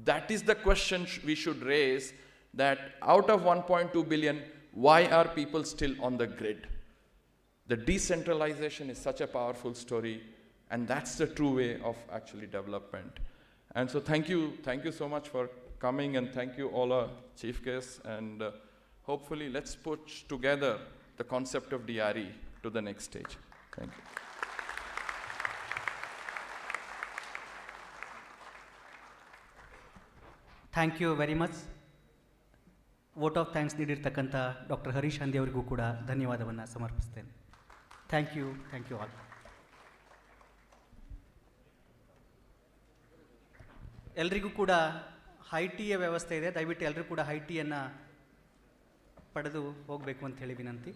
That is the question we should raise, that out of 1.2 billion, why are people still on the grid? The decentralization is such a powerful story, and that's the true way of actually development. And so thank you so much for coming, and thank you all our chief guests, and hopefully let's push together the concept of DRE to the next stage. Thank you. Thank you very much. Vote of thanks ನೀಡಿರ್ತಕ್ಕಂಥ doctor Harish Hande ಅವರಿಗೂ ಕೂಡ ಧನ್ಯವಾದವನ್ನು ಸಮರ್ಪಿಸ್ತೇನೆ. Thank you all. ಎಲ್ರಿಗೂ ಕೂಡ high ಟೀಯ ವ್ಯವಸ್ಥೆ ಇದೆ, ದಯವಿಟ್ಟು ಎಲ್ಲರೂ ಕೂಡ ಹೈ ಟೀಯನ್ನು ಪಡೆದು ಹೋಗಬೇಕು ಅಂತ ಹೇಳಿ ವಿನಂತಿ.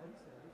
Thank you.